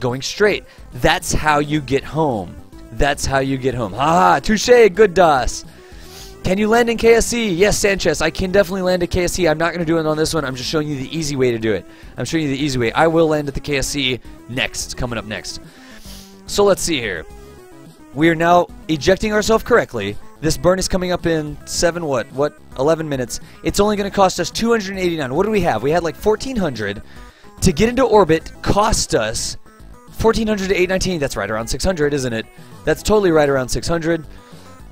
A: going straight. That's how you get home. That's how you get home. Ha! Touche, good DOS. Can you land in KSC? Yes, Sanchez, I can definitely land at KSC. I'm not going to do it on this one. I'm just showing you the easy way to do it. I'm showing you the easy way. I will land at the KSC next, coming up next. So let's see here. We are now ejecting ourselves correctly. This burn is coming up in 11 minutes. It's only going to cost us 289. What do we have? We had like 1,400 to get into orbit. Cost us 1,400 to 819. That's right around 600, isn't it? That's totally right around 600.